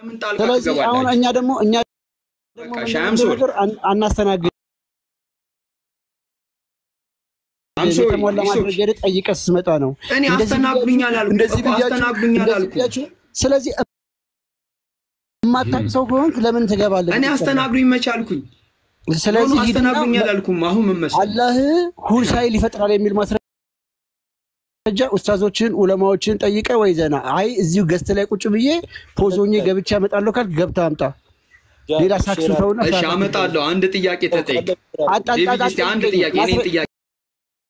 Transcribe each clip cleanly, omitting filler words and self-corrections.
ለምን ጣልቃ ትገባላችሁ? አሁን እኛ ደግሞ ሻምሶል አናስተናግድ የተሞላ ማድረግ ጠይቀስ መጣ ነው እኔ አስተናግዱኛል አልኩ። ስለዚህ ማታቅ ሰው ከሆንክ ለምን ትገባለህ? እኔ አስተናግዱኝ መቻልኩኝ። ስለዚህ አስተናግዱኛል አልኩም። አሁን ምን መሰለህ አላህ ሁሉ ኃይል ይፈጥራል የሚል ማስረጃ ኡስታዞችን ዑለማዎችን ጠይቀ ወይ ዘና አይ እዚሁ ገስት ላይ ቁጭ ብዬ ፖዞኜ ገብቻ አመጣለሁ ካልክ ገብታ አምጣ። ሌላ ሳክሱ ተውና እሺ አመጣለሁ። አንድ ጥያቄ ተጠይቅ። እስቲ አንድ ጥያቄ እኔ ጥያቄ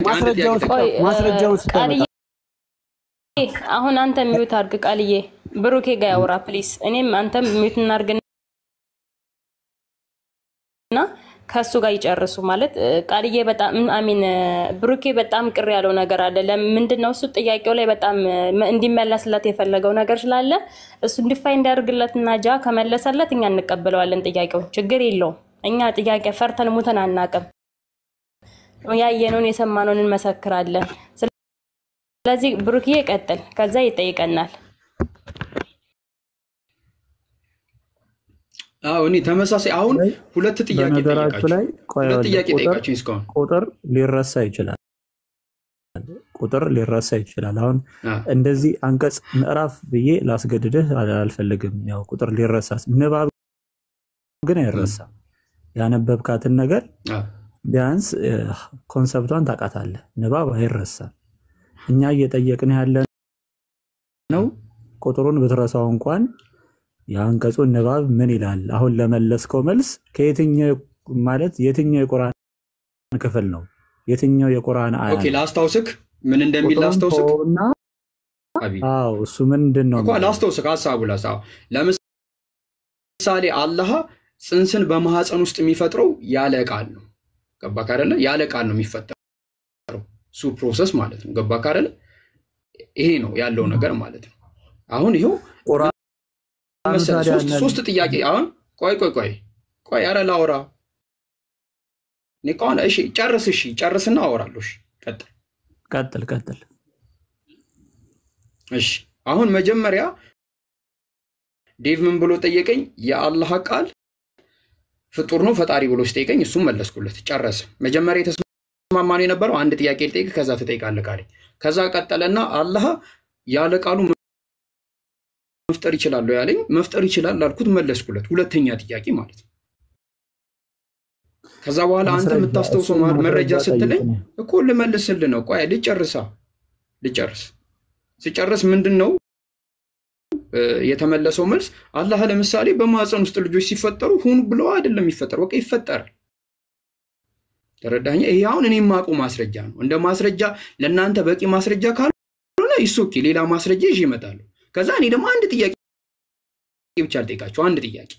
ማስረጃውን ቃልዬ አሁን አንተ ሚውት አድርግ። ቃልዬ ብሩኬ ጋር ያወራ ፕሊስ። እኔም አንተም ሚውት እናርግና ከሱ ጋር ይጨርሱ። ማለት ቃልዬ በጣም አሚን ብሩኬ በጣም ቅር ያለው ነገር አለ። ለምንድነው እሱ ጥያቄው ላይ በጣም እንዲመለስለት የፈለገው ነገር ስላለ እሱ እንዲፋይ እንዲያርግለትና ጃ ከመለሰለት እኛ እንቀበለዋለን። ጥያቄው ችግር የለውም። እኛ ጥያቄ ፈርተን ሙተን አናቀም። ያየነውን የሰማነውን እንመሰክራለን። ስለዚህ ብሩኬ ይቀጥል፣ ከዛ ይጠይቀናል። እኔ ተመሳሳይ አሁን ሁለት ጥያቄ ጠይቃችሁ እስካሁን ቁጥር ሊረሳ ይችላል። አሁን እንደዚህ አንቀጽ ምዕራፍ ብዬ ላስገድድህ አልፈልግም። ያው ቁጥር ሊረሳ ንባብ ግን አይረሳም። ያነበብካትን ነገር ቢያንስ ኮንሰፕቷን ታውቃታለህ። ንባብ አይረሳም። እኛ እየጠየቅን ያለ ነው ቁጥሩን ብትረሳው እንኳን ያንቀጹን ንባብ ምን ይላል? አሁን ለመለስከው መልስ ከየትኛው ማለት የትኛው የቁርአን ክፍል ነው? የትኛው የቁርአን አያ? ኦኬ ላስታውስክ ምን እንደሚል ላስታውስክ። አዎ እሱ ምንድነው እኮ ላስታውስክ ሐሳቡ ላሳው። ለምሳሌ አላህ ጽንስን በማህፀን ውስጥ የሚፈጥረው ያለ ቃል ነው። ገባክ አይደለ? ያለ ቃል ነው የሚፈጠረው ሱ ፕሮሰስ ማለት ነው። ገባክ አይደለ? ይሄ ነው ያለው ነገር ማለት ነው። አሁን ይሄው ቁርአን ሶስት ጥያቄ አሁን ቆይ አረ ላውራ ንቃን። እሺ ጨርስና አወራለሁ። እሺ ቀጥል። እሺ አሁን መጀመሪያ ዴቭ ምን ብሎ ጠየቀኝ? የአላህ ቃል ፍጡር ነው ፈጣሪ ብሎ ሲጠይቀኝ እሱም መለስኩለት። ጨረሰ። መጀመሪያ የተስማማነው የነበረው አንድ ጥያቄ ልጠይቅ ከዛ ትጠይቃለህ ካለኝ ከዛ ቀጠለና አላህ ያለ ቃሉ መፍጠር ይችላል ያለኝ መፍጠር ይችላል አልኩት መለስኩለት። ሁለተኛ ጥያቄ ማለት ነው። ከዛ በኋላ አንተ የምታስተውሰው መረጃ ስትለኝ እኮ ልመልስልህ ነው። ቆይ ልጨርስ ሲጨርስ ምንድነው የተመለሰው መልስ? አላህ ለምሳሌ በማህፀን ውስጥ ልጆች ሲፈጠሩ ሁን ብሎ አይደለም የሚፈጠሩ፣ በቃ ይፈጠራል። ተረዳኸኝ? ይሄ አሁን እኔ የማውቀው ማስረጃ ነው። እንደ ማስረጃ ለእናንተ በቂ ማስረጃ ካልሆነ ይሶኪ ሌላ ማስረጃ ይዤ እመጣለሁ። ከዛ እኔ ደግሞ አንድ ጥያቄ ብቻ ልጠይቃችሁ፣ አንድ ጥያቄ።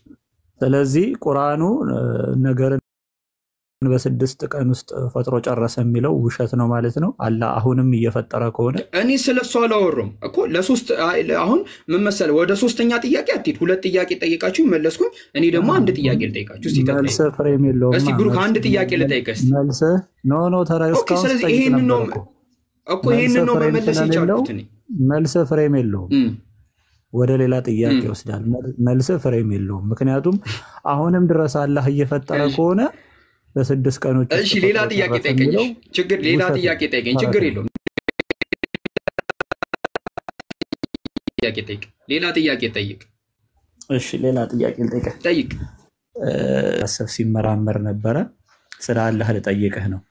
ስለዚህ ቁርአኑ ነገርን በ6 ቀን ውስጥ ፈጥሮ ጨረሰ የሚለው ውሸት ነው ማለት ነው። አላህ አሁንም እየፈጠረ ከሆነ እኔ ስለሱ አላወራም እኮ ለሶስት አሁን ምን መሰለ ወደ ሶስተኛ ጥያቄ አትሂድ። ሁለት ጥያቄ ጠይቃችሁ መለስኩኝ። እኔ ደግሞ አንድ ጥያቄ ልጠይቃችሁ። እስቲ መልስ ፍሬም የለውም። እስቲ ብሩክ አንድ ጥያቄ ልጠይቅስ? መልስ ኖ ተራስካው። ስለዚህ ይሄንን ነው እኮ ይሄንን ነው መመለስ ይቻላል። መልስ ፍሬም የለውም። ወደ ሌላ ጥያቄ ወስዳል። መልስ ፍሬም የለውም። ምክንያቱም አሁንም ድረስ አላህ እየፈጠረ ከሆነ በ6 ቀኖች እሺ ሌላ ጥያቄ ጠይቀኝ። ሌላ ጥያቄ ጠይቀኝ፣ ችግር የለውም። ሌላ ጥያቄ ጠይቅ። እሺ ሌላ ጥያቄ ጠይቅ። አሰብ ሲመራመር ነበረ። ስለ አላህ ልጠይቅህ ነው።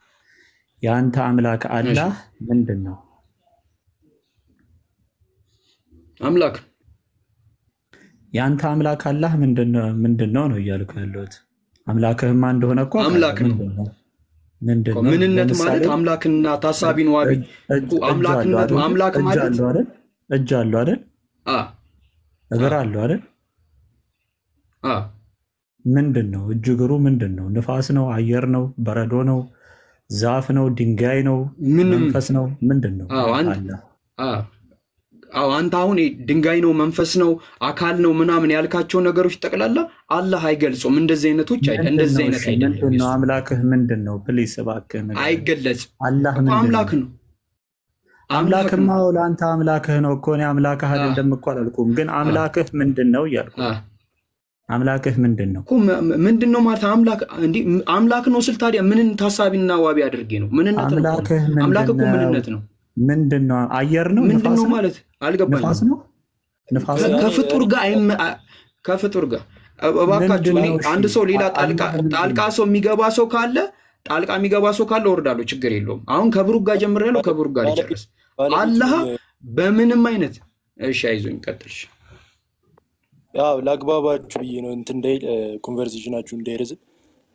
ያንተ አምላክ አላህ ምንድነው? አምላክ ያንተ አምላክ አላህ ምንድነው ነው እያልኩ ያለሁት። አምላክህማ እንደሆነ እኮ አምላክ ነው። ምንድነው? ምንነት ማለት አምላክና ታሳቢን ዋቢ አምላክነቱ አምላክ ማለት እጅ አለው አይደል? እግር አለው አይደል? ምንድነው? እጅ እግሩ ምንድነው? ንፋስ ነው? አየር ነው? በረዶ ነው? ዛፍ ነው? ድንጋይ ነው? መንፈስ ነው? ምንድነው? አንተ አሁን ድንጋይ ነው መንፈስ ነው አካል ነው ምናምን ያልካቸው ነገሮች ጠቅላላ አላህ አይገልጹም። እንደዚህ አይነቶች እንደዚህ አይነት አይደለም። ምንድነው አምላክህ ምንድነው? ፕሊስ እባክህ አይገለጽም። አላህ አምላክ ነው። አምላክማ ለአንተ አምላክህ ነው እኮ እኔ አምላክህ አይደለም እኮ አላልኩም። ግን አምላክህ ምንድነው እያልኩ አምላክህ ምንድነው ምንድነው ማለት አምላክ ነው ስል ታዲያ ምንን ታሳቢና ዋቢ አድርጌ ነው? ምንነት ነው? አምላክ እኮ ምንነት ነው? ምንድነው? አየር ነው? ምንድነው ማለት አልገባኝም። ንፋስ ነው? ንፋስ ከፍጡር ጋር እባካችሁ አንድ ሰው ሌላ ጣልቃ ሰው የሚገባ ሰው ካለ ወርዳለሁ፣ ችግር የለውም። አሁን ከብሩክ ጋር ጀምሬያለሁ፣ ከብሩክ ጋር ይጨርስ። አላህ በምንም አይነት እሺ፣ አይዞኝ ቀጥልሽ። ያው ላግባባችሁ ብዬ ነው እንዳይ ኮንቨርሴሽናችሁ እንዳይረዝም።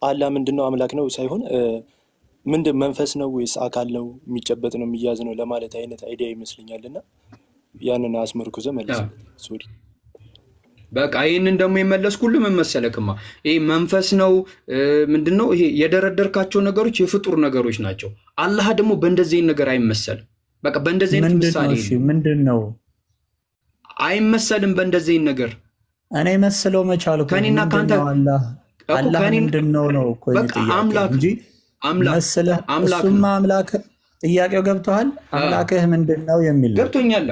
አላህ ምንድነው አምላክ ነው ሳይሆን ምንድን መንፈስ ነው ወይስ አካል ነው የሚጨበጥ ነው የሚያዝ ነው ለማለት አይነት አይዲያ ይመስለኛልና ያንን አስመርኩዘ መልስ። ሶሪ በቃ ይሄንን ደግሞ የመለስኩልህ ምን መሰለክማ፣ ይሄ መንፈስ ነው ምንድነው ይሄ የደረደርካቸው ነገሮች የፍጡር ነገሮች ናቸው። አላህ ደግሞ በእንደዚህ ነገር አይመሰልም። በቃ በእንደዚህ አይነት ምሳሌ ምንድነው አይመሰልም። በእንደዚህ ነገር እኔ መስለው መቻል እኮ ከኔና ካንተ አላህ ምንድነው ነው እኮ አምላክ እንጂ መስለህ እሱማ አምላክ ጥያቄው ገብቶሃል? አምላክህ ምንድነው የሚል ገብቶኛል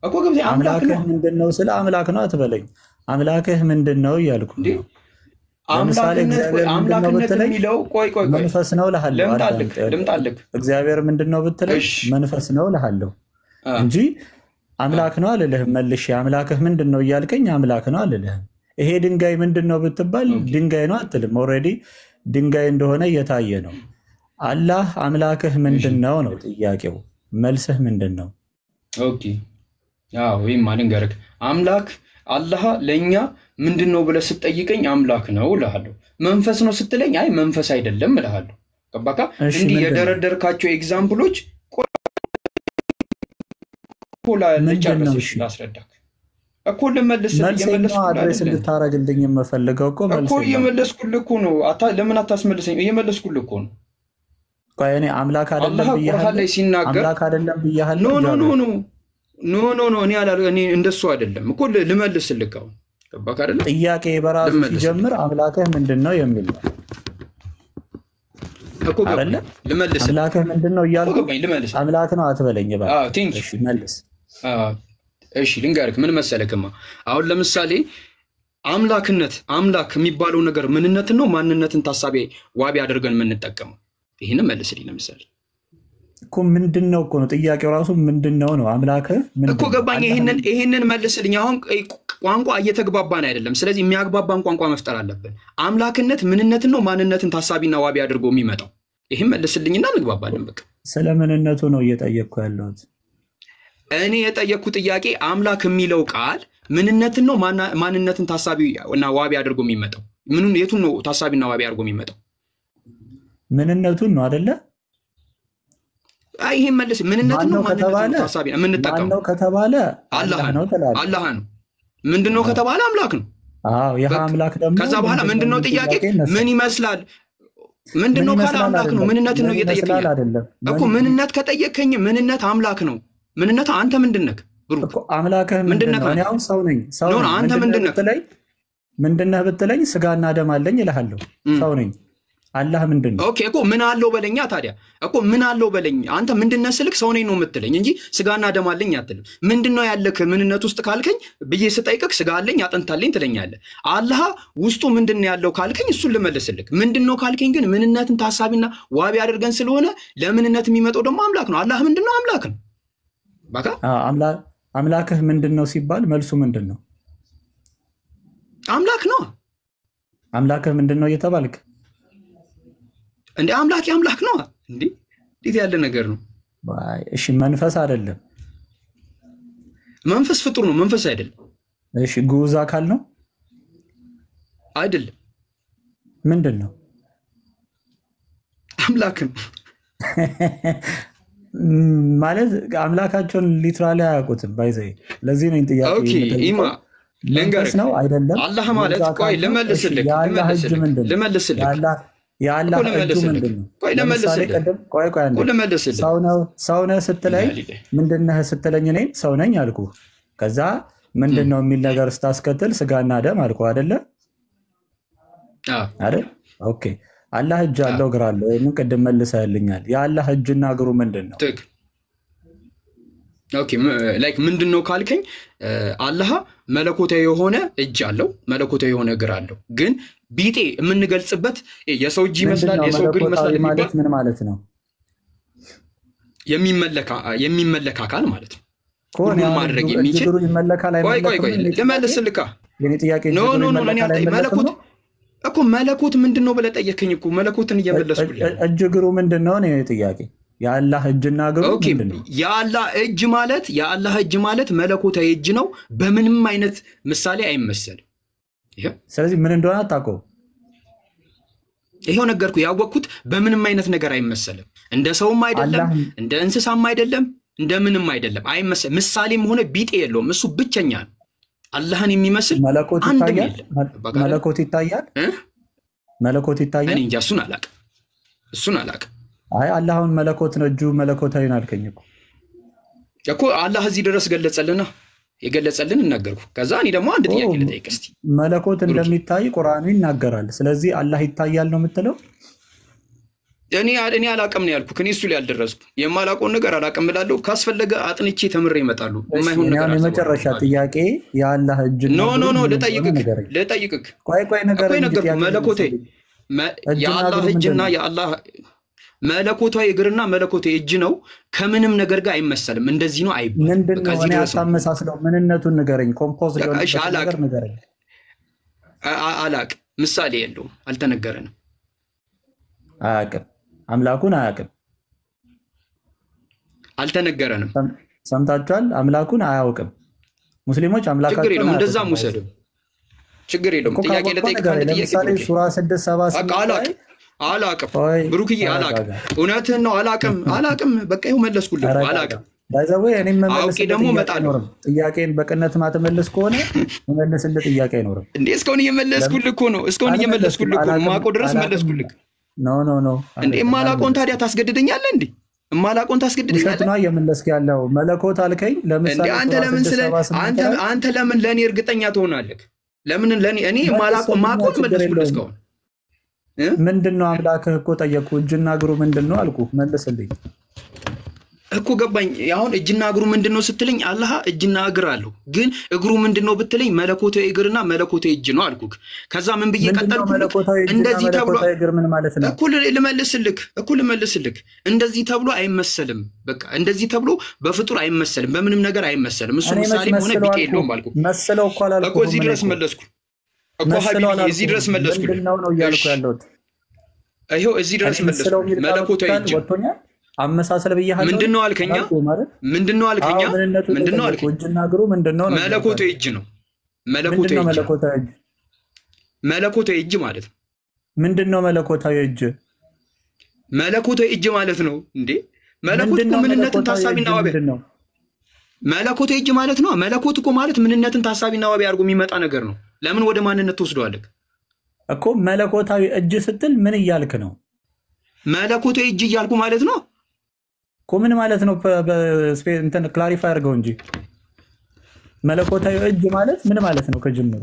እኮ ገብቶኛል። አምላክህ ምንድነው ስለ አምላክ ነው አትበለኝ። አምላክህ ምንድነው እያልኩ ለምሳሌ እግዚአብሔር ምንድነው ብትለኝ ቆይ መንፈስ ነው እልሃለሁ። ልምጣልክ እግዚአብሔር ምንድነው ብትለኝ መንፈስ ነው እልሃለሁ እንጂ አምላክ ነው አልልህም። መልሼ አምላክህ ምንድነው እያልከኝ አምላክ ነው አልልህም። ይሄ ድንጋይ ምንድነው ብትባል ድንጋይ ነው አትልም። ኦልሬዲ ድንጋይ እንደሆነ እየታየ ነው። አላህ አምላክህ ምንድነው ነው ጥያቄው። መልስህ ምንድነው? ኦኬ ያው ወይም ማንገርክ አምላክ አላህ ለኛ ምንድነው ብለህ ስትጠይቀኝ አምላክ ነው እልሃለሁ። መንፈስ ነው ስትለኝ አይ መንፈስ አይደለም እልሃለሁ። ገባካ? እንዲህ የደረደርካቸው ኤግዛምፕሎች ቆላ ለጨርሰሽ ላስረዳክ እኮ ለመልስልኝ አድሬስ እንድታረግልኝ የምፈልገው እኮ የመለስኩልህ እኮ ነው። ለምን አታስመልሰኝ? የመለስኩልህ እኮ ነው። ቆይ እኔ አምላክ አይደለም ብያለሁ። አምላክ አይደለም ብያለሁ። ኖ እኔ እንደሱ አይደለም እኮ ልመልስልህ። አሁን ገባክ አይደል? ጥያቄ በራሱ ሲጀምር አምላክህ ምንድነው የሚል ነው እኮ አይደል? ልመልስልህ አምላክህ ምንድነው እያልኩ አምላክ ነው አትበለኝ እባክህ። እሺ መልስ። እሺ ልንገርክ ምን መሰለክማ፣ አሁን ለምሳሌ አምላክ የሚባለው ነገር ምንነትን ነው ማንነትን ታሳቢ ዋቢ አድርገን የምንጠቀመው። ይሄንን መልስልኝ። ለምሳሌ እኮ ምንድነው እኮ ነው ጥያቄው ራሱ ምንድነው ነው አምላክህ ምንድነው እኮ ገባኝ። ይሄንን መልስልኝ። አሁን ቋንቋ እየተግባባን አይደለም። ስለዚህ የሚያግባባን ቋንቋ መፍጠር አለብን። አምላክነት ምንነትን ነው ማንነትን ታሳቢና ዋቢ አድርጎ የሚመጣው። ይሄን መልስልኝና እንግባባለን። በቃ ስለ ምንነቱ ነው እየጠየቅኩ ያለሁት። እኔ የጠየቅኩ ጥያቄ አምላክ የሚለው ቃል ምንነትን ነው ማንነትን ታሳቢና ዋቢ አድርጎ የሚመጣው? የቱን ነው ታሳቢና ዋቢ አድርጎ የሚመጣው? ምንነቱን ነው አይደለ? አይ ይሄን መልስ። ምንነትን ነው ማንነትን ታሳቢና የምንጠቀመው ነው ከተባለ አላህ ነው። ምንድነው ከተባለ አምላክ ነው። አዎ ያ አምላክ ደግሞ ከዛ በኋላ ምንድነው ጥያቄ ምን ይመስላል? ምንድነው ካለ አምላክ ነው። ምንነትን ነው እየጠየቀኝ እኮ። ምንነት ከጠየቀኝ ምንነት አምላክ ነው። ምንነት አንተ ምንድነህ? ብሩክ አምላክህ ምንድነው? እኔ አሁን ሰው ነኝ። አንተ ምንድነህ ብትለኝ ስጋና ደም አለኝ እልሃለሁ። ሰው ነኝ። አላህ ምንድነው? ኦኬ እኮ ምን አለው በለኛ ታዲያ እኮ ምን አለው በለኝ። አንተ ምንድነህ ስልክ ሰው ነኝ ነው የምትለኝ እንጂ ስጋና ደም አለኝ አትልም። ምንድነው ያለክ ምንነት ውስጥ ካልከኝ ብዬ ስጠይቅክ ስጋ አለኝ አጥንት አለኝ ትለኛለህ። አላህ ውስጡ ምንድነው ያለው ካልከኝ እሱን ልመልስልክ። ምንድነው ካልከኝ ግን ምንነትን ታሳቢና ዋቢ አድርገን ስለሆነ ለምንነት የሚመጣው ደግሞ አምላክ ነው። አላህ ምንድነው? አምላክ ነው። በቃ አምላክህ ምንድነው ሲባል መልሱ ምንድነው? አምላክ ነው። አምላክህ ምንድነው እየተባልክ እንዴ? አምላክ ነው እንዴ? እንዴት ያለ ነገር ነው? እሺ መንፈስ አይደለም። መንፈስ ፍጡር ነው፣ መንፈስ አይደለም። እሺ ግዑዝ አካል ነው አይደለም። ምንድነው? አምላክ ነው ማለት አምላካቸውን ሊትራሊ አያውቁትም። ባይዘይ ለዚህ ነው ጥያቄ። ኦኬ ኢማ ለንገርህ ነው አይደለም። አላህ ማለት ቆይ ልመልስልህ። የአላህ እጅ ምንድነው? የአላህ እጅ ምንድነው? ቆይ ልመልስልህ። ቆይ ሰው ነህ ስትለኝ ምንድነህ ስትለኝ እኔ ሰው ነኝ አልኩህ። ከዛ ምንድነው የሚል ነገር ስታስከትል ስጋና ደም አልኩህ አይደለ? አይደል? ኦኬ አላህ እጅ አለው እግር አለው። ይሄንን ቅድም መልሰህልኛል። የአላህ እጅና እግሩ ምንድነው? ኦኬ ላይክ ምንድነው ካልከኝ አላህ መለኮታዊ የሆነ እጅ አለው መለኮታዊ የሆነ እግር አለው ግን ቢጤ የምንገልጽበት የሰው እጅ ይመስላል የሰው እግር ይመስላል ማለት ምን ማለት ነው የሚመለክ አካል ማለት ነው ኮን ማድረግ የሚችል እግሩ ይመለካል አይመለክም ቆይ ልመልስልካ የኔ ጥያቄ ኖ መለኮት እኮ መለኮት ምንድነው ብለህ ጠየቅኝ እኮ መለኮትን እየመለስኩልህ እጅ እግሩ ምንድነው ነው ጥያቄ የአላህ እጅና እግሩ ምንድነው የአላህ እጅ ማለት መለኮታዊ እጅ ነው በምንም አይነት ምሳሌ አይመሰልም ስለዚህ ምን እንደሆነ አታውቀው ይሄው ነገርኩ ያወቅኩት በምንም አይነት ነገር አይመሰልም እንደ ሰውም አይደለም እንደ እንስሳም አይደለም እንደምንም አይደለም አይመሰል ምሳሌም ሆነ ቢጤ የለውም እሱ ብቸኛ ነው አላህን የሚመስል መለኮት ይታያል እኔ እንጃ እሱን አላውቅም አይ አላህን መለኮት ነው እጁ መለኮታዊ ነው አልከኝ እኮ አላህ እዚህ ድረስ ገለጸልና የገለጸልን እናገርኩ ከዛ እኔ ደግሞ አንድ ጥያቄ ልጠይቅ እስቲ መለኮት እንደሚታይ ቁርአኑ ይናገራል ስለዚህ አላህ ይታያል ነው የምትለው እኔ አላውቅም ነው ያልኩት እኔ እሱ ላይ አልደረስኩ የማላውቀውን ነገር አላውቅም እላለሁ ካስፈለገ አጥንቼ ተምሬ ይመጣሉ የማይሆን ነገር አለ የመጨረሻ ጥያቄ የአላህ እጅ ኖ ልጠይቅክ ቆይ ነገር መለኮታዊ የአላህ እጅና የአላህ መለኮታዊ እግርና መለኮታዊ እጅ ነው ከምንም ነገር ጋር አይመሰልም እንደዚህ ነው አይባል ምንድነው እኔ አሳመሳስለው ምንነቱን ንገረኝ ኮምፖዝ ነገር ንገረኝ አላውቅም ምሳሌ የለውም አልተነገረንም አያውቅም አምላኩን አያውቅም አልተነገረንም ሰምታችኋል አምላኩን አያውቅም ሙስሊሞች አምላካቸውን ችግር የለውም እንደዛም ወሰደው ችግር የለውም ጥያቄ ለጠይቅ ካለ ጥያቄ ለምሳሌ ሱራ 6:7 አላውቅም ብሩክዬ አላውቅም እውነትህን ነው አላውቅም በቃ ይኸው መለስኩልህ አላውቅም ባይዘው እኔም መመለስ ደግሞ መጣለው ጥያቄን በቅነት ማተመለስ ከሆነ መመለስልህ ጥያቄ አይኖርም እንዴ እስካሁን እየመለስኩልህ እኮ ነው ማቆ ድረስ መለስኩልህ ኖ እንዴ ማላቆን ታዲያ ታስገድደኛለህ እንዴ ማላቆን ታስገድደኛለህ ነው የመለስክ ያለው መለኮት አልከኝ ለምሳሌ አንተ ለምን ለኔ እርግጠኛ ትሆናለህ ለምን ለኔ እኔ ማቆን መለስኩልህ እስካሁን ምንድነው አምላክህ እኮ ጠየቁ እጅና እግሩ ምንድነው አልኩ መልስልኝ እኮ ገባኝ አሁን እጅና እግሩ ምንድነው ስትለኝ አላህ እጅና እግር አለው ግን እግሩ ምንድነው ብትለኝ መለኮታዊ እግርና መለኮታዊ እጅ ነው አልኩክ ከዛ ምን ብዬ ቀጠልኩ እንደዚህ ተብሎ እግር ምን ማለት ነው እኩል ልመልስልክ እንደዚህ ተብሎ አይመሰልም በቃ እንደዚህ ተብሎ በፍጡር አይመሰልም በምንም ነገር አይመሰልም እሱ ምሳሌ ሆነ ቢጤ የለውም ባልኩ መስለው እኮ አላልኩ እኮ እዚህ ድረስ መለስኩ እኮ ሀቢቢ እዚህ ድረስ መለስኩ ነው እያልኩ ያለሁት ይሄው እዚህ ድረስ መለስኩ መለኮታዊ እጅ አመሳሰል ብያለሁ ምንድነው አልከኛ እጅና እግሩ ምንድነው መለኮታዊ እጅ ነው መለኮታዊ እጅ ማለት ነው ምንድነው መለኮታዊ እጅ ማለት ነው እንዴ መለኮት እኮ ምንነትን ታሳቢና ዋቢ ነው መለኮታዊ እጅ ማለት ነው መለኮት እኮ ማለት ምንነትን ታሳቢና ዋቢ አድርጎ የሚመጣ ነገር ነው ለምን ወደ ማንነት ተወስዷልክ እኮ መለኮታዊ እጅ ስትል ምን እያልክ ነው መለኮታዊ እጅ እያልኩ ማለት ነው እኮ ምን ማለት ነው እንትን ክላሪፋይ አድርገው እንጂ መለኮታዊ እጅ ማለት ምን ማለት ነው ከጅምሩ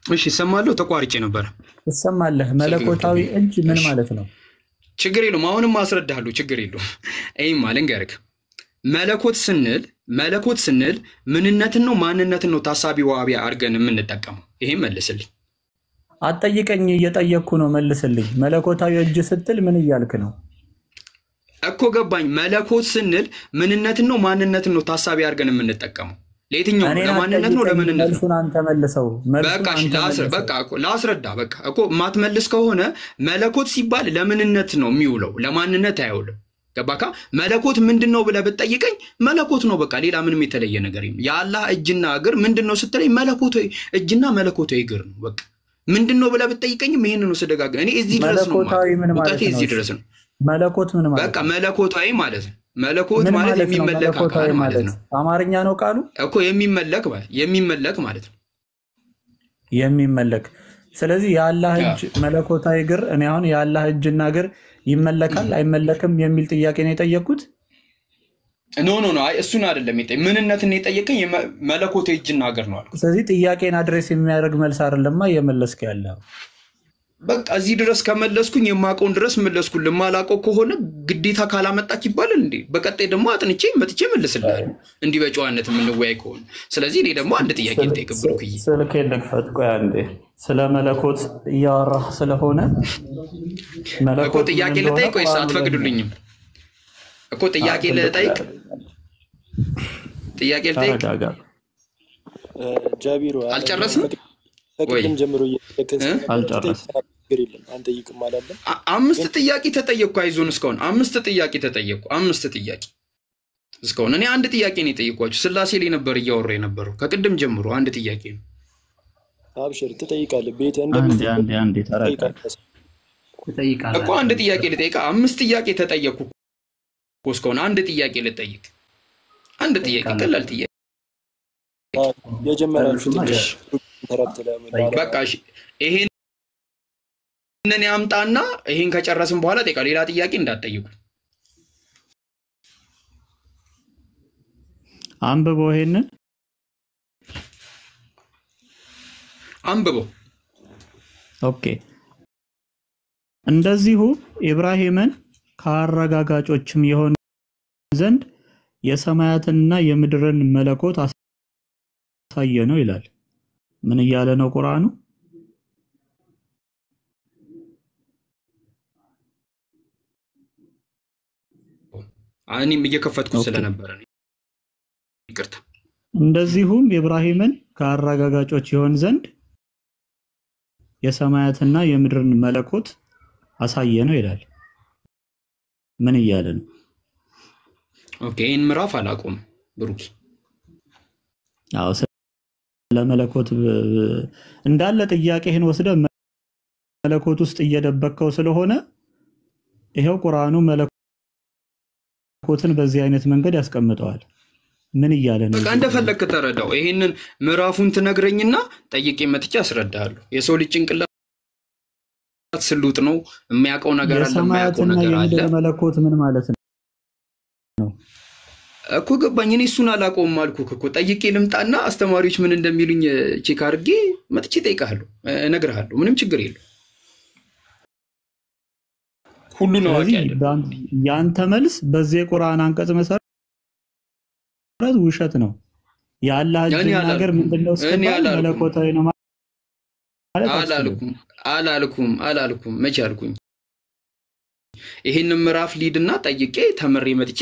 እሺ ሰማለሁ ተቋርጬ ነበር ተሰማለህ መለኮታዊ እጅ ምን ማለት ነው ችግር የለውም አሁንም አስረዳለሁ ችግር የለውም አይም ማለንገርክ መለኮት ስንል ምንነትን ነው ማንነትን ነው ታሳቢ ዋቢ አድርገን የምንጠቀመው ይሄን መልስልኝ አጠይቀኝ እየጠየቅኩ ነው መልስልኝ መለኮታዊ እጅ ስትል ምን እያልክ ነው እኮ ገባኝ መለኮት ስንል ምንነትን ነው ማንነትን ነው ታሳቢ አድርገን የምንጠቀመው ለየትኛው ለማንነት ነው ለምንነት ነው አንተ መልሰው በቃ ላስረዳ በቃ እኮ ማትመልስ ከሆነ መለኮት ሲባል ለምንነት ነው የሚውለው ለማንነት አይውልም ገባካ መለኮት ምንድነው ብለህ ብትጠይቀኝ መለኮት ነው በቃ ሌላ ምንም የተለየ ነገር የለም የአላህ እጅና እግር ምንድነው ስትለኝ መለኮታዊ እጅና መለኮታዊ እግር ነው በቃ ምንድነው ብለህ ብትጠይቀኝም ይሄን ነው ስደጋግ እኔ እዚህ ድረስ ነው ማለት እዚህ ድረስ ነው መለኮት ምን ማለት በቃ መለኮታዊ ማለት ነው መለኮት ማለት የሚመለክ አካል ማለት ነው አማርኛ ነው ቃሉ እኮ የሚመለክ ማለት ነው የሚመለክ ስለዚህ የአላህ እጅ መለኮታዊ እግር እኔ አሁን የአላህ እጅና እግር ይመለካል አይመለክም የሚል ጥያቄ ነው የጠየቁት ኖ አይ እሱን አይደለም የጠየቀኝ ምንነትን የጠየቀኝ መለኮት እጅና ሀገር ነው አልኩ። ስለዚህ ጥያቄን አድሬስ የሚያደርግ መልስ አይደለማ እየመለስክ ያለው። በቃ እዚህ ድረስ ከመለስኩኝ የማቆን ድረስ መለስኩኝ። ለማላቆ ከሆነ ግዴታ ካላመጣች ይባላል እንዴ? በቀጣይ ደግሞ አጥንቼ መጥቼ መልስልሃለሁ እንዲህ በጨዋነት የምንወያይ ከሆነ። ስለዚህ እኔ ደግሞ አንድ ጥያቄ ልጠይቅ ብሩክዬ። ስልኬን ልክፈት። ቆይ አንዴ ስለ መለኮት እያወራህ ስለሆነ እኮ ጥያቄ ልጠይቅ ወይስ አትፈቅዱልኝም? እኮ ጥያቄ ልጠይቅ ጃቢሮ አልጨረስም ወይ? ጀምሮ አልጨረስም። አንተ ይቅም አላለም። 5 ጥያቄ ተጠየቅኩ። አይዞን እስካሁን 5 ጥያቄ ተጠየቅኩ። 5 ጥያቄ እስካሁን እኔ አንድ ጥያቄ ነው የጠየኳችሁ። ስላሴ ላይ ነበር እያወራ የነበረው ከቅድም ጀምሮ አንድ ጥያቄ ነው። አብሽር ትጠይቃለህ። ቤት አንዴ ተጠይቃለህ እኮ አንድ ጥያቄ ልጠይቅ። 5 ጥያቄ ተጠየቅኩ እስካሁን አንድ ጥያቄ ልጠይቅ። አንድ ጥያቄ ቀላል ጥያቄ የጀመራችሁት በቃ እሺ ይሄንን ያምጣና ይሄን ከጨረስን በኋላ ጠይቃ። ሌላ ጥያቄ እንዳትጠይቁ። አንብቦ ይሄንን አንብቦ ኦኬ። እንደዚሁ ኢብራሂምን ከአረጋጋጮችም የሆነ ዘንድ የሰማያትንና የምድርን መለኮት አሳየ ነው ይላል። ምን እያለ ነው ቁርአኑ? እኔም እየከፈትኩ ስለነበረ ነው ይቅርታ። እንደዚሁም ኢብራሂምን ከአረጋጋጮች ይሆን ዘንድ የሰማያትና የምድርን መለኮት አሳየ ነው ይላል። ምን እያለ ነው? ኦኬ ይሄን ምዕራፍ አላቆም ብሩክ። አዎ ለመለኮት እንዳለ ጥያቄህን ወስደ መለኮት ውስጥ እየደበከው ስለሆነ ይሄው ቁርአኑ መለኮትን በዚህ አይነት መንገድ ያስቀምጠዋል። ምን እያለ ነው? በቃ እንደፈለክ ተረዳው። ይሄንን ምዕራፉን ትነግረኝና ጠይቄ መጥቼ አስረዳሃለሁ። የሰው ልጅ ጭንቅላት ስሉጥ ነው። የሚያውቀው ነገር አለ፣ የማያውቀው ነገር አለ። መለኮት ምን ማለት ነው እኮ ገባኝ። እኔ እሱን አላቆም አልኩህ እኮ። ጠይቄ ልምጣና አስተማሪዎች ምን እንደሚሉኝ ቼክ አድርጌ መጥቼ ጠይቃለሁ፣ እነግርሃለሁ። ምንም ችግር የለው። ሁሉ ነው አውቃለሁ። ያንተ መልስ በዚህ ቁርአን አንቀጽ መሰረት ውሸት ነው። የአላህ እጅ ነገር ምንድነው? እስከባል መለኮታዊ ነው ማለት አላልኩም። መቼ አልኩኝ? ይሄንን ምዕራፍ ሊድና ጠይቄ ተመሬ መጥቼ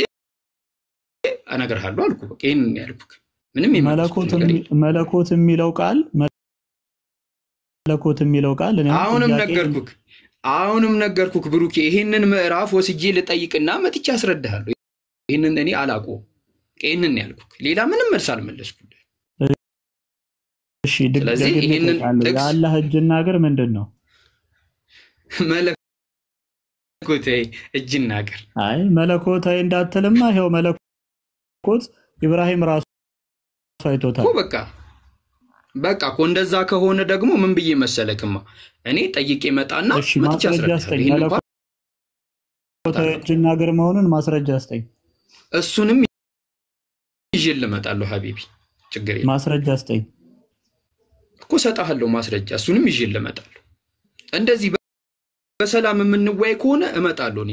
እነግርሃለሁ አልኩ። በቃ ይሄንን ያልኩህ ምንም መለኮት የሚለው ቃል አሁንም ነገርኩህ ብሩኬ። ይሄንን ምዕራፍ ወስጄ ልጠይቅና መጥቼ አስረዳሃለሁ። ይሄንን እኔ አላቆም። ይሄንን ያልኩህ ሌላ ምንም መልስ አልመለስኩም። እሺ ስለዚህ ይሄንን የአላህ እጅና እግር ምንድነው? መለኮታዊ እጅና እግር። አይ መለኮታዊ እንዳትልማ ይሄው መለኮት ኢብራሂም ራሱ አይቶታል እኮ። በቃ እኮ እንደዛ ከሆነ ደግሞ ምን ብዬ መሰለክማ እኔ ጠይቄ መጣና መጥቼ አስረዳለሁ። መለኮታዊ እጅና እግር መሆኑን ማስረጃ አስጠኝ። እሱንም ይዤ ልመጣለሁ ሀቢቢ፣ ችግር የለም። ማስረጃ አስጠኝ እኮ ሰጣለሁ ማስረጃ። እሱንም ይዤ ልመጣለሁ። እንደዚህ በሰላም የምንወያይ ከሆነ እመጣለሁ። እኔ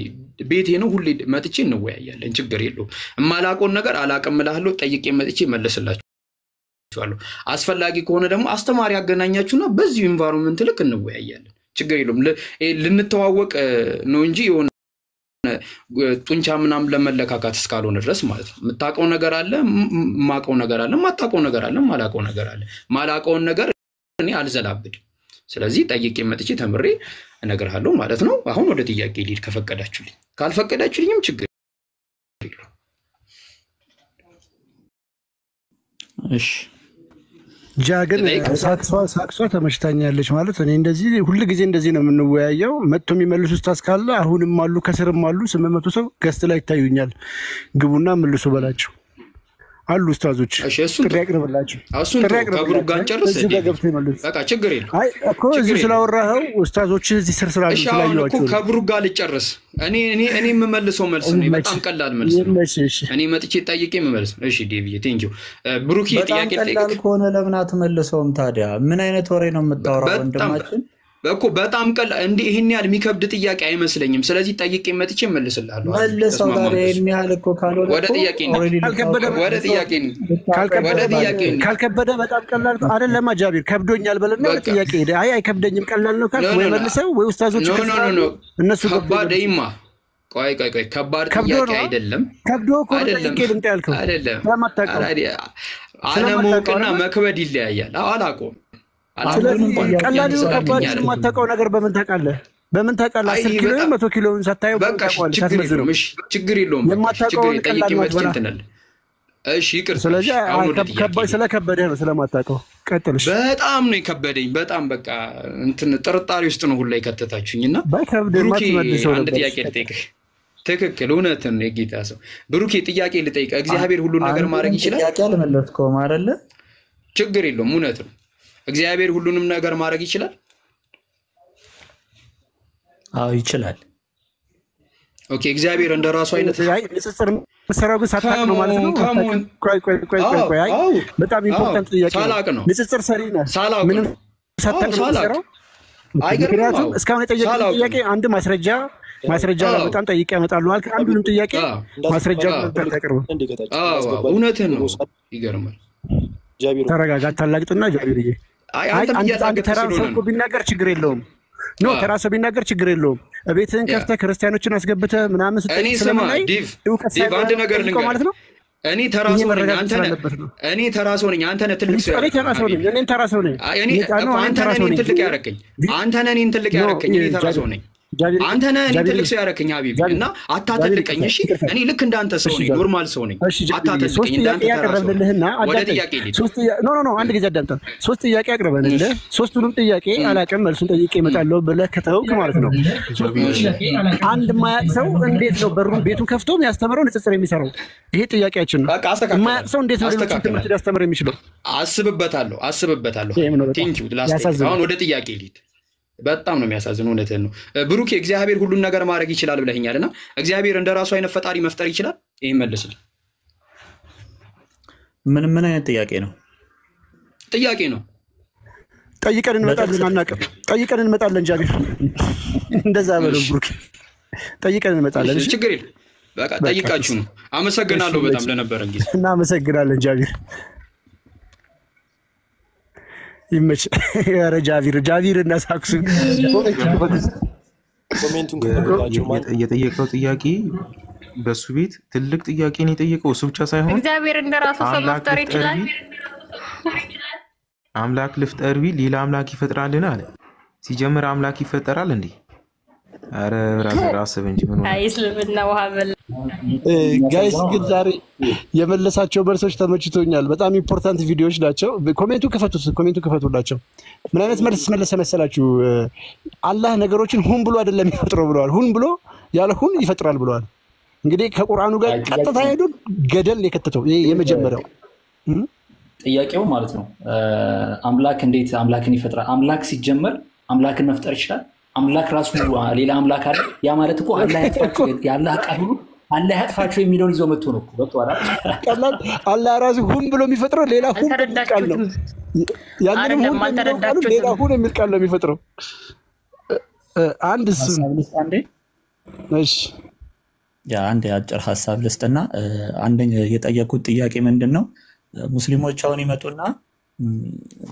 ቤቴ ነው፣ ሁሌ መጥቼ እንወያያለን። ችግር የለውም። የማላውቀውን ነገር አላውቅም እልሃለሁ። ጠይቄ መጥቼ መልስላችኋለሁ። አስፈላጊ ከሆነ ደግሞ አስተማሪ ያገናኛችሁና በዚሁ ኢንቫይሮንመንት ልክ እንወያያለን። ችግር የለውም። ልንተዋወቅ ነው እንጂ የሆነ ጡንቻ ምናምን ለመለካካት እስካልሆነ ድረስ ማለት ነው። የምታውቀው ነገር አለ፣ የማውቀው ነገር አለ፣ የማታውቀው ነገር አለ፣ የማላውቀው ነገር አለ። ማላውቀውን ነገር እኔ አልዘላብድም። ስለዚህ ጠይቄ መጥቼ ተምሬ እነግርሃለሁ ማለት ነው። አሁን ወደ ጥያቄ ልሂድ ከፈቀዳችሁልኝ። ካልፈቀዳችሁልኝም ችግር የለውም። እሺ ጃግን ሳክሷ ተመችታኛለች ማለት እኔ እንደዚህ ሁሉ ጊዜ እንደዚህ ነው የምንወያየው። መጥቶ የሚመልሱ ስታስ ካለ አሁንም አሉ፣ ከስርም አሉ። 800 ሰው ገስት ላይ ይታዩኛል። ግቡና መልሱ በላቸው። አሉ ኡስታዞች እሺ እሱን ጥሪ ያቅርብላችሁ እሱን ከብሩክ ጋር ጨርስ እዚህ ጋር ገብተው ይመልሱ በቃ ችግር የለም አይ እኮ እዚህ ስላወራኸው ኡስታዞች እዚህ ስር ስላሉ ስላዩዋቸው ከብሩክ ጋር ልጨርስ እኔ የምመልሰው መልስ ነው በጣም ቀላል መልስ ነው እኔ መጥቼ ጠይቄ የምመልስ እሺ ዴቪዬ ቴንኪው ብሩክ ጥያቄ ቀላል ከሆነ ለምን አትመልሰውም ታዲያ ምን አይነት ወሬ ነው የምታወራው ወንድማችን በእኮ በጣም ቀላል እንዴ ይሄን ያህል የሚከብድ ጥያቄ አይመስለኝም ስለዚህ ጠይቄ መጥቼ መልስልሃለሁ መልሰው ታዲያ ይሄን ያህል እኮ ካልሆነ ወደ ጥያቄ ካልከበደ በጣም ቀላል አይደለም ጃቢር ከብዶኛል በለና ወደ ጥያቄ ሄደ አይ አይከብደኝም ቀላል ነው ካልክ ወይ መልሰው ወይ ኡስታዞች እነሱ ከባደይማ ቆይ ከባድ ጥያቄ አይደለም ከብዶ እኮ ጥያቄ ልምጣ ያልከው አይደለም አለማወቅና መክበድ ይለያያል አላውቀውም ቀላል ነው ከባድ የማታውቀው ነገር በምን ታውቃለህ 10 ኪሎ 100 ኪሎ ሳታየው ታውቃለህ ሳትመዝነው እሺ ችግር የለውም የማታውቀው ቀላል ነው እሺ ይቅር ስለዚህ ከባድ ስለከበደ ነው ስለማታውቀው ቀጥልሽ በጣም ነው የከበደኝ በጣም በቃ እንትን ጥርጣሬ ውስጥ ነው ሁላ ይከተታችሁኝና ባይከብድ ማትመልሰው አንድ ጥያቄ ልጠይቅህ ትክክል እውነትን ነው የጌታ ሰው ብሩኬ ጥያቄ ልጠይቅ እግዚአብሔር ሁሉ ነገር ማድረግ ይችላል ጥያቄ አልመለስከውም አይደለ ችግር የለውም እውነት ነው እግዚአብሔር ሁሉንም ነገር ማድረግ ይችላል አዎ ይችላል ኦኬ እግዚአብሔር እንደራሱ አይነት ንጽጽር መሰራው ግን ሳታቅ ነው ማለት ነው ቆይ በጣም ኢምፖርታንት ጥያቄ ነው ንጽጽር ሰሪ ነህ ምንም ሳታቅ ነው መሰራው ምክንያቱም እስካሁን የጠየቀኝ ጥያቄ አንድ ማስረጃ በጣም ጠይቄ ያመጣሉ አልክ አንዱንም ጥያቄ ማስረጃ ታቀርብ እውነትን ነው ይገርማል ጃቢር ተረጋጋ ታላቅጥና ጃቢርዬ አንድ ተራሰው እኮ ቢናገር ችግር የለውም ኖ ተራሰው ቢናገር ችግር የለውም እቤትህን ከፍተህ ክርስቲያኖችን አስገብተህ ምናምን ስትጠይቅ ስለማይ ዲቭ አንድ ነገር ልንገር ማለት ነው እኔ ተራሰው ነኝ አንተ ነህ ትልቅ ሰው እኔ ተራሰው ነኝ አንተ ነህ እኔን ትልቅ ያረከኝ እኔ ተራሰው ነኝ አንተ ነህ እኔ ትልቅ ሰው ያረከኝ ሀቢብ እና አታተልቀኝ እሺ እኔ ልክ እንዳንተ ሰው ነኝ ኖርማል ሰው ነኝ አታተልቀኝ እንዳንተ ያቀረብልህና ወደ ጥያቄ ኖ አንድ ጊዜ አዳምጠን ሶስት ጥያቄ አቅርበንልህ ሶስቱንም ጥያቄ አላውቅም መልሱን ጠይቄ እመጣለሁ ብለህ ከተውክ ማለት ነው አንድ የማያውቅ ሰው እንዴት ነው በሩን ቤቱን ከፍቶ የሚያስተምረው ንጽጽር የሚሰራው ይሄ ጥያቄያችን ነው የማያውቅ ሰው እንዴት ነው ትምህርት ሊያስተምር የሚችለው አስብበታለሁ ቴንኪው አሁን ወደ ጥያቄ ልሂድ በጣም ነው የሚያሳዝነው እውነትህን ነው ብሩኬ እግዚአብሔር ሁሉን ነገር ማድረግ ይችላል ብለኸኛልና እግዚአብሔር እንደራሱ አይነት ፈጣሪ መፍጠር ይችላል ይሄን መልስልኝ ምን አይነት ጥያቄ ነው ጠይቀን እንመጣለን አናውቅም ጠይቀን እንመጣለን ጃቢር እንደዛ በለው ብሩኬ ጠይቀን እንመጣለን እሺ ችግር የለም በቃ ጠይቃችሁ ነው አመሰግናለሁ በጣም ለነበረን ጊዜ እናመሰግናለን ጃቢር ይመች ያረ ጃቪር እና ሳክሱ ኮሜንቱን ከፈለጋችሁ ማለት የጠየቀው ጥያቄ በሱ ቤት ትልቅ ጥያቄ ነው የጠየቀው እሱ ብቻ ሳይሆን እግዚአብሔር እንደራሱ ሰው መፍጠር ይችላል አምላክ ልፍጠር ቢል ሌላ አምላክ ይፈጥራልን አለ ሲጀምር አምላክ ይፈጠራል እንዴ አረ ብራዘር አስብ እንጂ ምን አይስልምና ወሃበል ጋይስ ግን ዛሬ የመለሳቸው መልሶች ተመችቶኛል በጣም ኢምፖርታንት ቪዲዮዎች ናቸው ኮሜንቱ ከፈቱላቸው ምን አይነት መልስ መለሰ መሰላችሁ አላህ ነገሮችን ሁን ብሎ አይደለም ይፈጥረው ብለዋል ሁን ብሎ ያለሁን ይፈጥራል ብለዋል እንግዲህ ከቁርአኑ ጋር ቀጥታ ሄዶ ገደል የከተተው ይሄ የመጀመሪያው ጥያቄው ማለት ነው አምላክ እንዴት አምላክን ይፈጥራል አምላክ ሲጀመር አምላክን መፍጠር ይችላል አምላክ ራሱ ሌላ አምላክ አለ ያ ማለት እኮ አላህ ያጥፋቸው ያላህ ቃሉ አላህ ያጥፋቸው የሚለውን ይዞ መጥቶ ነው ወጥቷል ቀላል አላህ ራሱ ሁን ብሎ የሚፈጥረው ሌላ ሁን ቃል ነው ያንንም ሁን ሌላ ሁን የሚል ቃል ነው የሚፈጥረው አንድ እሱ እሺ አንድ አጭር ሐሳብ ልስጥና አንደኛ የጠየቁት ጥያቄ ምንድነው ሙስሊሞች አሁን ይመጡና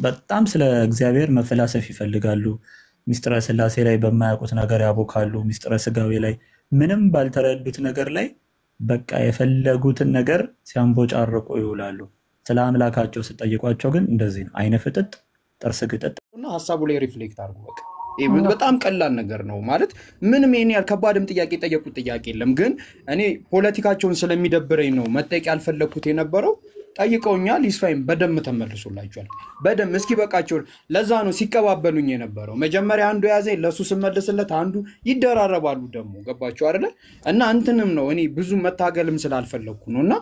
በጣም ስለ እግዚአብሔር መፈላሰፍ ይፈልጋሉ ሚስጥረ ስላሴ ላይ በማያውቁት ነገር ያቦካሉ ሚስጥረ ስጋዌ ላይ ምንም ባልተረዱት ነገር ላይ በቃ የፈለጉትን ነገር ሲያንቦጫርቁ ይውላሉ ስለ አምላካቸው ሲጠይቋቸው ግን እንደዚህ ነው አይነ ፍጥጥ ጥርስ ግጥጥ እና ሐሳቡ ላይ ሪፍሌክት አድርጉ በቃ ይሄ በጣም ቀላል ነገር ነው ማለት ምንም የኔ ያልከባድም ጥያቄ ጠየቁት ጥያቄ የለም ግን እኔ ፖለቲካቸውን ስለሚደብረኝ ነው መጠየቅ ያልፈለኩት የነበረው ጠይቀውኛል ይስፋይም በደም ተመልሶላቸዋል በደም እስኪ በቃቸው ለዛ ነው ሲቀባበሉኝ የነበረው መጀመሪያ አንዱ ያዘኝ ለሱ ስመልስለት አንዱ ይደራረባሉ ደግሞ ገባቸው አይደለ እና እንትንም ነው እኔ ብዙ መታገልም ስላልፈለኩ ነውና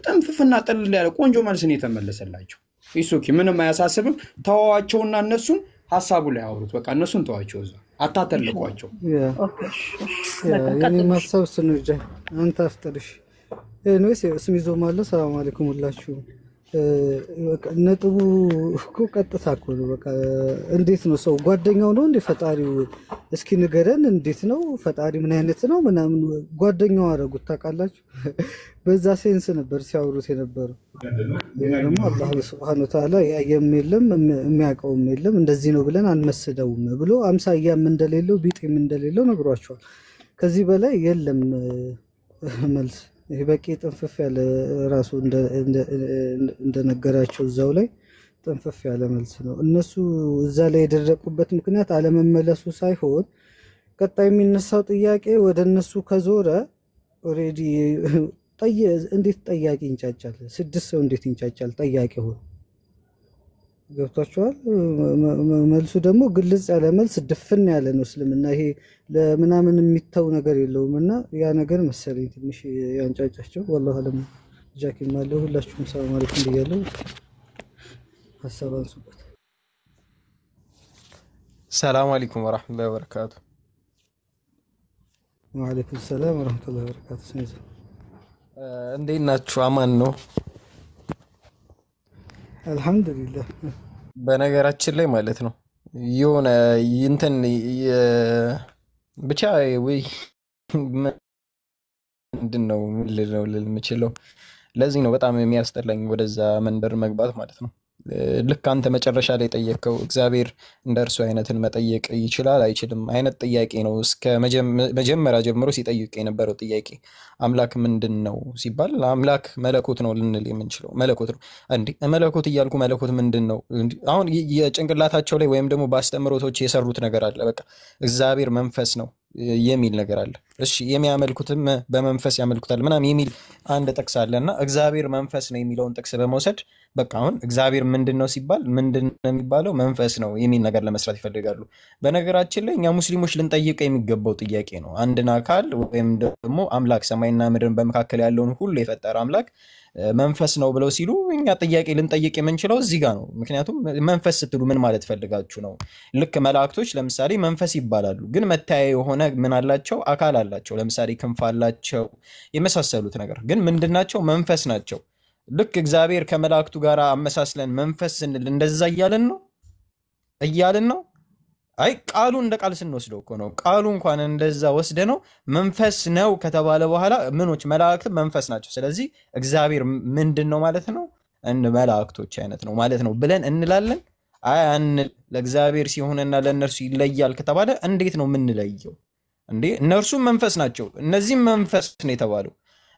ጥንፍፍና ጥልል ያለ ቆንጆ መልስ ነው የተመለሰላቸው ይሶኪ ምንም አያሳስብም ተዋዋቸውና እነሱን ሐሳቡ ላይ አውሩት በቃ እነሱን ተዋቸው እዛ አታተልቋቸው የኔ ማሰብ ስንጀ አንተ አፍጥርሽ እነሱ ስሚዞ ማለት ሰላም አለይኩም ሁላችሁ ነጥቡ እኮ ቀጥታ እኮ ነው በቃ እንዴት ነው ሰው ጓደኛው ነው እንዴ ፈጣሪው እስኪ ንገረን እንዴት ነው ፈጣሪ ምን አይነት ነው ምናምን ጓደኛው አረጉት ታውቃላችሁ በዛ ሴንስ ነበር ሲያወሩት የነበረው ደግሞ አላህ Subhanahu Wa Ta'ala ያየም የለም የሚያውቀውም የለም እንደዚህ ነው ብለን አንመስደውም ብሎ አምሳያም እንደሌለው ቢጤም እንደሌለው ነግሯቸዋል ከዚህ በላይ የለም መልስ ይሄ በቂ ጥንፍፍ ያለ ራሱ እንደነገራቸው እዛው ላይ ጥንፍፍ ያለ መልስ ነው እነሱ እዛ ላይ የደረቁበት ምክንያት አለመመለሱ ሳይሆን ቀጣይ የሚነሳው ጥያቄ ወደ እነሱ ከዞረ ኦሬዲ እንዴት ጠያቂ እንጫጫል ስድስት ሰው እንዴት እንጫጫል ጠያቂ ሆነ ገብቷቸዋል መልሱ ደግሞ ግልጽ ያለ መልስ ድፍን ያለ ነው እስልምና ይሄ ለምናምን የሚታው ነገር የለውምና ያ ነገር መሰለኝ ትንሽ ያንጫጫቸው والله አለም ጃኪም ማለ ሁላችሁም ሰላም አለይኩም ብያለሁ ሐሳብ አንሱበት ሰላም አለይኩም ወራህመቱላሂ ወበረካቱ ወአለይኩም ሰላም ወራህመቱላሂ ወበረካቱ እንዴት ናችሁ አማን ነው አልহামዱሊላህ በነገራችን ላይ ማለት ነው የሆነ እንትን ብቻ ወይ ምንድነው ልልምችለው ለዚህ ነው በጣም የሚያስጠላኝ ወደዛ መንደር መግባት ማለት ነው ልክ አንተ መጨረሻ ላይ ጠየቀው እግዚአብሔር እንደርሱ አይነትን መጠየቅ ይችላል አይችልም አይነት ጥያቄ ነው እስከ መጀመሪያ ጀምሮ ሲጠይቅ የነበረው ጥያቄ አምላክ ምንድነው ሲባል አምላክ መለኮት ነው ልንል የምንችለው መለኮት ነው እንዴ መለኮት ይያልኩ መለኮት ምንድነው አሁን የጭንቅላታቸው ላይ ወይም ደግሞ በአስተምሮቶች የሰሩት ነገር አለ በቃ እግዚአብሔር መንፈስ ነው የሚል ነገር አለ እሺ የሚያመልኩትም በመንፈስ ያመልኩታል ምናም የሚል አንድ ጥቅስ አለና እግዚአብሔር መንፈስ ነው የሚለውን ጥቅስ በመውሰድ በቃ አሁን እግዚአብሔር ምንድነው ሲባል ምንድነው የሚባለው መንፈስ ነው የሚል ነገር ለመስራት ይፈልጋሉ በነገራችን ላይ እኛ ሙስሊሞች ልንጠይቀው የሚገባው ጥያቄ ነው አንድን አካል ወይም ደግሞ አምላክ ሰማይና ምድርን በመካከል ያለውን ሁሉ የፈጠረ አምላክ መንፈስ ነው ብለው ሲሉ እኛ ጥያቄ ልንጠይቅ የምንችለው እዚህ ጋር ነው ምክንያቱም መንፈስ ስትሉ ምን ማለት ፈልጋችሁ ነው ልክ መላእክቶች ለምሳሌ መንፈስ ይባላሉ ግን መታያ የሆነ ምን አላቸው አካል አላቸው ለምሳሌ ክንፍ አላቸው የመሳሰሉት ነገር ግን ምንድናቸው መንፈስ ናቸው ልክ እግዚአብሔር ከመላእክቱ ጋር አመሳስለን መንፈስ ስንል እንደዛ እያልን ነው አይ ቃሉ እንደ ቃል ስንወስደው እኮ ነው ቃሉ እንኳን እንደዛ ወስደ ነው መንፈስ ነው ከተባለ በኋላ ምኖች መላእክት መንፈስ ናቸው ስለዚህ እግዚአብሔር ምንድነው ማለት ነው እንደ መላእክቶች አይነት ነው ማለት ነው ብለን እንላለን አይ ለእግዚአብሔር ሲሆንና ለእነርሱ ይለያል ከተባለ እንዴት ነው የምንለየው እንዴ እነርሱ መንፈስ ናቸው እነዚህም መንፈስ ነው የተባለው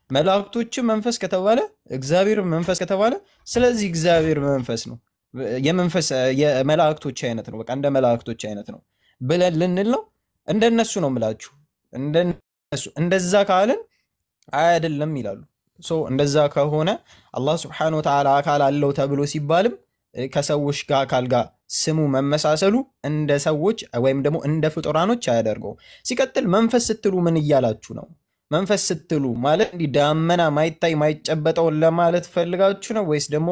መላእክቶችም መንፈስ ከተባለ እግዚአብሔር መንፈስ ከተባለ ስለዚህ እግዚአብሔር መንፈስ ነው የመንፈስ የመላእክቶች አይነት ነው በቃ እንደ መላእክቶች አይነት ነው ብለን ልንል ነው እንደነሱ ነው ምላችሁ እንደነሱ እንደዛ ካለን አይደለም ይላሉ ሶ እንደዛ ከሆነ አላህ Subhanahu Wa Ta'ala አካል አለው ተብሎ ሲባልም ከሰዎች ጋር አካል ጋር ስሙ መመሳሰሉ እንደ ሰዎች ወይም ደግሞ እንደ ፍጡራኖች አያደርገው ሲቀጥል መንፈስ ስትሉ ምን ይያላችሁ ነው መንፈስ ስትሉ ማለት እንዲ ዳመና ማይታይ ማይጨበጠው ለማለት ፈልጋችሁ ነው ወይስ ደግሞ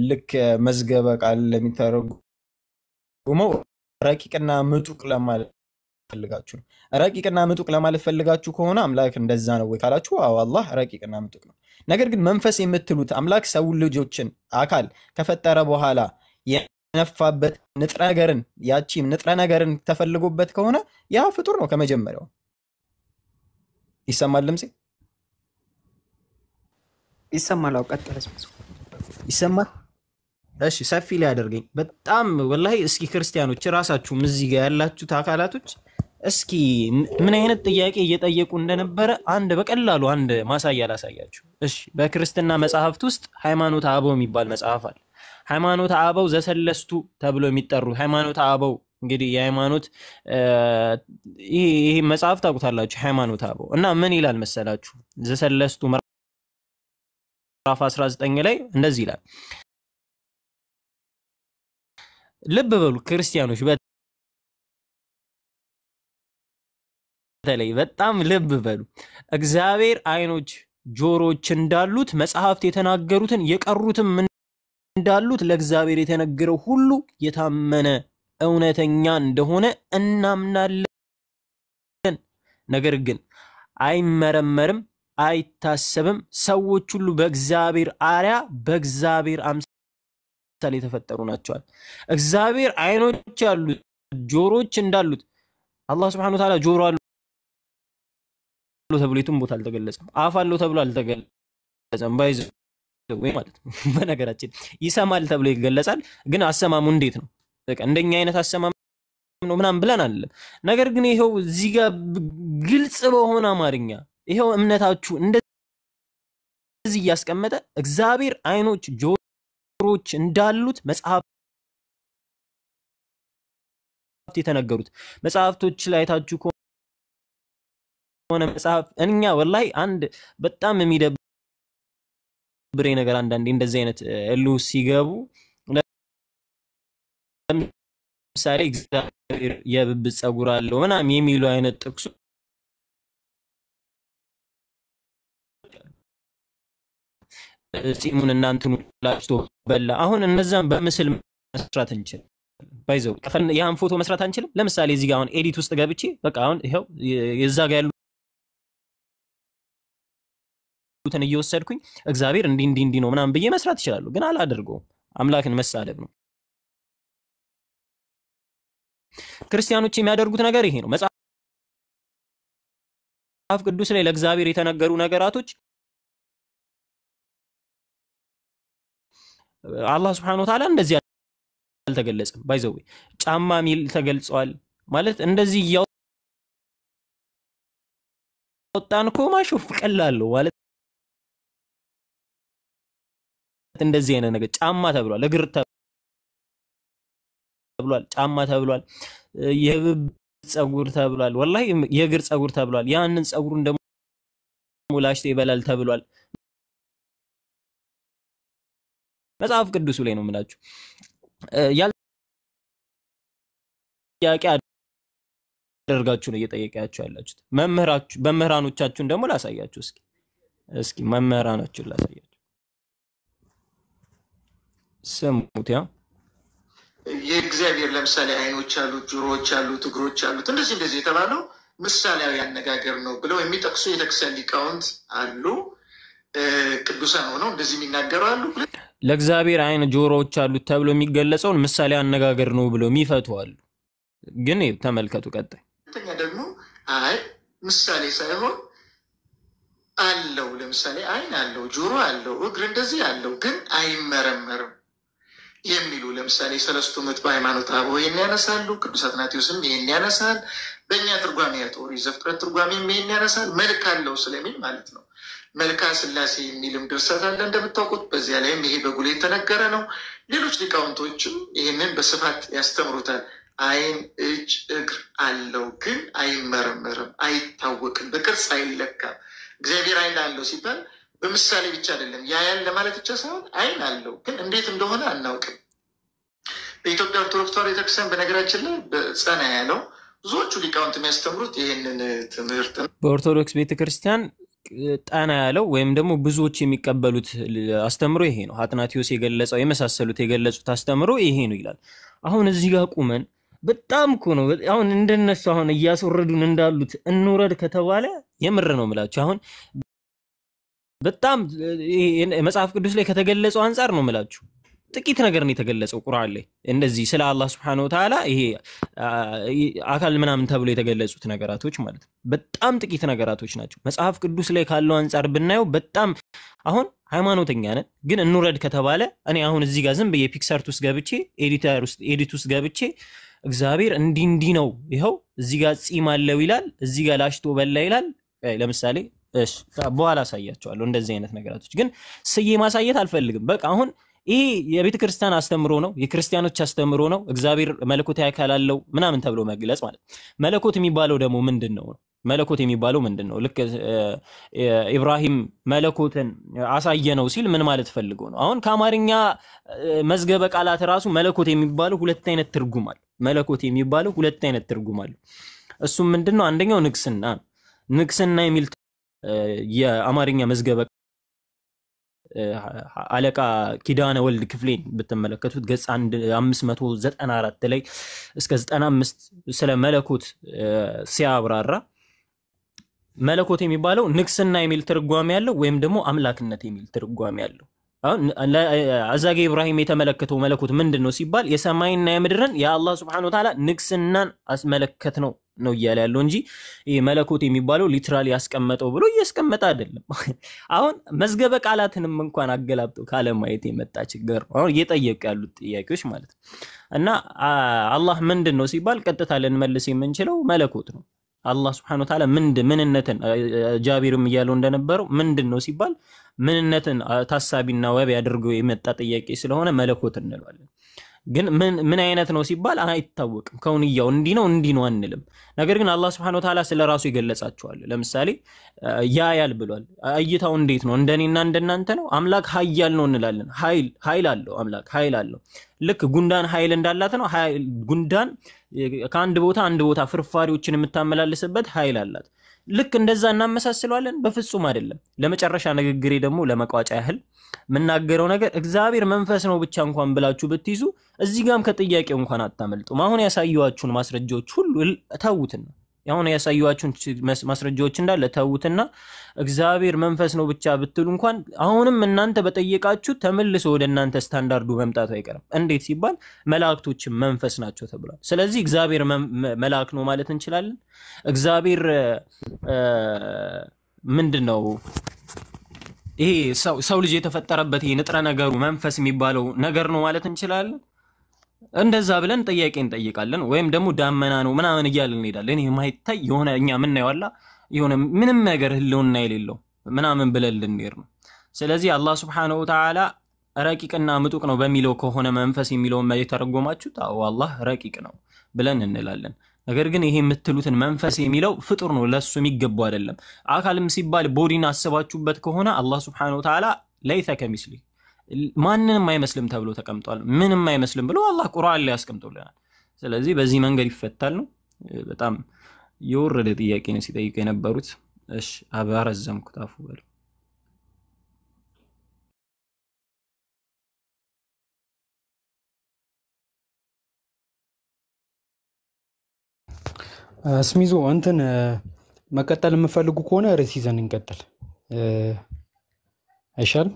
ልክ መዝገበ ቃል ለሚተረጉመው ረቂቅና ምጡቅ ለማለት ፈልጋችሁ ነው ረቂቅና ምጡቅ ለማለት ፈልጋችሁ ከሆነ አምላክ እንደዛ ነው ወይ ካላችሁ አዎ አላህ ረቂቅና ምጡቅ ነው ነገር ግን መንፈስ የምትሉት አምላክ ሰው ልጆችን አካል ከፈጠረ በኋላ የነፋበት ንጥረ ነገርን ያቺም ንጥረ ነገርን ተፈልጎበት ከሆነ ያ ፍጡር ነው ከመጀመሪያው ይሰማል ለምሴ ይሰማል አውቀጥረስ ይሰማል እሺ ሰፊ ላይ ያደርገኝ በጣም ወላሂ እስኪ ክርስቲያኖች ራሳችሁም እዚህ ጋር ያላችሁት አካላቶች እስኪ ምን አይነት ጥያቄ እየጠየቁ እንደነበረ አንድ በቀላሉ አንድ ማሳያ ላሳያችሁ እሺ በክርስትና መጽሐፍት ውስጥ ሃይማኖተ አበው የሚባል መጽሐፍ አለ ሃይማኖተ አበው ዘሰለስቱ ተብሎ የሚጠሩ ሃይማኖተ አበው እንግዲህ የሃይማኖት ይሄ መጽሐፍ ታውቁታላችሁ ሃይማኖተ አበው እና ምን ይላል መሰላችሁ ዘሰለስቱ ምዕራፍ 19 ላይ እንደዚህ ይላል። ልብ በሉ ክርስቲያኖች በተለይ በጣም ልብ በሉ። እግዚአብሔር አይኖች ጆሮዎች እንዳሉት መጽሐፍት የተናገሩትን የቀሩትም እንዳሉት ለእግዚአብሔር የተነገረው ሁሉ የታመነ እውነተኛ እንደሆነ እናምናለን። ነገር ግን አይመረመርም፣ አይታሰብም። ሰዎች ሁሉ በእግዚአብሔር አርአያ በእግዚአብሔር አምሳል የተፈጠሩ ናቸዋል። እግዚአብሔር አይኖች ያሉት ጆሮዎች እንዳሉት አላህ Subhanahu Wa Ta'ala ጆሮ አለው ተብሎ የትም ቦታ አልተገለጸም። አፍ አለው ተብሎ አልተገለጸም። ባይዘ ወይ ማለት ነው። በነገራችን ይሰማል ተብሎ ይገለጻል፣ ግን አሰማሙ እንዴት ነው? በቃ እንደኛ አይነት አሰማም ነው ምናምን ብለን አይደለም። ነገር ግን ይሄው እዚህ ጋር ግልጽ በሆነ አማርኛ ይሄው እምነታችሁ እንደዚህ ያስቀመጠ እግዚአብሔር አይኖች ጆሮዎች እንዳሉት መጽሐፍ የተነገሩት መጽሐፍቶች ላይ ታችሁ ሆነ መጽሐፍ እኛ ወላሂ አንድ በጣም የሚደብረኝ ነገር አንዳንዴ እንደዚህ አይነት እልውስ ሲገቡ ለምሳሌ እግዚአብሔር የብብት ጸጉር አለው ምናምን የሚሉ አይነት ጥቅሱ ጺሙን እናንተን ላጭቶ በላ። አሁን እነዛን በምስል መስራት እንችል ባይዘው ያን ፎቶ መስራት አንችልም። ለምሳሌ እዚህ ጋር አሁን ኤዲት ውስጥ ገብቼ በቃ አሁን ይሄው የዛ ጋር ያሉትን እየወሰድኩኝ እግዚአብሔር እንዲ ነው ምናምን ብዬ መስራት ይችላል፣ ግን አላደርገውም። አምላክን መሳደብ ነው። ክርስቲያኖች የሚያደርጉት ነገር ይሄ ነው። መጽሐፍ ቅዱስ ላይ ለእግዚአብሔር የተነገሩ ነገራቶች አላህ Subhanahu Wa Ta'ala እንደዚህ አልተገለጸም። ባይዘው ጫማ ሚል ተገልጿል ማለት እንደዚህ ያወጣን እኮ ማሾፍ ቀላል ማለት እንደዚህ አይነት ነገር ጫማ ተብሏል፣ እግር ተብሏል፣ ጫማ ተብሏል፣ የብብት ጸጉር ተብሏል፣ ወላሂ የእግር ጸጉር ተብሏል። ያንን ጸጉሩን ደግሞ ላሽቶ ይበላል ተብሏል። መጽሐፍ ቅዱስ ላይ ነው የምላችሁ። ጥያቄ አደርጋችሁ ነው እየጠየቃችሁ ያላችሁት። መምህራኖቻችሁን ደግሞ ላሳያችሁ። እስኪ መምህራኖቹን ላሳያችሁ። ስሙት። ያ የእግዚአብሔር ለምሳሌ አይኖች አሉት፣ ጆሮዎች አሉት፣ እግሮች አሉት እንደዚህ የተባለው ምሳሌያዊ አነጋገር ነው ብለው የሚጠቅሱ የቤተክርስቲያን ሊቃውንት አሉ። ቅዱሳን ሆነው እንደዚህ የሚናገሩ አሉ። ለእግዚአብሔር አይን ጆሮዎች አሉት ተብሎ የሚገለጸውን ምሳሌ አነጋገር ነው ብለው የሚፈቱ አሉ። ግን ተመልከቱ ቀጣይ። ሁለተኛ ደግሞ አይ ምሳሌ ሳይሆን አለው። ለምሳሌ አይን አለው፣ ጆሮ አለው፣ እግር እንደዚህ አለው፣ ግን አይመረመርም የሚሉ ለምሳሌ ሰለስቱ ምዕት በሃይማኖተ አበው ይሄን ያነሳሉ። ቅዱስ አትናቴዎስም ይሄን ያነሳል። በእኛ ትርጓሜ ኦሪት ዘፍጥረት ትርጓሜም ይሄን ያነሳል። መልክ አለው ስለሚል ማለት ነው። መልካ ስላሴ የሚልም ድርሰት አለ እንደምታውቁት። በዚያ ላይም ይሄ በጉልህ የተነገረ ነው። ሌሎች ሊቃውንቶችም ይህንን በስፋት ያስተምሩታል። አይን፣ እጅ፣ እግር አለው፣ ግን አይመረመርም፣ አይታወቅም፣ በቅርጽ አይለካም። እግዚአብሔር አይን አለው ሲባል በምሳሌ ብቻ አይደለም ያያል ለማለት ብቻ ሳይሆን አይን አለው፣ ግን እንዴት እንደሆነ አናውቅም። በኢትዮጵያ ኦርቶዶክስ ተዋሕዶ ቤተክርስቲያን በነገራችን ላይ በጸና ያለው ብዙዎቹ ሊቃውንት የሚያስተምሩት ይህንን ትምህርት ነው። በኦርቶዶክስ ቤተክርስቲያን ጣና ያለው ወይም ደግሞ ብዙዎች የሚቀበሉት አስተምሮ ይሄ ነው። አትናቴዎስ የገለጸው የመሳሰሉት የገለጹት አስተምሮ ይሄ ነው ይላል። አሁን እዚህ ጋር ቁመን በጣም እኮ ነው አሁን እንደነሱ አሁን እያስወረዱን እንዳሉት እንውረድ ከተባለ የምር ነው የምላችሁ። አሁን በጣም መጽሐፍ ቅዱስ ላይ ከተገለጸው አንፃር ነው የምላችሁ። ጥቂት ነገር ነው የተገለጸው ቁርአን ላይ እንደዚህ ስለ አላህ Subhanahu Wa Ta'ala ይሄ አካል ምናምን ተብሎ የተገለጹት ነገራቶች ማለት ነው። በጣም ጥቂት ነገራቶች ናቸው። መጽሐፍ ቅዱስ ላይ ካለው አንፃር ብናየው በጣም አሁን ሃይማኖተኛ ነን፣ ግን እንውረድ ከተባለ እኔ አሁን እዚህ ጋር ዝም በየፒክሳርት ውስጥ ገብቼ ኤዲት ውስጥ ገብቼ እግዚአብሔር እንዲህ ነው ይኸው እዚህ ጋር ጺም አለው ይላል፣ እዚህ ጋር ላሽቶ በላ ይላል። ለምሳሌ በኋላ አሳያቸዋለሁ እንደዚህ አይነት ነገራቶች። ግን ስዬ ማሳየት አልፈልግም። በቃ አሁን ይሄ የቤተ ክርስቲያን አስተምሮ ነው፣ የክርስቲያኖች አስተምሮ ነው። እግዚአብሔር መለኮታዊ አካል አለው ምናምን ተብሎ መግለጽ ማለት መለኮት የሚባለው ደግሞ ምንድነው? መለኮት የሚባለው ምንድነው? ልክ ኢብራሂም መለኮትን አሳየነው ሲል ምን ማለት ፈልጎ ነው? አሁን ከአማርኛ መዝገበ ቃላት ራሱ መለኮት የሚባለው ሁለት አይነት ትርጉም አለ። መለኮት የሚባለው ሁለት አይነት ትርጉም አለ። እሱም ምንድነው? አንደኛው ንግስና ነው። ንግስና የሚል የአማርኛ መዝገበ አለቃ ኪዳነ ወልድ ክፍሌን ብትመለከቱት ገጽ 594 ላይ እስከ 95 ስለ መለኮት ሲያብራራ መለኮት የሚባለው ንግስና የሚል ትርጓሜ ያለው ወይም ደግሞ አምላክነት የሚል ትርጓሜ ያለው። አዛጌ ኢብራሂም የተመለከተው መለኮት ምንድነው ሲባል የሰማይና የምድርን የአላህ Subhanahu Wa Ta'ala ንግስናን አስመለከት ነው እያለ ያለው እንጂ ይሄ መለኮት የሚባለው ሊትራሊ ያስቀመጠው ብሎ እያስቀመጠ አይደለም። አሁን መዝገበ ቃላትንም እንኳን አገላብጦ ካለ ማየት የመጣ ችግር ነው አሁን እየጠየቁ ያሉት ጥያቄዎች ማለት ነው። እና አላህ ምንድነው ሲባል ቀጥታ ልንመልስ የምንችለው መለኮት ነው። አላህ Subhanahu Wa Ta'ala ምንነትን ጃቢርም እያለው እንደነበረው ምንድነው ሲባል ምንነትን ታሳቢና ወብ ያድርገው የመጣ ጥያቄ ስለሆነ መለኮት እንለዋለን። ግን ምን አይነት ነው ሲባል አይታወቅም። ከውንያው እንዲ ነው አንልም። ነገር ግን አላህ Subhanahu Wa Ta'ala ስለራሱ ይገለጻቸዋል። ለምሳሌ ያያል ብሏል። እይታው እንዴት ነው? እንደኔና እንደናንተ ነው? አምላክ ኃያል ነው እንላለን። ኃይል አለው አምላክ ኃይል አለው። ልክ ጉንዳን ኃይል እንዳላት ነው ጉንዳን ከአንድ ቦታ አንድ ቦታ ፍርፋሪዎችን የምታመላልስበት ኃይል አላት። ልክ እንደዛ እናመሳስለዋለን? በፍጹም አይደለም። ለመጨረሻ ንግግሬ ደግሞ ለመቋጫ ያህል ምናገረው ነገር እግዚአብሔር መንፈስ ነው ብቻ እንኳን ብላችሁ ብትይዙ እዚህ ጋርም ከጥያቄው እንኳን አታመልጡም። አሁን ያሳዩዋችሁን ማስረጃዎች ሁሉ ተውትና አሁን ያሳዩዋችሁን ማስረጃዎች እንዳለ ተውትና እግዚአብሔር መንፈስ ነው ብቻ ብትሉ እንኳን አሁንም እናንተ በጠየቃችሁ ተመልሶ ወደ እናንተ ስታንዳርዱ መምጣቱ አይቀርም። እንዴት ሲባል መላእክቶችም መንፈስ ናቸው ተብሏል። ስለዚህ እግዚአብሔር መልአክ ነው ማለት እንችላለን። እግዚአብሔር ምንድነው? ይሄ ሰው ልጅ የተፈጠረበት ይሄ ንጥረ ነገሩ መንፈስ የሚባለው ነገር ነው ማለት እንችላለን። እንደዛ ብለን ጥያቄ እንጠይቃለን። ወይም ደግሞ ዳመና ነው ምናምን እያልን እንሄዳለን። ይሄ ማይታይ የሆነ እኛ ምን ነው ያላ የሆነ ምንም ነገር ህልውና የሌለው ምናምን ብለን ልንሄድ ነው። ስለዚህ አላህ Subhanahu Wa Ta'ala ረቂቅና ምጡቅ ነው በሚለው ከሆነ መንፈስ የሚለው የተረጎማችሁት አው አላህ ረቂቅ ነው ብለን እንላለን። ነገር ግን ይሄ የምትሉትን መንፈስ የሚለው ፍጡር ነው፣ ለሱ የሚገባው አይደለም። አካልም ሲባል ቦዲን አስባችሁበት ከሆነ አላህ Subhanahu Wa Ta'ala ለይሰ ከሚስሊ ማንንም አይመስልም ተብሎ ተቀምጧል። ምንም አይመስልም ብሎ አላህ ቁርአን ላይ ያስቀምጦልናል። ስለዚህ በዚህ መንገድ ይፈታል ነው። በጣም የወረደ ጥያቄ ነው ሲጠይቁ የነበሩት። እሺ አባረዘምኩት አፉ በሉ። ስሚዞ እንትን መቀጠል የምፈልጉ ከሆነ ርዕስ ይዘን እንቀጥል አይሻልም?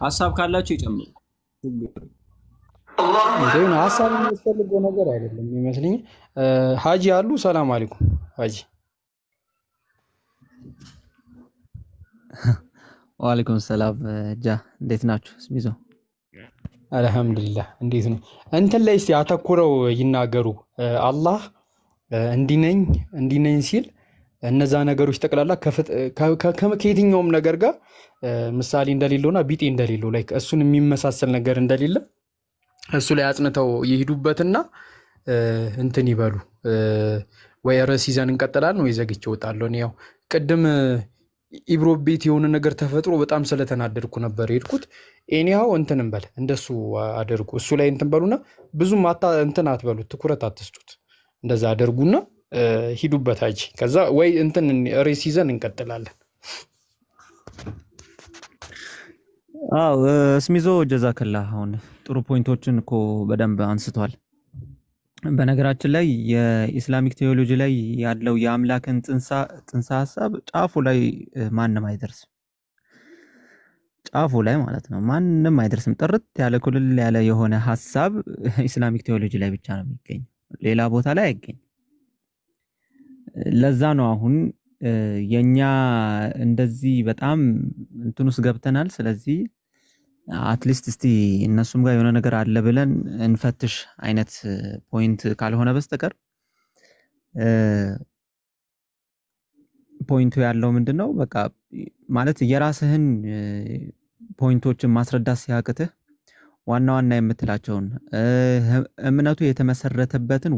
ሐሳብ ካላችሁ ይጨምሩ። እንደው ሐሳብ የሚፈልገው ነገር አይደለም ይመስልኝ። ሀጂ አሉ። ሰላም አለይኩም ሀጂ። ወአለይኩም ሰላም ጃ፣ እንዴት ናችሁ? ስሚዞ አልহামዱሊላህ። እንዴት ነው? እንትን ላይ እስቲ አተኩረው ይናገሩ። አላህ እንዲነኝ ሲል እነዛ ነገሮች ተቀላላ ከየትኛውም ነገር ጋር ምሳሌ እንደሌለውና ቢጤ እንደሌለው ላይ እሱን የሚመሳሰል ነገር እንደሌለ እሱ ላይ አጽንተው ይሄዱበትና እንትን ይበሉ። ወይ ርዕስ ይዘን እንቀጥላለን ወይ ዘግቼ እወጣለሁ። ያው ቅድም ኢብሮ ቤት የሆነ ነገር ተፈጥሮ በጣም ስለተናደድኩ ነበር የሄድኩት። ኤኒሃው እንትን እንበል እንደሱ አድርጉ። እሱ ላይ እንትን በሉና ብዙም እንትን አትበሉት፣ ትኩረት አትስጡት። እንደዛ አድርጉና ሂዱበት አጂ። ከዛ ወይ እንትን ርዕስ ይዘን እንቀጥላለን። አው ስሚዞ ጀዛከላህ። አሁን ጥሩ ፖይንቶችን እኮ በደንብ አንስቷል። በነገራችን ላይ የኢስላሚክ ቴዎሎጂ ላይ ያለው የአምላክን ጽንሰ ሐሳብ ጫፉ ላይ ማንም አይደርስም። ጫፉ ላይ ማለት ነው ማንም አይደርስም። ጥርት ያለ ኩልል ያለ የሆነ ሐሳብ ኢስላሚክ ቴዎሎጂ ላይ ብቻ ነው የሚገኘው፣ ሌላ ቦታ ላይ አይገኝም። ለዛ ነው አሁን የኛ እንደዚህ በጣም እንትኑስ ገብተናል። ስለዚህ አትሊስት እስቲ እነሱም ጋር የሆነ ነገር አለ ብለን እንፈትሽ አይነት ፖይንት ካልሆነ በስተቀር ፖይንቱ ያለው ምንድነው? በቃ ማለት የራስህን ፖይንቶችን ማስረዳት ሲያቅትህ ዋና ዋና የምትላቸውን እምነቱ የተመሰረተበትን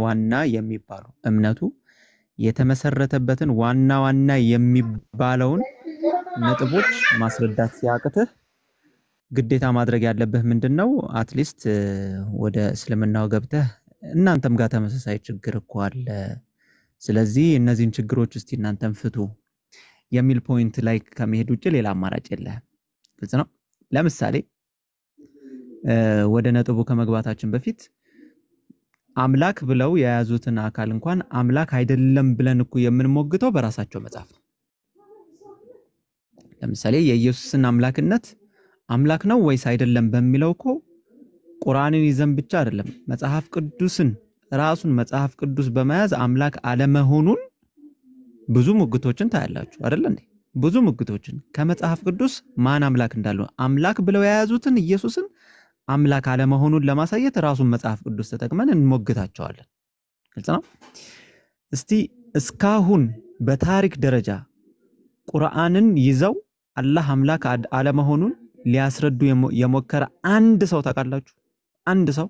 ዋና የሚባሉ እምነቱ የተመሰረተበትን ዋና የሚባለውን ነጥቦች ማስረዳት ሲያቅትህ ግዴታ ማድረግ ያለብህ ምንድነው? አትሊስት ወደ እስልምናው ገብተህ እናንተም ጋር ተመሳሳይ ችግር እኮ አለ፣ ስለዚህ እነዚህን ችግሮች እስቲ እናንተም ፍቱ የሚል ፖይንት ላይ ከመሄድ ውጭ ሌላ አማራጭ የለህም። ግልጽ ነው። ለምሳሌ ወደ ነጥቡ ከመግባታችን በፊት አምላክ ብለው የያዙትን አካል እንኳን አምላክ አይደለም ብለን እኮ የምንሞግተው በራሳቸው መጽሐፍ ነው። ለምሳሌ የኢየሱስን አምላክነት አምላክ ነው ወይስ አይደለም በሚለው እኮ ቁርአንን ይዘን ብቻ አይደለም መጽሐፍ ቅዱስን ራሱን መጽሐፍ ቅዱስ በመያዝ አምላክ አለመሆኑን ብዙ ሙግቶችን ታያላችሁ አይደል እንዴ? ብዙ ሙግቶችን ከመጽሐፍ ቅዱስ ማን አምላክ እንዳለው አምላክ ብለው የያዙትን ኢየሱስን አምላክ አለመሆኑን ለማሳየት ራሱን መጽሐፍ ቅዱስ ተጠቅመን እንሞግታቸዋለን። ግልጽ ነው። እስቲ እስካሁን በታሪክ ደረጃ ቁርአንን ይዘው አላህ አምላክ አለመሆኑን ሊያስረዱ የሞከረ አንድ ሰው ታውቃላችሁ? አንድ ሰው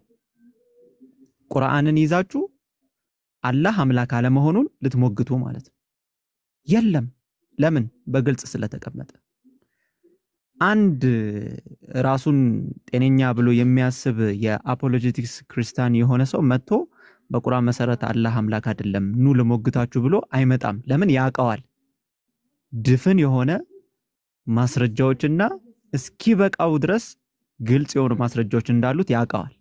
ቁርአንን ይዛችሁ አላህ አምላክ አለመሆኑን ልትሞግቱ ማለት ነው? የለም። ለምን? በግልጽ ስለተቀመጠ። አንድ ራሱን ጤነኛ ብሎ የሚያስብ የአፖሎጂቲክስ ክርስቲያን የሆነ ሰው መጥቶ በቁርአን መሰረት አላህ አምላክ አይደለም ኑ ለሞግታችሁ ብሎ አይመጣም። ለምን? ያውቀዋል። ድፍን የሆነ ማስረጃዎችና እስኪ በቃው ድረስ ግልጽ የሆኑ ማስረጃዎች እንዳሉት ያውቀዋል።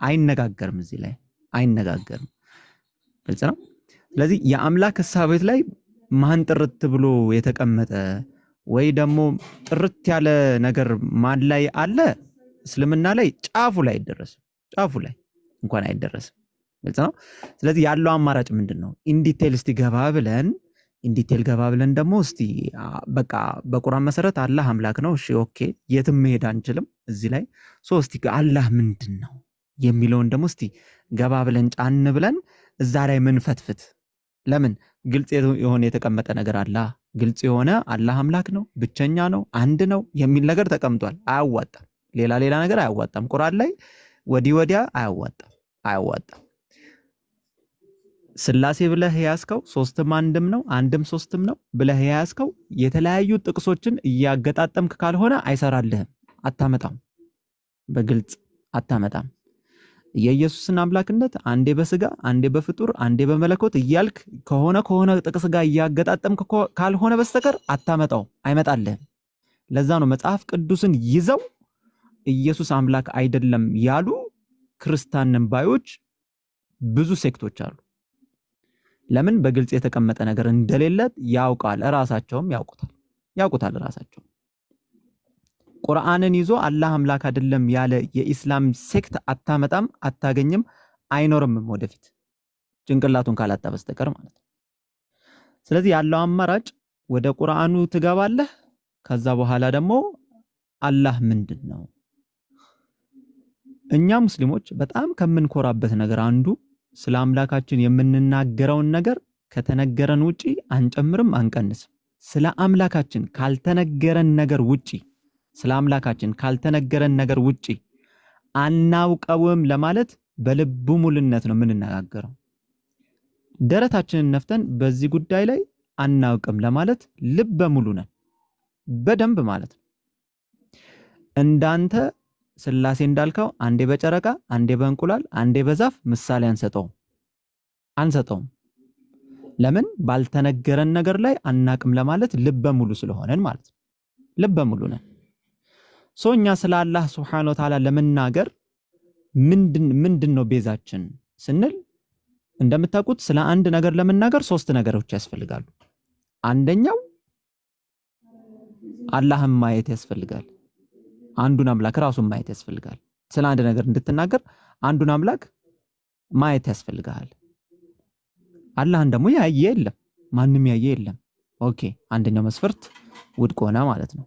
አይነጋገርም፣ እዚህ ላይ አይነጋገርም። ግልጽ ነው። ስለዚህ የአምላክ ሐሳቦት ላይ ማን ጥርት ብሎ የተቀመጠ ወይ ደግሞ ጥርት ያለ ነገር ማን ላይ አለ? እስልምና ላይ ጫፉ ላይ አይደረስም። ጫፉ ላይ እንኳን አይደረስም። ግልጽ ነው። ስለዚህ ያለው አማራጭ ምንድነው? ኢንዲቴል እስቲ ገባ ብለን ደግሞ እስቲ በቃ በቁርአን መሰረት አላህ አምላክ ነው። እሺ ኦኬ፣ የትም መሄድ አንችልም እዚህ ላይ። እስቲ አላህ ምንድነው የሚለውን ደግሞ እስቲ ገባ ብለን ጫን ብለን እዛ ላይ ምን ፈትፍት። ለምን? ግልጽ የሆነ የተቀመጠ ነገር አለ። ግልጽ የሆነ አላህ አምላክ ነው፣ ብቸኛ ነው፣ አንድ ነው የሚል ነገር ተቀምጧል። አያዋጣም። ሌላ ነገር አያዋጣም። ቁርአን ላይ ወዲያ አያዋጣም። ስላሴ ብለህ ያስከው ሶስትም አንድም ነው፣ አንድም ሶስትም ነው ብለህ ያስከው የተለያዩ ጥቅሶችን እያገጣጠምክ ካልሆነ አይሰራልህም። አታመጣም፣ በግልጽ አታመጣም። የኢየሱስን አምላክነት አንዴ በስጋ አንዴ በፍጡር አንዴ በመለኮት እያልክ ከሆነ ጥቅስ ጋር እያገጣጠምክ ካልሆነ በስተቀር አታመጣው፣ አይመጣልህም። ለዛ ነው መጽሐፍ ቅዱስን ይዘው ኢየሱስ አምላክ አይደለም ያሉ ክርስቲያን ባዮች ብዙ ሴክቶች አሉ። ለምን? በግልጽ የተቀመጠ ነገር እንደሌለ ያውቃል። ራሳቸውም ያውቁታል ራሳቸው። ቁርአንን ይዞ አላህ አምላክ አይደለም ያለ የኢስላም ሴክት አታመጣም፣ አታገኝም፣ አይኖርም ወደፊት ጭንቅላቱን ካላጣ በስተቀር ማለት ነው። ስለዚህ ያለው አማራጭ ወደ ቁርአኑ ትገባለህ። ከዛ በኋላ ደግሞ አላህ ምንድነው? እኛ ሙስሊሞች በጣም ከምንኮራበት ነገር አንዱ ስለ አምላካችን የምንናገረውን ነገር ከተነገረን ውጪ አንጨምርም አንቀንስም። ስለ አምላካችን ካልተነገረን ነገር ውጪ አናውቀውም ለማለት በልቡ ሙሉነት ነው የምንነጋገረው። ደረታችንን ነፍተን በዚህ ጉዳይ ላይ አናውቅም ለማለት ልበ ሙሉ ነን፣ በደንብ ማለት ነው። እንዳንተ ስላሴ እንዳልከው አንዴ በጨረቃ አንዴ በእንቁላል አንዴ በዛፍ ምሳሌ አንሰጠውም። ለምን? ባልተነገረን ነገር ላይ አናቅም ለማለት ልበ ሙሉ ስለሆነን ማለት ነው። ልበ ሙሉ ነን። ሶኛ ስለ አላህ Subhanahu Wa Ta'ala ለመናገር ምንድነው ቤዛችን ስንል እንደምታውቁት ስለ አንድ ነገር ለመናገር ሶስት ነገሮች ያስፈልጋሉ። አንደኛው አላህን ማየት ያስፈልጋል። አንዱን አምላክ ራሱን ማየት ያስፈልጋል። ስለ አንድ ነገር እንድትናገር አንዱን አምላክ ማየት ያስፈልጋል። አላህን ደግሞ ያየ የለም፣ ማንንም ያየ የለም። ኦኬ፣ አንደኛው መስፈርት ውድቅ ሆነ ማለት ነው።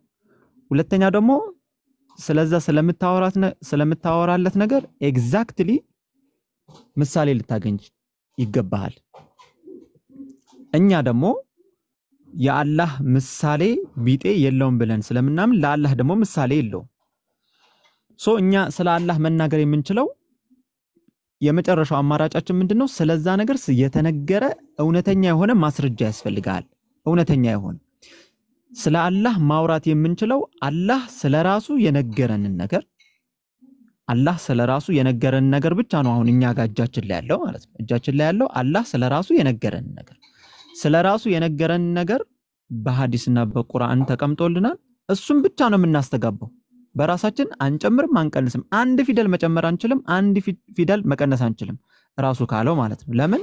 ሁለተኛው ደግሞ ስለዛ ስለምታወራለት ነገር ኤግዛክትሊ ምሳሌ ልታገኝ ይገባሃል። እኛ ደግሞ የአላህ ምሳሌ ቢጤ የለውም ብለን ስለምናምን ለአላህ ደግሞ ምሳሌ የለውም። ሶ እኛ ስለ አላህ መናገር የምንችለው የመጨረሻው አማራጫችን ምንድነው? ስለዛ ነገር የተነገረ እውነተኛ የሆነ ማስረጃ ያስፈልጋል። እውነተኛ የሆነ ስለ አላህ ማውራት የምንችለው አላህ ስለራሱ የነገረንን ነገር አላህ ስለራሱ የነገረንን ነገር ብቻ ነው። አሁን እኛ ጋር እጃችን ላይ ያለው ማለት ነው። እጃችን ላይ ያለው አላህ ስለራሱ የነገረንን ነገር ስለራሱ የነገረንን ነገር በሐዲስና በቁርአን ተቀምጦልናል። እሱም ብቻ ነው የምናስተጋባው። በራሳችን አንጨምርም አንቀንስም። አንድ ፊደል መጨመር አንችልም፣ አንድ ፊደል መቀነስ አንችልም። ራሱ ካለው ማለት ነው። ለምን?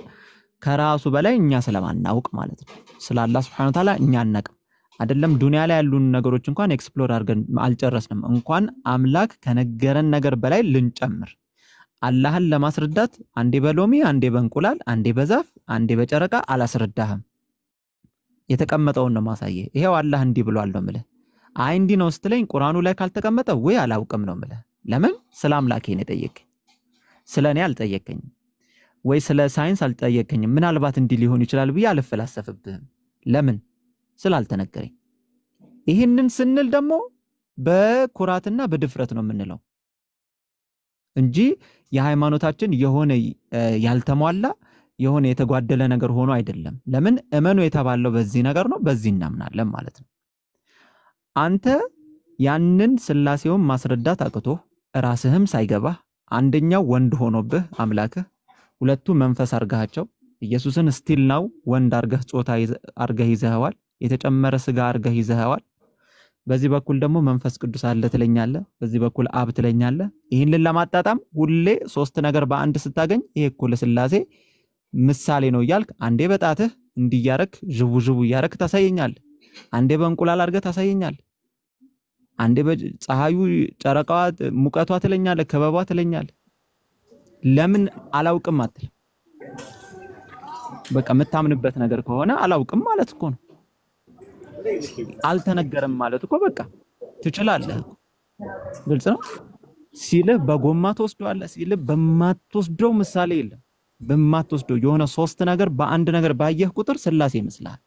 ከራሱ በላይ እኛ ስለማናውቅ ማለት ነው። ስለ አላህ Subhanahu Wa Ta'ala እኛ አናውቅም። አይደለም ዱንያ ላይ ያሉን ነገሮች እንኳን ኤክስፕሎር አድርገን አልጨረስንም። እንኳን አምላክ ከነገረን ነገር በላይ ልንጨምር አላህን ለማስረዳት አንዴ በሎሚ አንዴ በእንቁላል አንዴ በዛፍ አንዴ በጨረቃ አላስረዳህም። የተቀመጠውን ነው ማሳየህ። ይሄው አላህ እንዲህ ብሏል ነው የምልህ። አይ እንዲህ ነው ስትለኝ ቁርአኑ ላይ ካልተቀመጠ ወይ አላውቅም ነው የምልህ። ለምን? ስለ አምላኬ ነው የጠየቀኝ። ስለኔ አልጠየቀኝም። ወይ ስለ ሳይንስ አልጠየቀኝም። ምናልባት እንዲህ ሊሆን ይችላል ብዬ አልፈላሰፍብህም። ለምን? ስላልተነገረኝ። ይህንን ስንል ደግሞ በኩራትና በድፍረት ነው የምንለው እንጂ የሃይማኖታችን የሆነ ያልተሟላ የሆነ የተጓደለ ነገር ሆኖ አይደለም። ለምን? እመኑ የተባለው በዚህ ነገር ነው፣ በዚህ እናምናለን ማለት ነው። አንተ ያንን ስላሴውን ማስረዳት አቅቶ ራስህም ሳይገባህ አንደኛው ወንድ ሆኖብህ አምላክህ ሁለቱ መንፈስ አርጋቸው ኢየሱስን ስቲል ነው ወንድ አርገህ ጾታ አርገህ ይዘህዋል፣ የተጨመረ ስጋ አርገህ ይዘህዋል። በዚህ በኩል ደግሞ መንፈስ ቅዱስ አለ ትለኛለህ፣ በዚህ በኩል አብ ትለኛለህ። ይሄንን ለማጣጣም ሁሌ ሶስት ነገር በአንድ ስታገኝ ይሄ እኮ ለስላሴ ምሳሌ ነው እያልክ አንዴ በጣትህ እንዲያረክ ጅቡ እያረክ ታሳየኛለህ፣ አንዴ በእንቁላል አርገህ ታሳየኛለህ፣ አንዴ በፀሐዩ ጨረቃዋ ሙቀቷ ትለኛለህ፣ ከበቧ ትለኛለህ። ለምን አላውቅም አትል? በቃ የምታምንበት ነገር ከሆነ አላውቅም ማለት እኮ ነው። አልተነገረም ማለት እኮ በቃ ትችላለህ። ግልጽ ነው። ሲልህ በጎማ ተወስደዋለህ፣ ሲልህ በማትወስደው ምሳሌ የለም። በማትወስደው የሆነ ሶስት ነገር በአንድ ነገር ባየህ ቁጥር ስላሴ ይመስላል።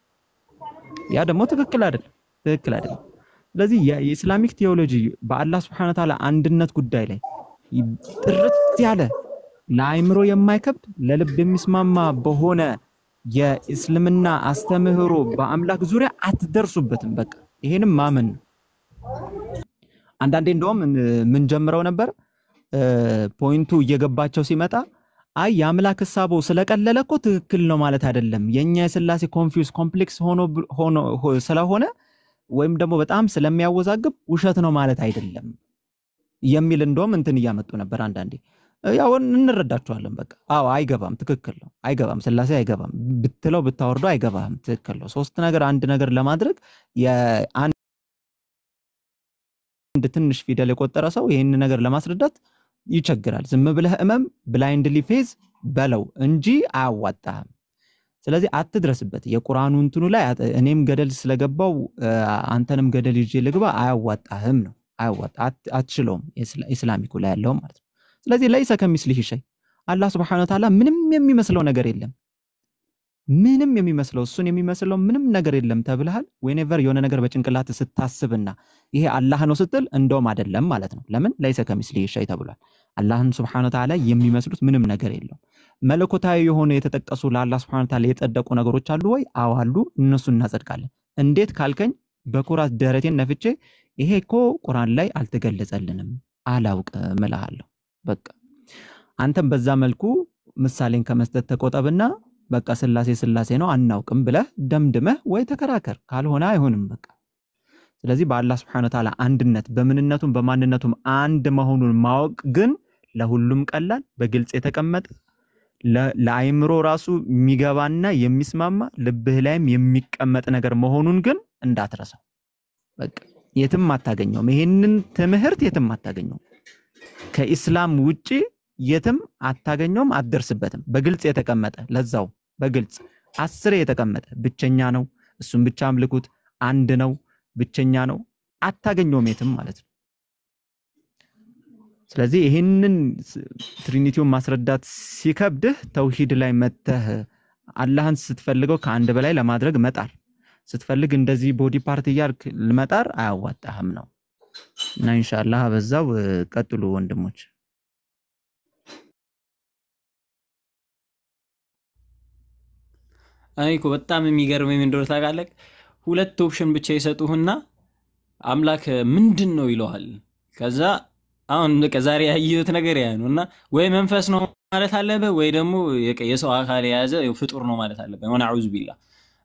ያ ደግሞ ትክክል አይደለም፣ ትክክል አይደለም። ስለዚህ የኢስላሚክ ቴዎሎጂ በአላህ Subhanahu Wa Ta'ala አንድነት ጉዳይ ላይ ጥርት ያለ ለአይምሮ የማይከብድ ለልብ የሚስማማ በሆነ የእስልምና አስተምህሮ በአምላክ ዙሪያ አትደርሱበትም። በቃ ይሄንም ማመን ነው። አንዳንዴ እንደውም ምን ጀምረው ነበር ፖይንቱ እየገባቸው ሲመጣ አይ የአምላክ ሐሳቡ ስለቀለለ እኮ ትክክል ነው ማለት አይደለም፣ የኛ የስላሴ ኮንፊውዝ ኮምፕሌክስ ሆኖ ስለሆነ ወይም ደግሞ በጣም ስለሚያወዛግብ ውሸት ነው ማለት አይደለም የሚል እንደውም እንትን እያመጡ ነበር አንዳንዴ። ያው እንረዳቸዋለን። በቃ አዎ አይገባም፣ ትክክል ነው፣ አይገባም፣ ስላሴ አይገባም ብትለው ብታወርደው አይገባም፣ ትክክል ነው። ሶስት ነገር አንድ ነገር ለማድረግ የአንድ ትንሽ ፊደል የቆጠረ ሰው ይሄን ነገር ለማስረዳት ይቸግራል። ዝም ብለህ እመም ብላይንድሊ ፌዝ በለው እንጂ አያዋጣህም። ስለዚህ አትድረስበት። የቁርአኑ እንትኑ ላይ እኔም ገደል ስለገባው አንተንም ገደል ይዤ ልግባ አያዋጣህም ነው። አትችለውም። ኢስላሚኩ ላይ ያለው ማለት ነው። ስለዚህ ለይሰ ከሚስሊሂ ሸይ አላህ Subhanahu Wa Ta'ala ምንም የሚመስለው ነገር የለም። ምንም የሚመስለው እሱን የሚመስለው ምንም ነገር የለም ተብለሃል። whenever የሆነ ነገር በጭንቅላት ስታስብና ይሄ አላህ ነው ስትል እንደውም አይደለም ማለት ነው። ለምን? ለይሰ ከሚስሊሂ ሸይ ተብሏል። አላህን Subhanahu Wa Ta'ala የሚመስሉት ምንም ነገር የለም። መለኮታዊ የሆነ የተጠቀሱ ለአላህ Subhanahu Wa Ta'ala የጸደቁ ነገሮች አሉ ወይ? አዎ አሉ። እነሱን እናጸድቃለን። እንዴት ካልከኝ በኩራት ደረቴን ነፍቼ ይሄ እኮ ቁርአን ላይ አልተገለጸልንም አላውቅም እልሃለሁ። በቃ አንተም በዛ መልኩ ምሳሌን ከመስጠት ተቆጠብና በቃ ስላሴ ነው አናውቅም ብለህ ደምድመህ ወይ ተከራከር። ካልሆነ አይሆንም በቃ። ስለዚህ በአላህ Subhanahu Wa Ta'ala አንድነት በምንነቱም በማንነቱም አንድ መሆኑን ማወቅ ግን ለሁሉም ቀላል በግልጽ የተቀመጠ ለአይምሮ ራሱ የሚገባና የሚስማማ ልብህ ላይም የሚቀመጥ ነገር መሆኑን ግን እንዳትረሳው። በቃ የትም አታገኘውም። ይሄንን ትምህርት የትም አታገኘውም። ከኢስላም ውጪ የትም አታገኘውም፣ አትደርስበትም። በግልጽ የተቀመጠ ለዛው በግልጽ 10 የተቀመጠ ብቸኛ ነው፣ እሱም ብቻ አምልኩት፣ አንድ ነው፣ ብቸኛ ነው፣ አታገኘውም የትም ማለት ነው። ስለዚህ ይሄንን ትሪኒቲውን ማስረዳት ሲከብድህ ተውሂድ ላይ መተህ አላህን ስትፈልገው ከአንድ በላይ ለማድረግ መጣር፣ ስትፈልግ እንደዚህ ቦዲ ፓርት እያልክ ልመጣር አያዋጣህም ነው። እና ኢንሻአላህ በዛው ቀጥሉ ወንድሞች። አይኮ በጣም የሚገርመኝ ምን እንደሆነ ታውቃለህ? ሁለት ኦፕሽን ብቻ ይሰጡህና አምላክ ምንድነው ይለዋል። ከዛ አሁን ዛሬ ያየሁት ነገር ያ ነውና ወይ መንፈስ ነው ማለት አለበት ወይ ደግሞ የሰው አካል የያዘ ፍጡር ነው ማለት አለበት። ወነዑዝ ቢላህ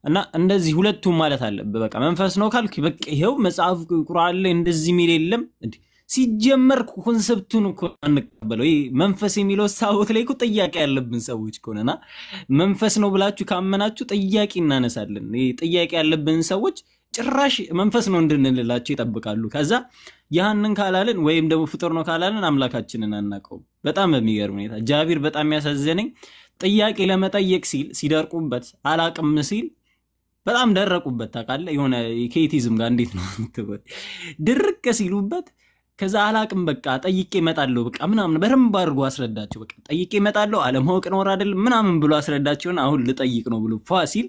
እና እንደዚህ ሁለቱም ማለት አለበት። በቃ መንፈስ ነው ካልክ በቃ ይሄው መጽሐፍ ቁርአን ላይ እንደዚህ ሚል የለም እንዴ ሲጀመር ኮንሰፕቱን እኮ አንቀበለው። ይሄ መንፈስ የሚለው ሳውት ላይ እኮ ጥያቄ ያለብን ሰዎች ከሆነና መንፈስ ነው ብላችሁ ካመናችሁ ጥያቄ እናነሳለን። ይሄ ጥያቄ ያለብን ሰዎች ጭራሽ መንፈስ ነው እንድንልላቸው ይጠብቃሉ። ከዛ ያንን ካላልን ወይም ደግሞ ፍጡር ነው ካላልን አምላካችንን አናቀው። በጣም በሚገርም ሁኔታ ጃቢር በጣም ያሳዘነኝ ጥያቄ ለመጠየቅ ሲል ሲደርቁበት አላቅም ሲል በጣም ደረቁበት። ታውቃለህ የሆነ ኬቲዝም ጋር እንዴት ነው የምትበል ድርቅ ሲሉበት ከዛ አላቅም በቃ ጠይቄ እመጣለሁ በቃ ምናምን በደንብ አድርጎ አስረዳቸው። በቃ ጠይቄ እመጣለሁ አለማወቅ ነው አይደል ምናምን ብሎ አስረዳቸውና አሁን ልጠይቅ ነው ብሎ ፋሲል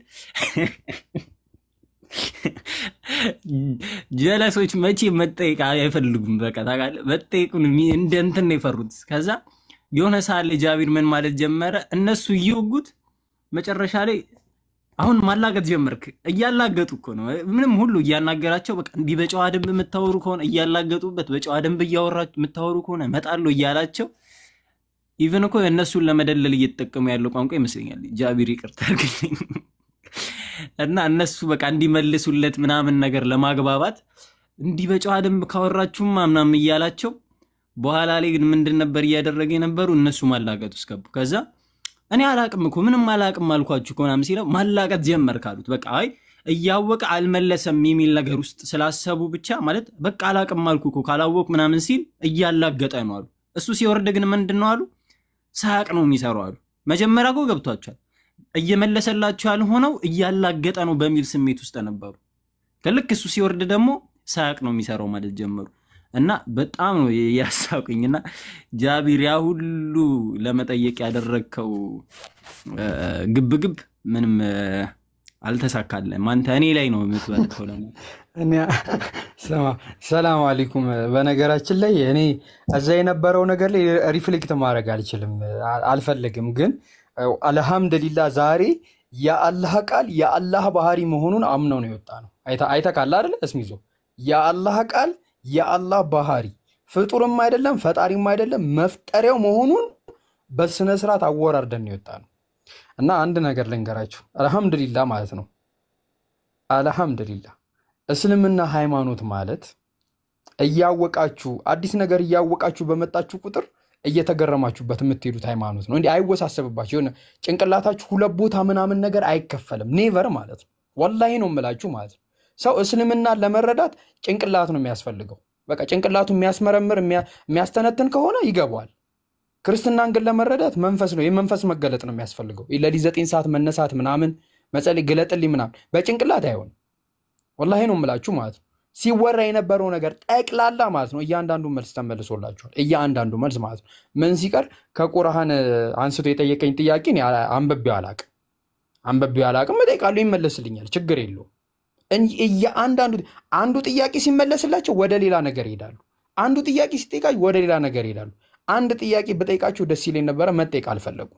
ጀለሶች መቼ መጠየቅ አይፈልጉም። በቃ ታውቃለህ መጠየቁን እንደ እንትን ነው የፈሩት። ከዛ የሆነ ሳለ ጃቢር ምን ማለት ጀመረ እነሱ ይወጉት መጨረሻ ላይ አሁን ማላገጥ ጀመርክ። እያላገጡ እኮ ነው ምንም ሁሉ እያናገራቸው በቃ እንዲህ በጨዋ ደንብ የምታወሩ ከሆነ እያላገጡበት በጨዋ ደንብ እያወራችሁ የምታወሩ ከሆነ መጣሉ እያላቸው ኢቭን እኮ እነሱን ለመደለል እየተጠቀሙ ያለው ቋንቋ ይመስለኛል። ጃቢር ይቅርታ አድርግልኝ እና እነሱ በቃ እንዲመልሱለት ምናምን ነገር ለማግባባት እንዲህ በጨዋ ደንብ ካወራችሁማ ምናምን እያላቸው በኋላ ላይ ግን ምንድን ነበር እያደረገ የነበሩ እነሱ ማላገጥ ውስጥ ገቡ። ከዛ እኔ አላቅም እኮ ምንም አላቅም አልኳችሁ ኮናም ሲለው ማላገጥ ጀመር ካሉት በቃ አይ እያወቀ አልመለሰም የሚል ነገር ውስጥ ስላሰቡ ብቻ ማለት በቃ አላቅም አልኩ እኮ ካላወቅ ምናምን ሲል እያላገጠ ነው አሉ። እሱ ሲወርድ ግን ምንድነው አሉ ሳቅ ነው የሚሰራው አሉ። መጀመሪያ እኮ ገብቷቸዋል እየመለሰላቸው ያልሆነው እያላገጠ ነው በሚል ስሜት ውስጥ ነበሩ። ከልክ እሱ ሲወርድ ደግሞ ሳቅ ነው የሚሰራው ማለት ጀመሩ። እና በጣም ነው ያሳቁኝና ጃቢር ያ ሁሉ ለመጠየቅ ያደረከው ግብግብ ምንም አልተሳካለም። አንተ እኔ ላይ ነው የምትበልተው ለምን እኔ ሰላም አለይኩም። በነገራችን ላይ እኔ እዛ የነበረው ነገር ላይ ሪፍሌክት ማድረግ አልፈልግም ግን አልহামዱሊላህ ዛሬ የአላህ ቃል የአላህ ባህሪ መሆኑን አምነው ነው የወጣ ነው። አይተካል አይደል እስሚዞ የአላህ ቃል የአላህ ባህሪ ፍጡርም አይደለም ፈጣሪም አይደለም መፍጠሪያው መሆኑን በስነ ስርዓት አወራርደን የወጣ ነው። እና አንድ ነገር ልንገራችሁ አልহামዱሊላህ ማለት ነው። አልহামዱሊላህ እስልምና ሃይማኖት ማለት እያወቃችሁ አዲስ ነገር እያወቃችሁ በመጣችሁ ቁጥር እየተገረማችሁበት የምትሄዱት ሃይማኖት ነው። እንዴ አይወሳሰብባችሁ የሆነ ጭንቅላታችሁ ሁለት ቦታ ምናምን ነገር አይከፈልም ኔቨር ማለት ነው። ወላሂ ነው የምላችሁ ማለት ነው። ሰው እስልምና ለመረዳት ጭንቅላት ነው የሚያስፈልገው። በቃ ጭንቅላቱ የሚያስመረምር የሚያስተነትን ከሆነ ይገባዋል። ክርስትናን ግን ለመረዳት መንፈስ ነው የመንፈስ መገለጥ ነው የሚያስፈልገው። ለሊት 9 ሰዓት መነሳት ምናምን መጸለይ ገለጥልኝ ምናምን በጭንቅላት አይሆንም። ወላሂ ነው የምላችሁ ማለት ነው። ሲወራ የነበረው ነገር ጠቅላላ ማለት ነው እያንዳንዱ መልስ ተመልሶላችኋል። እያንዳንዱ መልስ ማለት ነው ምን ሲቀር ከቁርአን አንስቶ የጠየቀኝ ጥያቄ ነው አንበቤው አላቅም እጠይቃለሁ ይመለስልኛል ችግር የለውም እንጂ አንዱ ጥያቄ ሲመለስላቸው ወደ ሌላ ነገር ይሄዳሉ። አንዱ ጥያቄ ሲጠይቃቸው ወደ ሌላ ነገር ይሄዳሉ። አንድ ጥያቄ በጠይቃቸው ደስ ይለኝ ነበር መጠየቅ አልፈለጉ።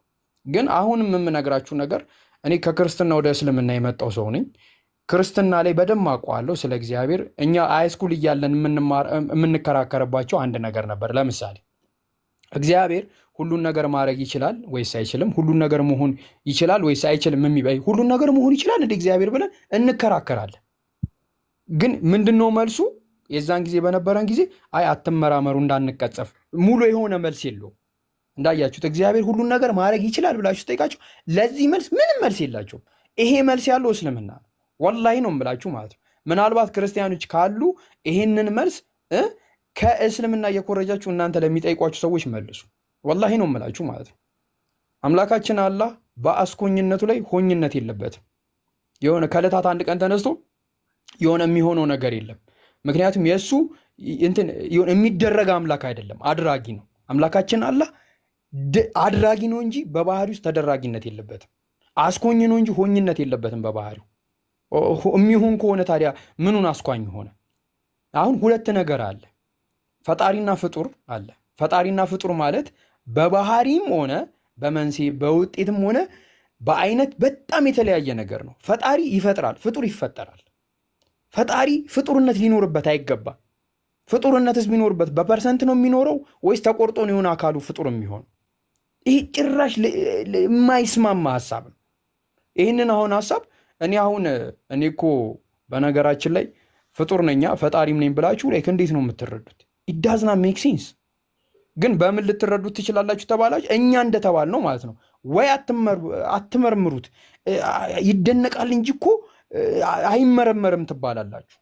ግን አሁንም የምነግራችሁ ነገር እኔ ከክርስትና ወደ እስልምና የመጣው ሰው ነኝ። ክርስትና ላይ በደንብ አውቀዋለሁ ስለ እግዚአብሔር። እኛ ሃይስኩል እያለን የምንከራከርባቸው አንድ ነገር ነበር። ለምሳሌ እግዚአብሔር ሁሉን ነገር ማድረግ ይችላል ወይስ አይችልም? ሁሉን ነገር መሆን ይችላል ወይስ አይችልም? የሚባይ ሁሉን ነገር መሆን ይችላል እንደ እግዚአብሔር ብለን እንከራከራለን። ግን ምንድነው መልሱ? የዛን ጊዜ በነበረን ጊዜ አይ አትመራመሩ እንዳንቀጸፍ ሙሉ የሆነ መልስ የለው። እንዳያችሁት እግዚአብሔር ሁሉን ነገር ማድረግ ይችላል ብላችሁ ጠይቃችሁ ለዚህ መልስ ምንም መልስ የላችሁም። ይሄ መልስ ያለው እስልምና ነው። ወላሂ ነው የምላችሁ ማለት ነው። ምናልባት ክርስቲያኖች ካሉ ይሄንን መልስ ከእስልምና እየኮረጃችሁ እናንተ ለሚጠይቋችሁ ሰዎች መልሱ። ወላሂ ነው የምላችሁ ማለት ነው። አምላካችን አላህ በአስኮኝነቱ ላይ ሆኝነት የለበትም። የሆነ ከዕለታት አንድ ቀን ተነስቶ የሆነ የሚሆነው ነገር የለም። ምክንያቱም የሱ እንትን የሚደረግ አምላክ አይደለም፣ አድራጊ ነው። አምላካችን አላህ አድራጊ ነው እንጂ በባህሪው ተደራጊነት የለበትም። አስኮኝ ነው እንጂ ሆኝነት የለበትም በባህሪው። የሚሆን ከሆነ ታዲያ ምኑን አስኳኝ ሆነ? አሁን ሁለት ነገር አለ። ፈጣሪና ፍጡር አለ። ፈጣሪና ፍጡር ማለት በባህሪም ሆነ በመንስኤ በውጤትም ሆነ በአይነት በጣም የተለያየ ነገር ነው። ፈጣሪ ይፈጥራል፣ ፍጡር ይፈጠራል። ፈጣሪ ፍጡርነት ሊኖርበት አይገባም። ፍጡርነትስ ቢኖርበት በፐርሰንት ነው የሚኖረው ወይስ ተቆርጦ ነው የሆነ አካሉ ፍጡር የሚሆነው? ይህ ጭራሽ የማይስማማ ሀሳብ ነው። ይህንን አሁን ሀሳብ እኔ እኮ በነገራችን ላይ ፍጡር ነኝ ፈጣሪም ነኝ ብላችሁ ላይክ እንዴት ነው የምትረዱት? ኢት ዳዝ ናት ሜክ ሴንስ። ግን በምን ልትረዱት ትችላላችሁ ተባላችሁ? እኛ እንደተባል ነው ማለት ነው። ወይ አትመርምሩት፣ ይደነቃል እንጂ እኮ አይመረመርም ትባላላችሁ።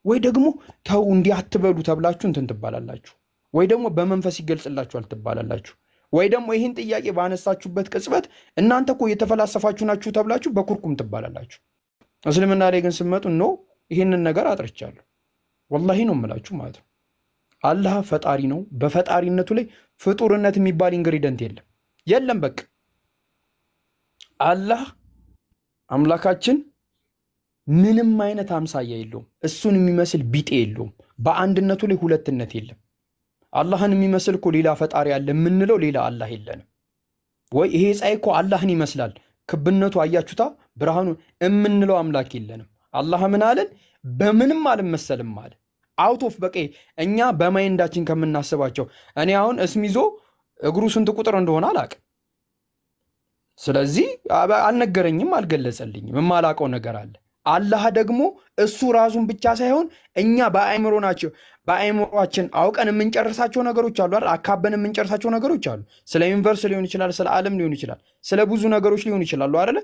ወይ ደግሞ ተው እንዲህ አትበሉ ተብላችሁ እንትን ትባላላችሁ። ወይ ደግሞ በመንፈስ ይገልጽላችኋል ትባላላችሁ። ወይ ደግሞ ይህን ጥያቄ ባነሳችሁበት ቅጽበት እናንተ እኮ የተፈላሰፋችሁ ናችሁ ተብላችሁ በኩርኩም ትባላላችሁ። እስልምና ላይ ግን ስትመጡ ነው ይህንን ነገር አጥርቻለሁ። ወላሂ ነው የምላችሁ ማለት ነው። አላህ ፈጣሪ ነው። በፈጣሪነቱ ላይ ፍጡርነት የሚባል ኢንግሪደንት የለም። በቃ አላህ አምላካችን ምንም አይነት አምሳያ የለውም። እሱን የሚመስል ቢጤ የለውም። በአንድነቱ ላይ ሁለትነት የለም። አላህን የሚመስል እኮ ሌላ ፈጣሪ አለ የምንለው ሌላ አላህ የለንም። ወይ ይሄ ፀሐይ እኮ አላህን ይመስላል ክብነቱ አያችሁታ ብርሃኑን የምንለው አምላክ የለንም። አላህ ምን አለን? በምንም አልመሰልም አለ። አውት ኦፍ በቃ እኛ በማይንዳችን ከምናስባቸው እኔ አሁን እስሚዞ እግሩ ስንት ቁጥር እንደሆነ አላውቅም። ስለዚህ አልነገረኝም፣ አልገለጸልኝም። የማላውቀው ነገር አለ። አላህ ደግሞ እሱ ራሱን ብቻ ሳይሆን እኛ በአእምሮአችን አውቀን የምንጨርሳቸው ነገሮች አሉ አይደል? አካበን የምንጨርሳቸው ነገሮች አሉ። ስለ ዩኒቨርስ ሊሆን ይችላል፣ ስለ ዓለም ሊሆን ይችላል፣ ስለ ብዙ ነገሮች ሊሆን ይችላሉ አይደል?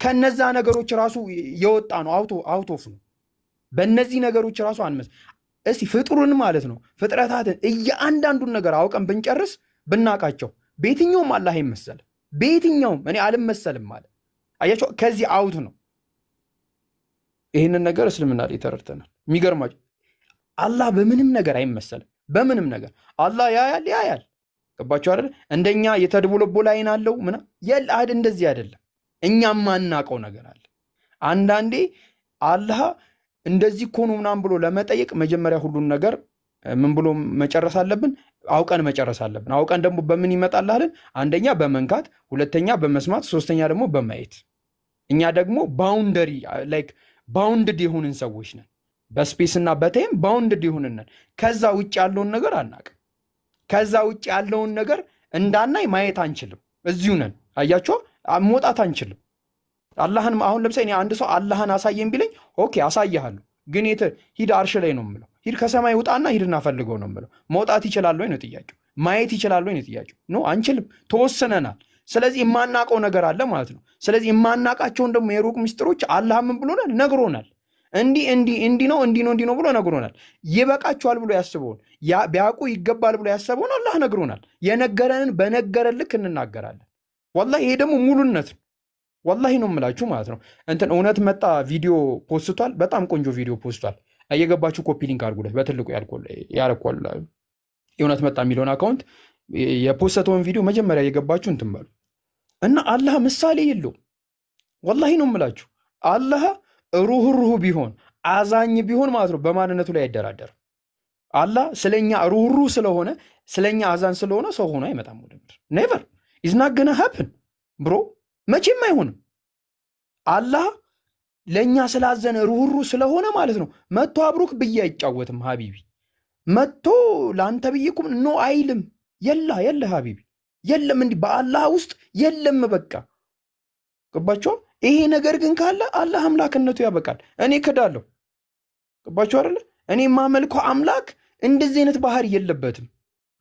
ከነዛ ነገሮች ራሱ የወጣ ነው፣ አውት ኦፍ ነው። በእነዚህ ነገሮች ራሱ እስቲ ፍጡርን ማለት ነው ፍጥረታትን እያንዳንዱን ነገር አውቀን ብንጨርስ ብናቃቸው በየትኛውም አላህ አይመሰልም። በየትኛውም እኔ አልመሰልም ማለት አያቸው። ከዚህ አውት ነው። ይህንን ነገር እስልምና ላይ ተረድተናል። የሚገርማቸው አላህ በምንም ነገር አይመሰልም። በምንም ነገር አላህ ያያል። ገባችሁ አይደል? እንደኛ የተድቦለቦለ አይን አለው እንደዚህ አይደለም። እኛ ማናቀው ነገር አለ። አንዳንዴ አላህ እንደዚህ እኮ ነው ምናምን ብሎ ለመጠየቅ መጀመሪያ ሁሉን ነገር ምን ብሎ መጨረስ አለብን? አውቀን መጨረስ አለብን። አውቀን ደግሞ በምን ይመጣልልን? አንደኛ በመንካት፣ ሁለተኛ በመስማት፣ ሶስተኛ ደግሞ በማየት። እኛ ደግሞ ባውንደሪ ላይክ ባውንድድ የሆንን ሰዎች ነን። በስፔስ እና በታይም ባውንድድ የሆንን። ከዛ ውጭ ያለውን ነገር አናውቅም። ከዛ ውጭ ያለውን ነገር እንዳናይ ማየት አንችልም። እዚሁ ነን። አያችሁ፣ መውጣት አንችልም። አላህን አሁን ለምሳሌ አንድ ሰው አላህን አሳየን ቢለኝ ኦኬ አሳያለሁ፣ ግን ሂድ አርሽ ላይ ነው የምለው። ሂድ ከሰማይ ውጣና ሂድና ፈልገው ነው የምለው። መውጣት ይችላል ወይ ነው ጥያቄው። ማየት ይችላል ወይ ነው ጥያቄው። ኖ አንችልም፣ ተወስነናል። ስለዚህ የማናቀው ነገር አለ ማለት ነው። ስለዚህ የማናቃቸውን ደግሞ የሩቅ ምስጢሮች አላህ ምን ብሎናል? ነግሮናል። እንዲህ ነው ብሎ ነግሮናል። ይበቃቸዋል ብሎ ያስበውን ቢያውቁ ይገባል ብሎ ያሰበውን አላህ ነግሮናል። የነገረንን በነገረን ልክ እንናገራለን። ወላሂ ይሄ ደግሞ ሙሉነት ነው። ወላሂ ነው የምላችሁ ማለት ነው። እውነት መጣ ቪዲዮ ፖስቷል። በጣም ቆንጆ ቪዲዮ ፖስቷል። እየገባችሁ ኮፒ ሊንክ አድርጉለት። በትልቁ ያረኳል እውነት መጣ የሚለውን አካውንት የፖስተውን ቪዲዮ መጀመሪያ እየገባችሁ እንትን በሉ እና አላህ ምሳሌ የለውም። ወላሂ ነው የምላችሁ። አላህ ሩህሩህ ቢሆን አዛኝ ቢሆን ማለት ነው በማንነቱ ላይ አይደራደርም። አላህ ስለኛ ሩህሩህ ስለሆነ ስለኛ አዛኝ ስለሆነ ሰው ሆኖ አይመጣም ወደ ምድር። ኔቨር ኢዝ ናት ገና ሃፕን ብሮ፣ መቼም አይሆንም። አላህ ለኛ ስላዘነ ሩህሩህ ስለሆነ ማለት ነው መጥቶ አብሮክ ብዬ አይጫወትም። ሀቢቢ መጥቶ ለአንተ ብዬ ቁም ኖ አይልም። የለ ሀቢቢ የለም። እንዲህ በአላህ ውስጥ የለም። በቃ ገባችሁ? ይሄ ነገር ግን ካለ አላህ አምላክነቱ ያበቃል። እኔ ክዳለሁ። ገባችሁ አይደለ? እኔ የማመልከው አምላክ እንደዚህ አይነት ባህሪ የለበትም።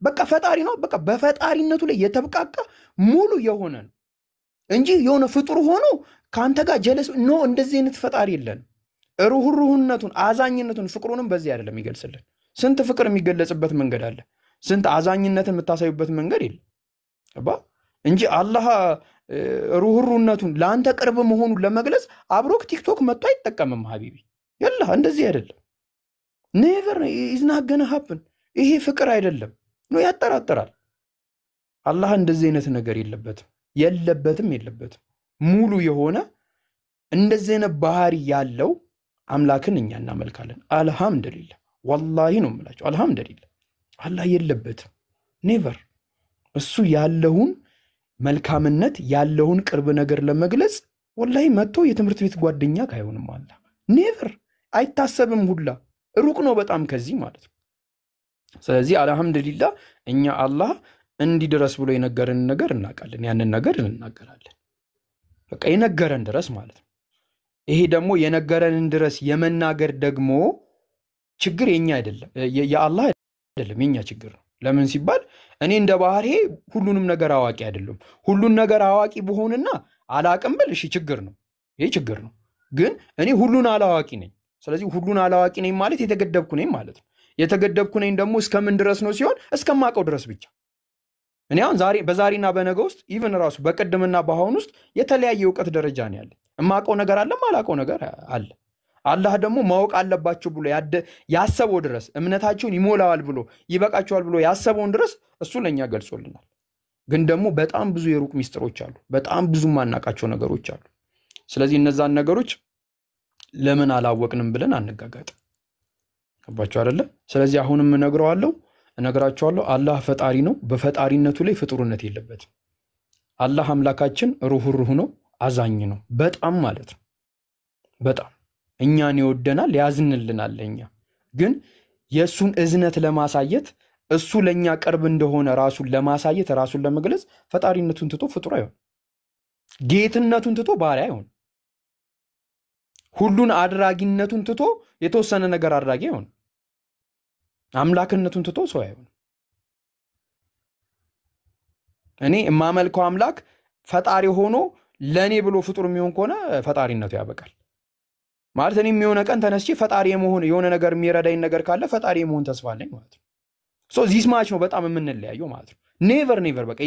በቃ ፈጣሪ ነው። በቃ በፈጣሪነቱ ላይ የተብቃቃ ሙሉ የሆነ ነው እንጂ የሆነ ፍጡር ሆኖ ከአንተ ጋር ጀለስ ኖ፣ እንደዚህ አይነት ፈጣሪ የለን። ሩህሩህነቱን፣ አዛኝነቱን፣ ፍቅሩንም በዚህ አይደለም ይገልጽልን። ስንት ፍቅር የሚገለጽበት መንገድ አለ። ስንት አዛኝነትን የምታሳዩበት መንገድ የለም እንጂ አላህ ሩህሩህነቱን ለአንተ ቅርብ መሆኑን ለመግለጽ አብሮክ ቲክቶክ መጥቶ አይጠቀምም። ሀቢቢ የላ እንደዚህ አይደለም። ኔቨር ኢዝ ናት ገና ሃፕን። ይሄ ፍቅር አይደለም ነው፣ ያጠራጥራል። አላህ እንደዚህ አይነት ነገር የለበትም። ሙሉ የሆነ እንደዚህ አይነት ባህሪ ያለው አምላክን እኛ እናመልካለን። አልহামዱሊላህ ወላሂ ነው የምላችሁ። አልহামዱሊላህ አላህ የለበትም ኔቨር። እሱ ያለውን መልካምነት ያለውን ቅርብ ነገር ለመግለጽ ወላሂ መጥቶ የትምህርት ቤት ጓደኛ ካይሆንም አላህ ኔቨር አይታሰብም ሁላ ሩቅ ነው በጣም ከዚህ ማለት ነው። ስለዚህ አልহামዱሊላህ እኛ አላህ እንዲድረስ ብሎ የነገረን ነገር እናውቃለን፣ ያንን ነገር እንናገራለን። በቃ የነገረን ድረስ ማለት ነው። ይሄ ደግሞ የነገረንን ድረስ የመናገር ደግሞ ችግር የኛ አይደለም፣ የአላህ አይደለም፣ የኛ ችግር ነው። ለምን ሲባል እኔ እንደ ባህሪ ሁሉንም ነገር አዋቂ አይደለም። ሁሉን ነገር አዋቂ በሆንና አላቅም ብል እሺ ችግር ነው፣ ይሄ ችግር ነው። ግን እኔ ሁሉን አላዋቂ ነኝ። ስለዚህ ሁሉን አላዋቂ ነኝ ማለት የተገደብኩ ነኝ ማለት ነው። የተገደብኩ ነኝ ደግሞ እስከምን ድረስ ነው ሲሆን እስከማቀው ድረስ ብቻ። እኔ አሁን ዛሬ በዛሬና በነገ ውስጥ ኢቭን ራሱ በቀድምና በአሁን ውስጥ የተለያየ ዕውቀት ደረጃ ነው ያለኝ። እማቀው ነገር አለ፣ ማላቀው ነገር አለ። አላህ ደግሞ ማወቅ አለባችሁ ብሎ ያሰበው ድረስ እምነታችሁን ይሞላዋል ብሎ ይበቃችኋል ብሎ ያሰበውን ድረስ እሱ ለኛ ገልጾልናል። ግን ደግሞ በጣም ብዙ የሩቅ ሚስጥሮች አሉ፣ በጣም ብዙ ማናቃቸው ነገሮች አሉ። ስለዚህ እነዛን ነገሮች ለምን አላወቅንም ብለን አንጋጋጥ። ገባችሁ አይደለ? ስለዚህ አሁንም እነግራችኋለሁ አላህ ፈጣሪ ነው። በፈጣሪነቱ ላይ ፍጡርነት የለበትም። አላህ አምላካችን ሩህሩህ ነው፣ አዛኝ ነው በጣም ማለት ነው። በጣም እኛን ይወደናል፣ ያዝንልናል። ለኛ ግን የሱን እዝነት ለማሳየት እሱ ለኛ ቅርብ እንደሆነ ራሱን ለማሳየት ራሱን ለመግለጽ ፈጣሪነቱን ትቶ ፍጡር አይሆን፣ ጌትነቱን ትቶ ባሪያ አይሆን፣ ሁሉን አድራጊነቱን ትቶ የተወሰነ ነገር አድራጊ አይሆን፣ አምላክነቱን ትቶ ሰው አይሆን። እኔ የማመልከው አምላክ ፈጣሪ ሆኖ ለኔ ብሎ ፍጡር የሚሆን ከሆነ ፈጣሪነቱ ያበቃል ማለት። እኔ የሆነ ቀን ተነስቼ ፈጣሪ የመሆን የሆነ ነገር የሚረዳኝ ነገር ካለ ፈጣሪ የመሆን ተስፋ አለኝ ማለት ነው። ሶ ዚስ ማች ነው በጣም የምንለያየው ማለት ነው። ኔቨር በቃ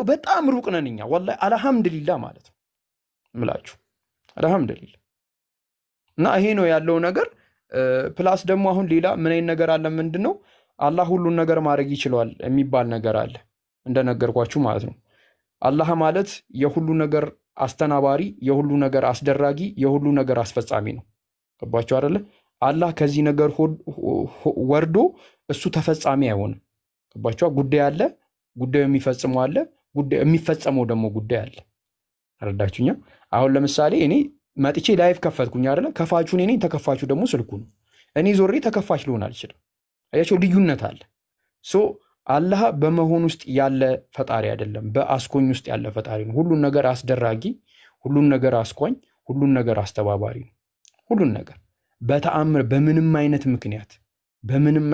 በጣም ሩቅ ነን እኛ ወላሂ። አልহামዱሊላህ ማለት ነው ምላችሁ አልহামዱሊላህ። እና ይሄ ነው ያለው ነገር። ፕላስ ደግሞ አሁን ሌላ ምን አይነት ነገር አለ? ምንድነው አላህ ሁሉን ነገር ማድረግ ይችላል የሚባል ነገር አለ እንደነገርኳችሁ ማለት ነው። አላህ ማለት የሁሉ ነገር አስተናባሪ፣ የሁሉ ነገር አስደራጊ፣ የሁሉ ነገር አስፈጻሚ ነው። ገባችሁ አይደለ? አላህ ከዚህ ነገር ወርዶ እሱ ተፈጻሚ አይሆንም። ገባችሁ? ጉዳይ አለ፣ ጉዳዩ የሚፈጽመው አለ፣ ጉዳዩ የሚፈጸመው ደግሞ ጉዳይ አለ። አረዳችሁኛ? አሁን ለምሳሌ እኔ መጥቼ ላይቭ ከፈትኩኝ አይደለ? ከፋቹን እኔ ተከፋቹ ደግሞ ስልኩ ነው። እኔ ዞሬ ተከፋች ልሆን አልችልም። አያችሁ ልዩነት አለ። ሶ አላህ በመሆን ውስጥ ያለ ፈጣሪ አይደለም፣ በአስኮኝ ውስጥ ያለ ፈጣሪ ነው። ሁሉን ነገር አስደራጊ፣ ሁሉን ነገር አስኮኝ፣ ሁሉን ነገር አስተባባሪ ነው። ሁሉን ነገር በተአምር በምንም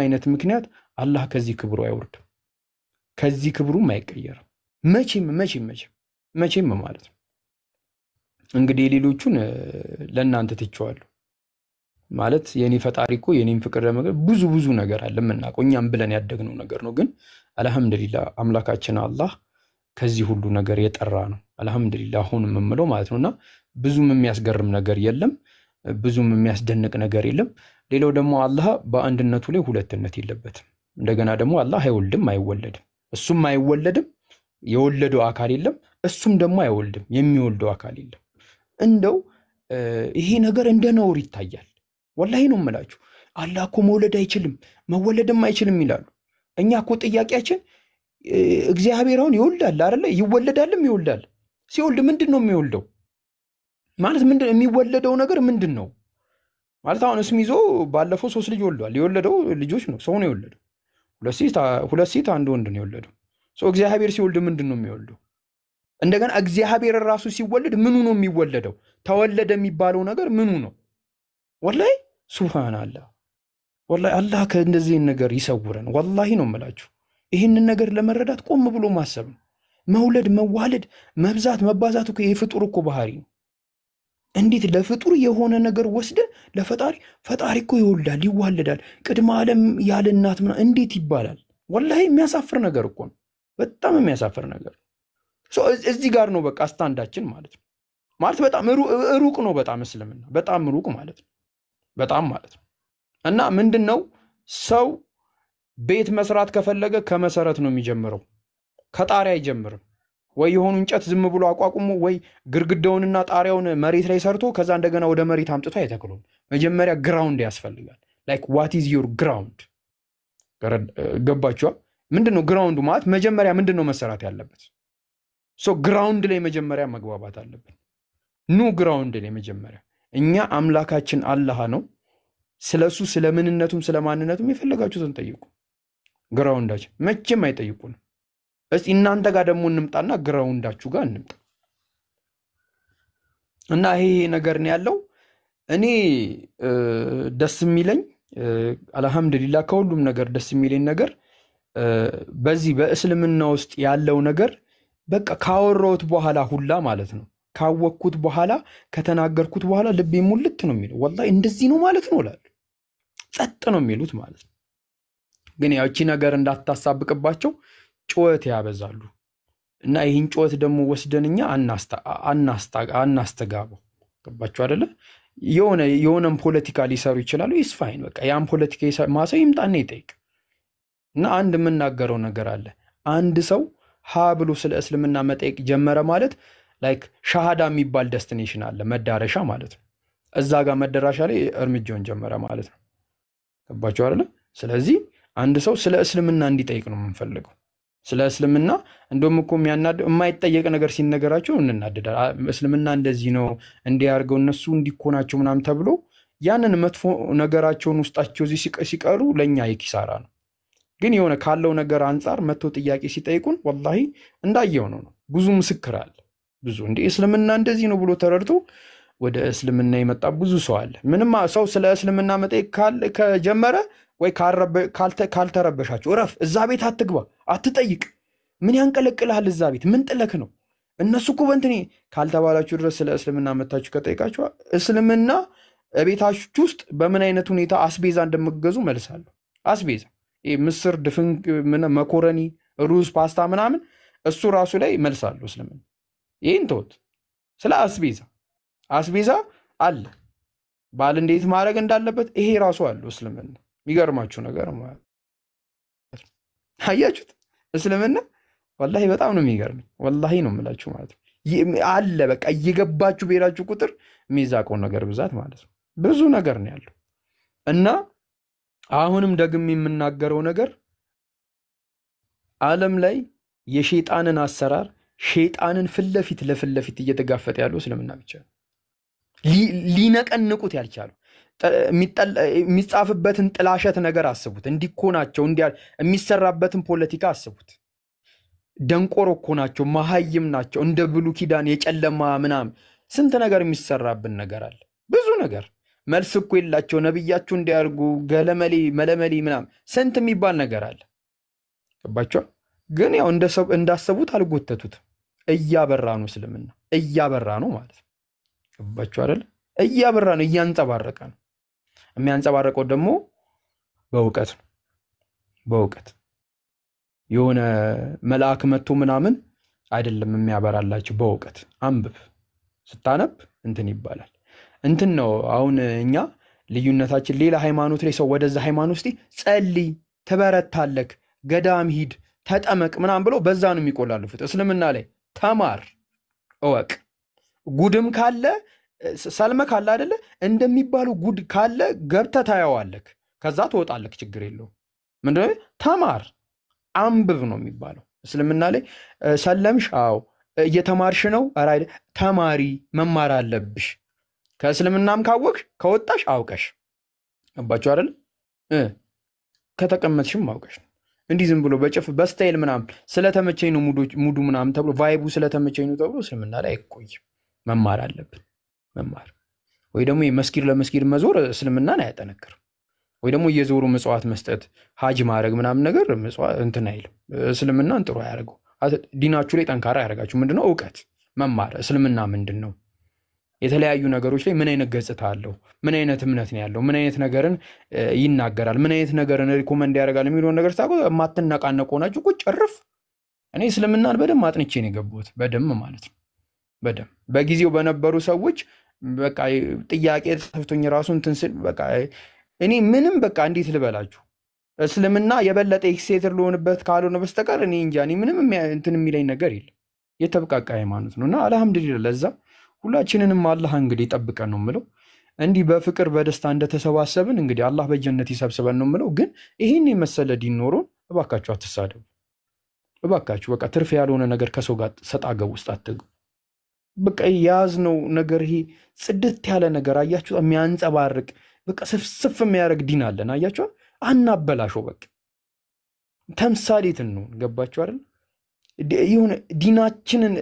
አይነት ምክንያት አላህ ከዚህ ክብሩ አይወርድም፣ ከዚህ ክብሩም አይቀየርም መቼም ማለት ነው። እንግዲህ ሌሎቹን ለእናንተ ትቼዋለሁ ማለት የኔ ፈጣሪ እኮ የኔን ፍቅር ለመግለጽ ብዙ ነገር አለ የምናውቀው እኛም ብለን ያደግነው ነገር ነው። ግን አልহামዱሊላህ አምላካችን አላህ ከዚህ ሁሉ ነገር የጠራ ነው። አልহামዱሊላህ አሁን የምምለው ማለት ነውና ብዙም የሚያስገርም ነገር የለም፣ ብዙም የሚያስደንቅ ነገር የለም። ሌላው ደግሞ አላህ በአንድነቱ ላይ ሁለትነት የለበትም። እንደገና ደግሞ አላህ አይወልድም አይወለድም። እሱም አይወለድም የወለደው አካል የለም፣ እሱም ደግሞ አይወልድም የሚወልደው አካል የለም። እንደው ይሄ ነገር እንደ ነውር ይታያል። ወላሂ ነው የምላችሁ። አላህ እኮ መውለድ አይችልም መወለድም አይችልም ይላሉ። እኛ እኮ ጥያቄያችን እግዚአብሔር አሁን ይወልዳል አይደለ? ይወለዳልም ይወልዳል። ሲወልድ ምንድነው የሚወልደው ማለት ምንድነው የሚወለደው ነገር ምንድነው ማለት? አሁን እስሚዞ ባለፈው 3 ልጅ ወልዷል። የወለደው ልጆች ነው፣ ሰው ነው የወለደው። ሁለት ሴት አንድ ወንድ ነው የወለደው። ሶ እግዚአብሔር ሲወልድ ምንድነው የሚወልደው? እንደገና እግዚአብሔር ራሱ ሲወልድ ምኑ ነው የሚወለደው? ተወለደ የሚባለው ነገር ምኑ ነው? ወላሂ ሱብሃንአላህ። ወላሂ አላህ ከእንደዚህ ነገር ይሰውረን። ወላሂ ነው የምላችሁ። ይህንን ነገር ለመረዳት ቆም ብሎ ማሰብ ነው። መውለድ፣ መዋለድ፣ መብዛት፣ መባዛት እኮ የፍጡር እኮ ባህሪ ነው። እንዴት ለፍጡር የሆነ ነገር ወስደን ለፈጣሪ ፈጣሪ እኮ ይወልዳል ይዋለዳል ቅድመ ዓለም ያለ እናት እንዴት ይባላል? ወላሂ የሚያሳፍር ነገር እኮ ነው። በጣም የሚያሳፍር ነገር። እዚህ ጋር ነው በቃ ስታንዳችን ማለት ነው። ማለት በጣም ሩቅ ነው። በጣም እስልምና በጣም ሩቅ ማለት ነው። በጣም ማለት ነው። እና ምንድነው ሰው ቤት መስራት ከፈለገ ከመሰረት ነው የሚጀምረው፣ ከጣሪያ አይጀምርም። ወይ የሆኑ እንጨት ዝም ብሎ አቋቁሞ ወይ ግድግዳውንና ጣሪያውን መሬት ላይ ሰርቶ ከዛ እንደገና ወደ መሬት አምጥቶ አይተክሉም። መጀመሪያ ግራውንድ ያስፈልጋል። ላይክ ዋት ኢዝ ዮር ግራውንድ? ገባችኋ? ምንድነው ግራውንዱ ማለት? መጀመሪያ ምንድነው መሰራት ያለበት? ግራውንድ ላይ መጀመሪያ መግባባት አለብን። ኑ ግራውንድ ላይ መጀመሪያ እኛ አምላካችን አላህ ነው። ስለሱ ስለምንነቱም ስለማንነቱም የፈለጋችሁትን ጠይቁ። ግራውንዳችን መቼም አይጠይቁንም። እስቲ እናንተ ጋር ደግሞ እንምጣና ግራውንዳችሁ ጋር እንምጣ እና ይሄ ነገር ነው ያለው። እኔ ደስ የሚለኝ አልহামዱሊላህ ከሁሉም ነገር ደስ የሚለኝ ነገር በዚህ በእስልምና ውስጥ ያለው ነገር በቃ ካወራሁት በኋላ ሁላ ማለት ነው ካወቅኩት በኋላ ከተናገርኩት በኋላ ልቤ ሙልት ነው የሚለው። ወላሂ እንደዚህ ነው ማለት ነው እላለሁ። ጸጥ ነው የሚሉት ማለት ነው። ግን ያው እቺ ነገር እንዳታሳብቅባቸው ጩኸት ያበዛሉ እና ይህን ጩኸት ደግሞ ወስደንኛ አናስተጋባው። ገባችሁ አይደለ? የሆነም ፖለቲካ ሊሰሩ ይችላሉ። ኢስ ፋይን በቃ ያን ፖለቲካ ማሰው ይምጣና ይጠይቅ እና አንድ የምናገረው ነገር አለ። አንድ ሰው ሀ ብሎ ስለ እስልምና መጠየቅ ጀመረ ማለት ላይክ ሻሃዳ የሚባል ዴስቲኔሽን አለ፣ መዳረሻ ማለት ነው። እዛ ጋር መዳረሻ ላይ እርምጃውን ጀመረ ማለት ነው። ገባችሁ አይደለ? ስለዚህ አንድ ሰው ስለ እስልምና እንዲጠይቅ ነው የምንፈልገው። ስለ እስልምና እንደውም እኮ የማይጠየቅ ነገር ሲነገራቸው እንናደዳል። እስልምና እንደዚህ ነው እንዲያርገው እነሱ እንዲኮናቸው ምናምን ተብሎ ያንን መጥፎ ነገራቸውን ውስጣቸው እዚህ ሲቀሩ ለኛ የኪሳራ ነው። ግን የሆነ ካለው ነገር አንፃር መጥቶ ጥያቄ ሲጠይቁን ወላሂ እንዳየው ነው። ብዙ ምስክር አለ። ብዙ እንደ እስልምና እንደዚህ ነው ብሎ ተረድቶ ወደ እስልምና የመጣ ብዙ ሰው አለ። ምንም ሰው ስለ እስልምና መጠየቅ ከጀመረ ወይ ካልተረበሻችሁ እረፍ፣ እዛ ቤት አትግባ፣ አትጠይቅ፣ ምን ያንቀለቅልሃል እዛ ቤት ምን ጥለክ ነው እነሱ እኮ በእንትኔ ካልተባላችሁ ድረስ ስለ እስልምና መታችሁ ከጠይቃችሁ እስልምና ቤታችሁ ውስጥ በምን አይነት ሁኔታ አስቤዛ እንደምትገዙ መልሳለሁ። አስቤዛ ምስር፣ ድፍን፣ መኮረኒ፣ ሩዝ፣ ፓስታ ምናምን እሱ ራሱ ላይ መልሳለሁ እስልምና። ይህን ተውት። ስለ አስቤዛ አለ፣ ባል እንዴት ማድረግ እንዳለበት ይሄ ራሱ አለው እስልምና። የሚገርማችሁ ነገር ማለት አያችሁት? እስልምና ወላሂ በጣም ነው የሚገርመኝ። ወላሂ ነው የምላችሁ ማለት አለ። በቃ እየገባችሁ በሄዳችሁ ቁጥር የሚዛቀው ነገር ብዛት ማለት ነው። ብዙ ነገር ነው ያለው እና አሁንም ደግሜ የምናገረው ነገር ዓለም ላይ የሸይጣንን አሰራር ሸይጣንን ፍለፊት ለፍለፊት እየተጋፈጠ ያለው እስልምና ብቻ ነው። ሊነቀንቁት ያልቻሉ የሚጻፍበትን ጥላሸት ነገር አስቡት። እንዲኮናቸው የሚሰራበትን ፖለቲካ አስቡት። ደንቆሮ እኮ ናቸው፣ መሀይም ናቸው። እንደ ብሉይ ኪዳን የጨለማ ምናምን ስንት ነገር የሚሰራብን ነገር አለ። ብዙ ነገር መልስ እኮ የላቸው። ነብያችሁ እንዲያርጉ ገለመሌ መለመሌ ምናምን ስንት የሚባል ነገር አለ። ገባችሁ? ግን ያው እንዳሰቡት አልጎተቱት። እያበራ ነው እስልምና፣ እያበራ ነው ማለት ነው። ገባችሁ አይደል? እያበራ ነው፣ እያንጸባረቀ ነው። የሚያንጸባረቀው ደግሞ በእውቀት ነው። በእውቀት የሆነ መልአክ መጥቶ ምናምን አይደለም የሚያበራላችሁ። በእውቀት አንብብ፣ ስታነብ እንትን ይባላል። እንትን ነው አሁን እኛ ልዩነታችን። ሌላ ሃይማኖት ላይ ሰው ወደዛ ሃይማኖት ውስጥ ጸልይ፣ ትበረታለክ፣ ገዳም ሂድ፣ ተጠመቅ ምናምን ብሎ በዛ ነው የሚቆላልፉት። እስልምና ላይ ተማር፣ እወቅ። ጉድም ካለ ሰልመ ካለ አይደለ እንደሚባለው ጉድ ካለ ገብተህ ታየዋለክ፣ ከዛ ትወጣለክ፣ ችግር የለውም። ምንድነው? ተማር አንብብ ነው የሚባለው እስልምና ላይ። ሰለምሽ? አዎ። እየተማርሽ ነው? ኧረ አይደል። ተማሪ፣ መማር አለብሽ። ከእስልምናም ካወቅሽ ከወጣሽ አውቀሽ። ገባችሁ አይደል? ከተቀመጥሽም አውቀሽ ነው። እንዲህ ዝም ብሎ በስታይል ምናምን ስለተመቸኝ ነው ሙዱ ምናምን ተብሎ ቫይቡ ስለተመቸኝ ነው ተብሎ እስልምና ላይ አይቆይም። መማር አለብን። መማር ወይ ደግሞ መስጊድ ለመስጊድ መዞር እስልምናን አያጠነክርም። ወይ ደግሞ እየዞሩ ምጽዋት መስጠት ሀጅ ማድረግ ምናምን ነገር እንትን አይልም። እስልምናን ጥሩ አያደርገው። ዲናችሁ ላይ ጠንካራ ያደርጋችሁ ምንድነው? እውቀት፣ መማር። እስልምና ምንድን ነው? የተለያዩ ነገሮች ላይ ምን አይነት ገጽታ አለው? ምን አይነት እምነት ነው ያለው? ምን አይነት ነገርን ይናገራል? ምን አይነት ነገርን ሪኮመንድ ያደርጋል? የሚለውን ነገር ታውቁ። የማትነቃነቁ ሆናችሁ ቁጭ እርፍ። እኔ እስልምናን በደንብ አጥንቼ ነው የገባሁት። በደንብ ማለት ነው። በደንብ በጊዜው በነበሩ ሰዎች በቃ ጥያቄ ተፍቶኝ ራሱ እንትን ስል በቃ እኔ ምንም በቃ እንዴት ልበላችሁ እስልምና የበለጠ ኤክሴተር ለሆንበት ካልሆነ በስተቀር እኔ እንጃ። እኔ ምንም እንትን የሚለኝ ነገር የለም። የተብቃቃ ሃይማኖት ነውና አልহামዱሊላህ ለዛ ሁላችንንም አላህ እንግዲህ ይጠብቀን ነው የምለው። እንዲህ በፍቅር በደስታ እንደተሰባሰብን እንግዲህ አላህ በጀነት ይሰብስበን ነው የምለው። ግን ይሄን የመሰለ ዲን ኖሮ እባካችሁ አትሳደቡ። እባካችሁ በቃ ትርፍ ያልሆነ ነገር ከሰው ጋር ሰጣ ገብ ውስጥ አትግቡ። በቃ ያዝነው ነገር ይሄ ጽድት ያለ ነገር አያችሁ የሚያንጸባርቅ በቃ ስፍስፍ የሚያደርግ ዲን አለን አያችሁ። አናበላሽው በቃ ተምሳሌትን ነው ገባችሁ አይደል? ይሁን ዲናችንን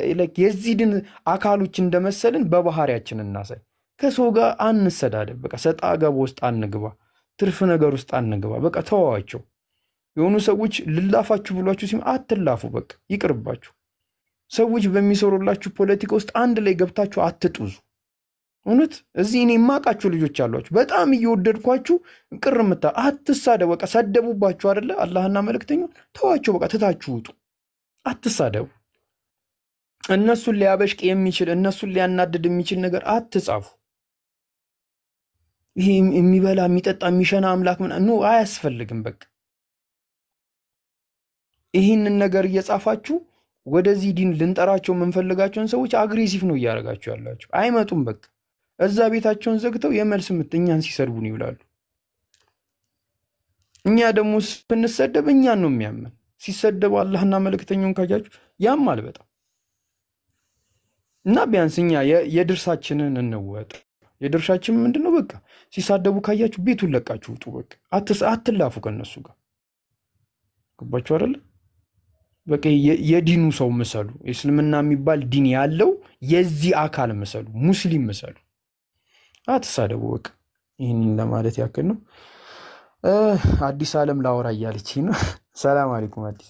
የዚህ ዲን አካሎች እንደመሰልን በባህሪያችን እናሳይ። ከሰው ጋር አንሰዳደብ። በቃ ሰጣ ገብ ውስጥ አንግባ። ትርፍ ነገር ውስጥ አንግባ። በቃ ተዋዋቸው። የሆኑ ሰዎች ልላፋችሁ ብሏችሁ ሲም አትላፉ። በቃ ይቅርባችሁ። ሰዎች በሚሰሩላችሁ ፖለቲካ ውስጥ አንድ ላይ ገብታችሁ አትጡዙ። እውነት እዚህ እኔ የማውቃችሁ ልጆች አሏችሁ በጣም እየወደድኳችሁ ቅርምታ አትሳደቡ። በቃ ሰደቡባችሁ አይደለ አላህና መልእክተኛው ተዋቸው። በቃ ትታችሁ ውጡ። አትሳደቡ። እነሱን ሊያበሽቅ የሚችል እነሱን ሊያናድድ የሚችል ነገር አትጻፉ። ይሄ የሚበላ የሚጠጣ የሚሸና አምላክ ምን ነው አያስፈልግም። በቃ ይሄንን ነገር እየጻፋችሁ ወደዚህ ዲን ልንጠራቸው የምንፈልጋቸውን ሰዎች አግሬሲቭ ነው እያደረጋችሁ ያላችሁ። አይመጡም። በቃ እዛ ቤታቸውን ዘግተው የመልስ ምት እኛን ሲሰድቡን ይውላሉ። እኛ ደግሞ ስንሰደብ እኛን ነው የሚያመን። ሲሰደቡ አላህና መልእክተኛውን ካያችሁ ያማል በጣም እና ቢያንስ እኛ የድርሳችንን እንወጥ። የድርሻችን ምንድነው? በቃ ሲሳደቡ ካያችሁ ቤቱን ለቃችሁ ውጡ። በቃ አትላፉ ከነሱ ጋር ገባችሁ አይደል? በቃ የዲኑ ሰው መሰሉ። እስልምና የሚባል ዲን ያለው የዚህ አካል መሰሉ፣ ሙስሊም መሰሉ። አትሳደቡ። በቃ ይሄንን ለማለት ያክል ነው። አዲስ ዓለም ላወራ እያለች ነው። ሰላም አለይኩም አዲስ።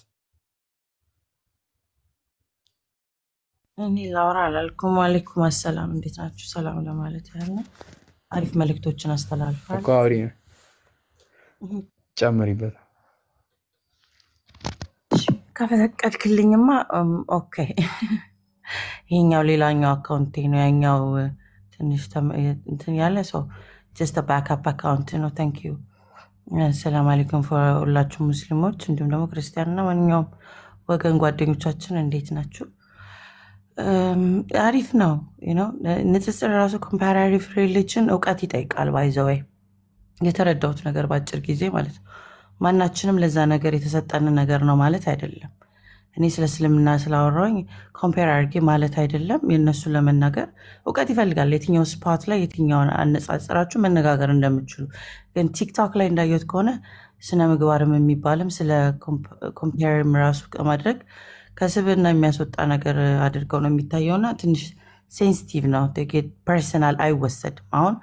እኔ ላወራ አላልኩም። አለይኩም አሰላም። እንዴት ናችሁ? ሰላም ለማለት ያለ አሪፍ መልእክቶችን አስተላልፋል። አቋሪ ጨምሪበት ከፈቀድክልኝማ። ኦኬ ይሄኛው ሌላኛው አካውንቴ ነው። ያኛው ትንሽ እንትን ያለ ሰው ጀስት ባክአፕ አካውንት ነው። ታንክ ዩ። ሰላም አለይኩም ሁላችሁ ሙስሊሞች እንዲሁም ደግሞ ክርስቲያንና ማንኛውም ወገን ጓደኞቻችን እንዴት ናችሁ? አሪፍ ነው። ንጽጽር ራሱ ኮምፓራቲቭ ሪሊጅን እውቀት ይጠይቃል። ባይዘወይ የተረዳሁት ነገር በአጭር ጊዜ ማለት ነው። ማናችንም ለዛ ነገር የተሰጠን ነገር ነው ማለት አይደለም። እኔ ስለ እስልምና ስላወራኝ ኮምፔር አድርጌ ማለት አይደለም። የነሱን ለመናገር እውቀት ይፈልጋል። የትኛው ስፓት ላይ የትኛውን አነጻጽራችሁ መነጋገር እንደምትችሉ። ግን ቲክቶክ ላይ እንዳየሁት ከሆነ ስነ ምግባርም የሚባልም ስለ ኮምፔርም ራሱ ከማድረግ ከስብና የሚያስወጣ ነገር አድርገው ነው የሚታየውና ትንሽ ሴንሲቲቭ ነው። ፐርሰናል አይወሰድም። አሁን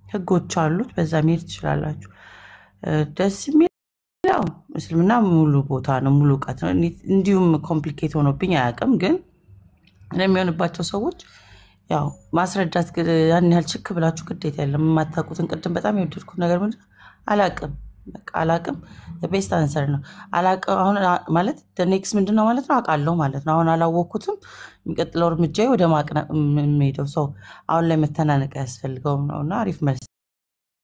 ህጎች አሉት። በዛ መሄድ ትችላላችሁ። ደስ የሚለው እስልምና ሙሉ ቦታ ነው፣ ሙሉ እውቀት ነው። እንዲሁም ኮምፕሊኬት ሆኖብኝ አያውቅም። ግን ለሚሆንባቸው ሰዎች ያው ማስረዳት ያን ያህል ችክ ብላችሁ ግዴታ የለም። የማታውቁትን ቅድም በጣም የወደድኩት ነገር ምንድን ነው? አላቅም። በቃ አላቅም ቤስት አንሰር ነው። አላቅም አሁን ማለት ኔክስት ምንድን ነው ማለት ነው? አውቃለሁ ማለት ነው። አሁን አላወቅኩትም። የሚቀጥለው እርምጃ ወደ ማቅና የሚሄደው ሰው አሁን ላይ መተናነቅ ያስፈልገውም ነው እና አሪፍ መልስ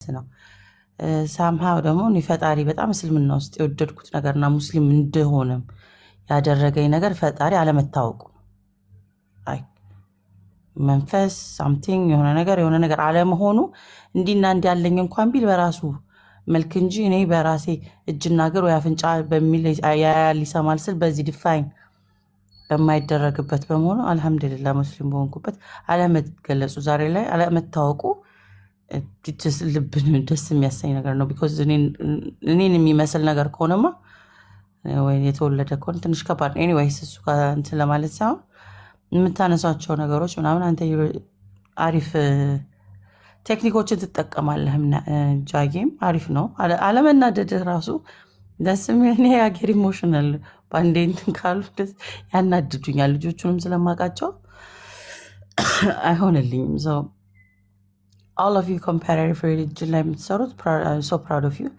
ነው። ሳምሃው ደግሞ እኔ ፈጣሪ በጣም እስልምና ውስጥ የወደድኩት ነገርና ሙስሊም እንደሆነም ያደረገኝ ነገር ፈጣሪ አለመታወቁ መንፈስ ሳምቲንግ የሆነ ነገር አለመሆኑ እንዲና እንዲ ያለኝ እንኳን ቢል በራሱ መልክ እንጂ እኔ በራሴ እጅና እግር ወይ አፍንጫ በሚል ያያል ይሰማል ስል በዚህ ዲፋይን በማይደረግበት በመሆኑ አልহামዱሊላህ ሙስሊም በሆንኩበት አለመገለጹ ዛሬ ላይ አለመታወቁ ልብን ደስ የሚያሰኝ ነገር ነው። ቢኮዝ እኔን የሚመስል ነገር ከሆነማ ወይ የተወለደ ከሆነ ትንሽ ከባድ ነው። ኤኒዌይስ እሱ ጋር እንትን ለማለት ሳይሆን የምታነሳቸው ነገሮች ምናምን አንተ አሪፍ ቴክኒኮችን ትጠቀማለህ። ጃጌም አሪፍ ነው። አለመናደድ ራሱ ደስ የሚል ነው። ያገር ኢሞሽናል ባንዴ እንትን ካሉ ያናድዱኛል። ልጆቹንም ስለማውቃቸው አይሆንልኝም። so all of you comparative religion ላይ የምትሰሩት so proud of you።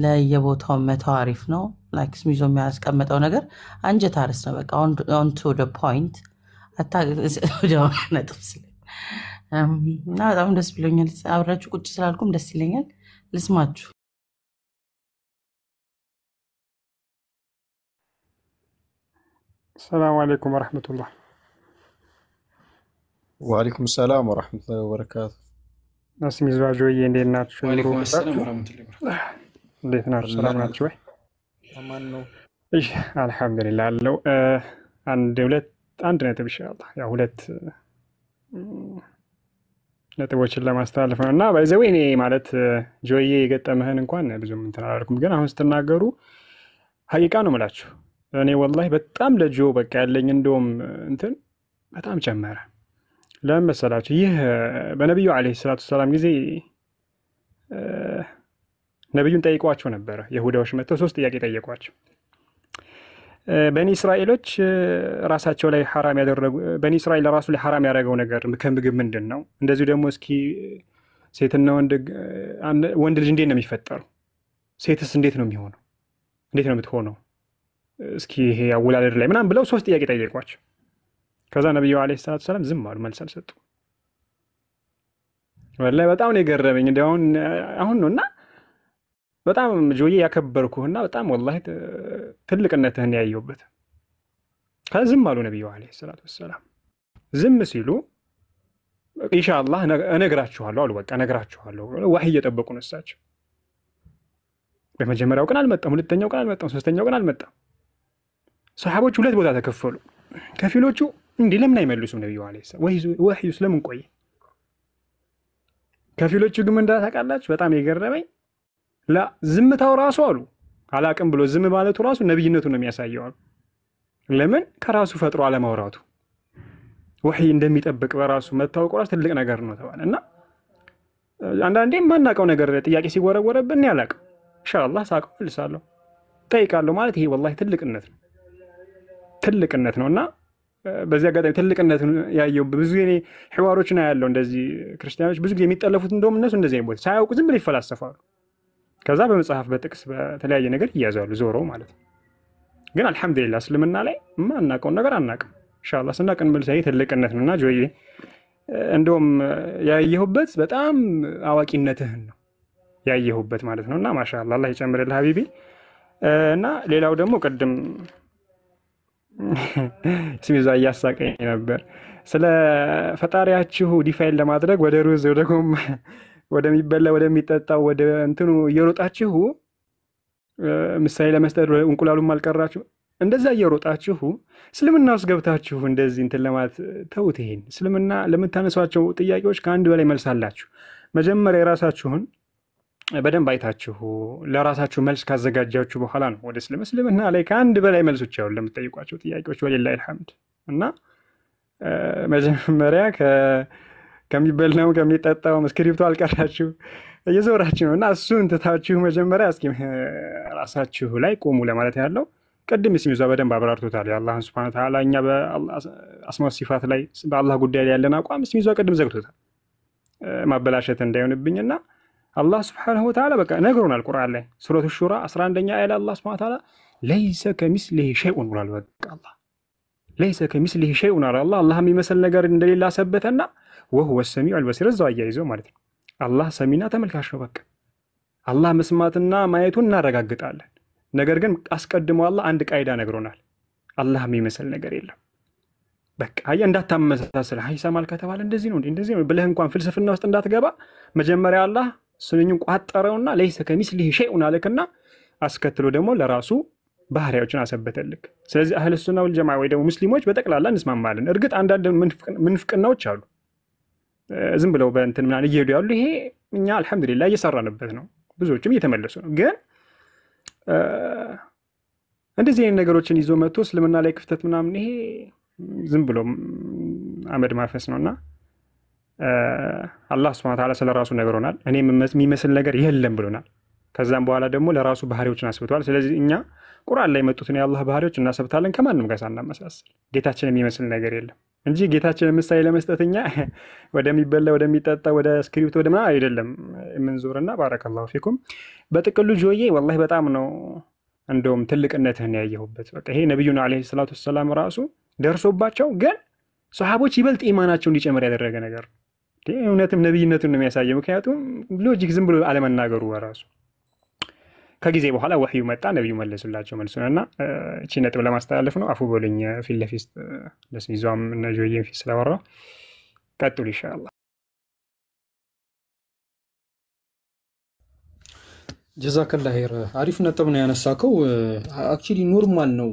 ለየቦታው መተው አሪፍ ነው። like ስሚዞ የሚያስቀምጠው ነገር አንጀት አርስ ነው። በቃ on to the point ነጥብ እና በጣም ደስ ብሎኛል። አብራችሁ ቁጭ ስላልኩም ደስ ይለኛል። ልስማችሁ። ሰላም አለይኩም ወራህመቱላህ። ወአለይኩም ሰላም ወራህመቱላሂ ወበረካቱ። ናስሚ ዟጆዬ እንዴት ናችሁ? ወአለይኩም ሰላም ወራህመቱላሂ ወበረካቱ። እንዴት ናችሁ? ሰላም ናችሁ ወይ? አማን ነው። እሺ አልሐምዱሊላህ አለው። አንድ ነጥብ ኢንሻአላህ ያው ሁለት ነጥቦችን ለማስተላለፍ ነው እና ባይዘው እኔ ማለት ጆዬ የገጠመህን እንኳን ብዙም እንትን አላልኩም፣ ግን አሁን ስትናገሩ ሀቂቃ ነው የምላችሁ። እኔ ወላሂ በጣም ለጆ በቃ ያለኝ እንደውም እንትን በጣም ጨመረ። ለምን መሰላችሁ? ይህ በነቢዩ ዓለይሂ ሰላቱ ሰላም ጊዜ ነቢዩን ጠይቋቸው ነበረ። ይሁዳዎች መጥተው 3 ጥያቄ ጠየቋቸው። በኒ እስራኤሎች ራሳቸው ላይ ሐራም ያደረጉ በኒ እስራኤል ራሱ ላይ ሐራም ያደረገው ነገር ከምግብ ምንድን ነው? እንደዚሁ ደግሞ እስኪ ሴትና ወንድ ልጅ እንዴት ነው የሚፈጠረው? ሴትስ እንዴት ነው የሚሆነው? እንዴት ነው የምትሆነው? እስኪ ይሄ አወላለድ ላይ ምናምን ብለው 3 ጥያቄ ጠየቋቸው። ከዛ ነቢዩ ዓለይሂ ሰላቱ ሰላም ዝም አሉ፣ መልስ አልሰጡም። ወላሂ በጣም ነው የገረመኝ። አሁን ነው እና በጣም ጆዬ ያከበርኩህና በጣም ወላሂ ትልቅነትህን ያየሁበት። ከዛ ዝም አሉ ነቢዩ ዓለይሂ ሰላቱ ሰላም። ዝም ሲሉ ኢንሻአላህ እነግራችኋለሁ አሉ። በቃ እነግራችኋለሁ። ዋህይ እየጠበቁ ነው እሳቸው። በመጀመሪያው ቀን አልመጣም፣ ሁለተኛው ቀን አልመጣም፣ ሶስተኛው ቀን አልመጣም። ሰሃቦች 2 ቦታ ተከፈሉ። ከፊሎቹ እንዲህ ለምን አይመልሱም ነቢዩ ዓለይሂ ሰላም ወህዩ ስለምን ቆየ? ከፊሎቹ ግን ምን ታውቃላችሁ? በጣም የገረመኝ ዝምታው ራሱ አሉ አላቅም ብሎ ዝም ማለቱ ራሱ ነብይነቱ ነው የሚያሳየው አሉ። ለምን? ከራሱ ፈጥሮ አለማውራቱ ወህይ እንደሚጠብቅ በራሱ መታወቁ ራሱ ትልቅ ነገር ነው ተባለ። እና አንዳንዴ የማናውቀው ነገር ጥያቄ ሲወረወረብን እኔ አላቅም፣ ኢንሻአላህ ሳቀው መልሳለሁ፣ ጠይቃለሁ ማለት ይሄ ወላሂ ትልቅነት ነው። እና በዚህ አጋጣሚ ትልቅነት ያየው ብዙ ጊዜ እኔ ሕዋሮችን ያለው እንደዚህ ክርስቲያኖች ብዙ ጊዜ የሚጠለፉት እንደውም እነሱ እንደዚህ አይቦት ሳያውቁ ዝም ብለው ይፈላሰፋሉ። ከዛ በመጽሐፍ በጥቅስ በተለያየ ነገር ይያዛሉ ዞረው ማለት ነው። ግን አልሐምዱሊላህ እስልምና ላይ ማናውቀውን ነገር አናውቅም። ኢንሻአላህ ስናውቅ እንመልስ። ይሄ ትልቅነት ነውና ጆዬ እንደውም ያየሁበት በጣም አዋቂነትህን ነው ያየሁበት ማለት ነውና ማሻአላህ አላህ ይጨምርልህ ሀቢቢ። እና ሌላው ደግሞ ቅድም ስሚዛ እያሳቀኝ ነበር ስለ ፈጣሪያችሁ ዲፋይን ለማድረግ ወደ ሩዝ ወደ ጎማ ወደሚበላ ወደሚጠጣው ወደ እንትኑ እየሮጣችሁ ምሳሌ ለመስጠት እንቁላሉም አልቀራችሁ እንደዛ እየሮጣችሁ እስልምና ውስጥ ገብታችሁ እንደዚህ እንትን ለማለት ተውት። ይሄን እስልምና ለምታነሷቸው ጥያቄዎች ከአንድ በላይ መልስ አላችሁ። መጀመሪያ የራሳችሁን በደንብ አይታችሁ ለራሳችሁ መልስ ካዘጋጃችሁ በኋላ ነው ወደ እስልምና ላይ ከአንድ በላይ መልሶች ያው ለምትጠይቋቸው ጥያቄዎች ወሊላሂ አልሐምድ። እና መጀመሪያ ከሚበላው ከሚጠጣው እስክሪፕቱ አልቀራችሁ እየዞራችሁ ነው። እና እሱን ትታችሁ መጀመሪያ እስኪ ራሳችሁ ላይ ቆሙ ለማለት ያለው ቅድም ስሚዛ በደንብ አብራርቶታል። የአላህን ሱብሃነሁ ወተዓላ እኛ በአስማው ሲፋት ላይ በአላህ ጉዳይ ላይ ያለን አቋም ስሚዛ ቅድም ዘግቶታል፣ ማበላሸት እንዳይሆንብኝና አላህ ሱብሃነሁ ወተዓላ በቃ ነግሮናል ቁርአን ላይ ሱረቱ ሹራ 11ኛ አያ ላይ አላህ ሱብሃነሁ ወተዓላ ለይሰ ከሚስሊሂ ሸይኡን ብሏል። በቃ አላህ ለይሰ ከሚስሊሂ ሸይኡን አለ። አላህ የሚመስል ነገር እንደሌለ አሰበተና ወሁወ ሰሚዑል በሲር እዛው አያይዘው ማለት ነው። አላህ ሰሚና ተመልካች ነው። በቃ አላህ መስማትና ማየቱን እናረጋግጣለን። ነገር ግን አስቀድሞ አላህ አንድ ቃይዳ ነግሮናል። አላህ የሚመስል ነገር የለም። በቃ አየህ እንዳታመሳሰል ይሰማል ከተባለ እንደዚህ ነው እንደዚህ ነው ብለህ እንኳን ፍልስፍና ውስጥ እንዳትገባ መጀመሪያ አላህ ስንኙን ቋጠረውና ለይሰ ከሚስሊሂ ሸይኡን አለከና አስከትሎ ደግሞ ለራሱ ባህሪያዎችን አሰበተልክ። ስለዚህ አህለ ሱና ወል ጀማዓ ወይ ደግሞ ሙስሊሞች በጠቅላላ እንስማማለን። እርግጥ አንዳንድ ምንፍቅናዎች አሉ ዝም ብለው በእንትን ምናምን እየሄዱ ያሉ፣ ይሄ እኛ አልሐምዱሊላህ እየሰራንበት ነው፣ ብዙዎችም እየተመለሱ ነው። ግን እንደዚህ አይነት ነገሮችን ይዞ መጥቶ እስልምና ላይ ክፍተት ምናምን ይሄ ዝም ብሎ አመድ ማፈስ ነውና አላህ ሱብሃነሁ ወተዓላ ስለራሱ ነግሮናል። እኔ የሚመስል ነገር የለም ብሎናል። ከዛም በኋላ ደግሞ ለራሱ ባህሪዎችን አስብቷል። ስለዚህ እኛ ቁርአን ላይ የመጡትን የአላህ ባህሪዎች እናሰብታለን ከማንም ጋር ሳናመሳስል። ጌታችን የሚመስል ነገር የለም እንጂ ጌታችንን ምሳሌ ለመስጠት እኛ ወደሚበላ ወደሚጠጣ ወደ ስክሪፕት ወደ ምናምን አይደለም የምንዞርና ባረከላሁ ፊኩም። በጥቅሉ ጆዬ ወላሂ በጣም ነው እንደውም ትልቅነትህን ያየሁበት። በቃ ይሄ ነብዩና አለይሂ ሰላቱ ወሰላም ራሱ ደርሶባቸው ግን ሰሃቦች ይበልጥ ኢማናቸው እንዲጨምር ያደረገ ነገር እውነትም ነብይነቱን ነው የሚያሳየው። ምክንያቱም ሎጂክ ዝም ብሎ አለመናገሩ በራሱ ከጊዜ በኋላ ወህዩ መጣ፣ ነብዩ መለሱላቸው መልሱንና እቺ ነጥብ ለማስተላለፍ ነው። አፉ በሉኝ ፊት ለፊት ለስሚዟም እና ጆዬም ፊት ስለወራው ቀጥሉ ኢንሻአላህ። ጀዛከላ ኸይር። አሪፍ ነጥብ ነው ያነሳከው። አክቹሊ ኖርማል ነው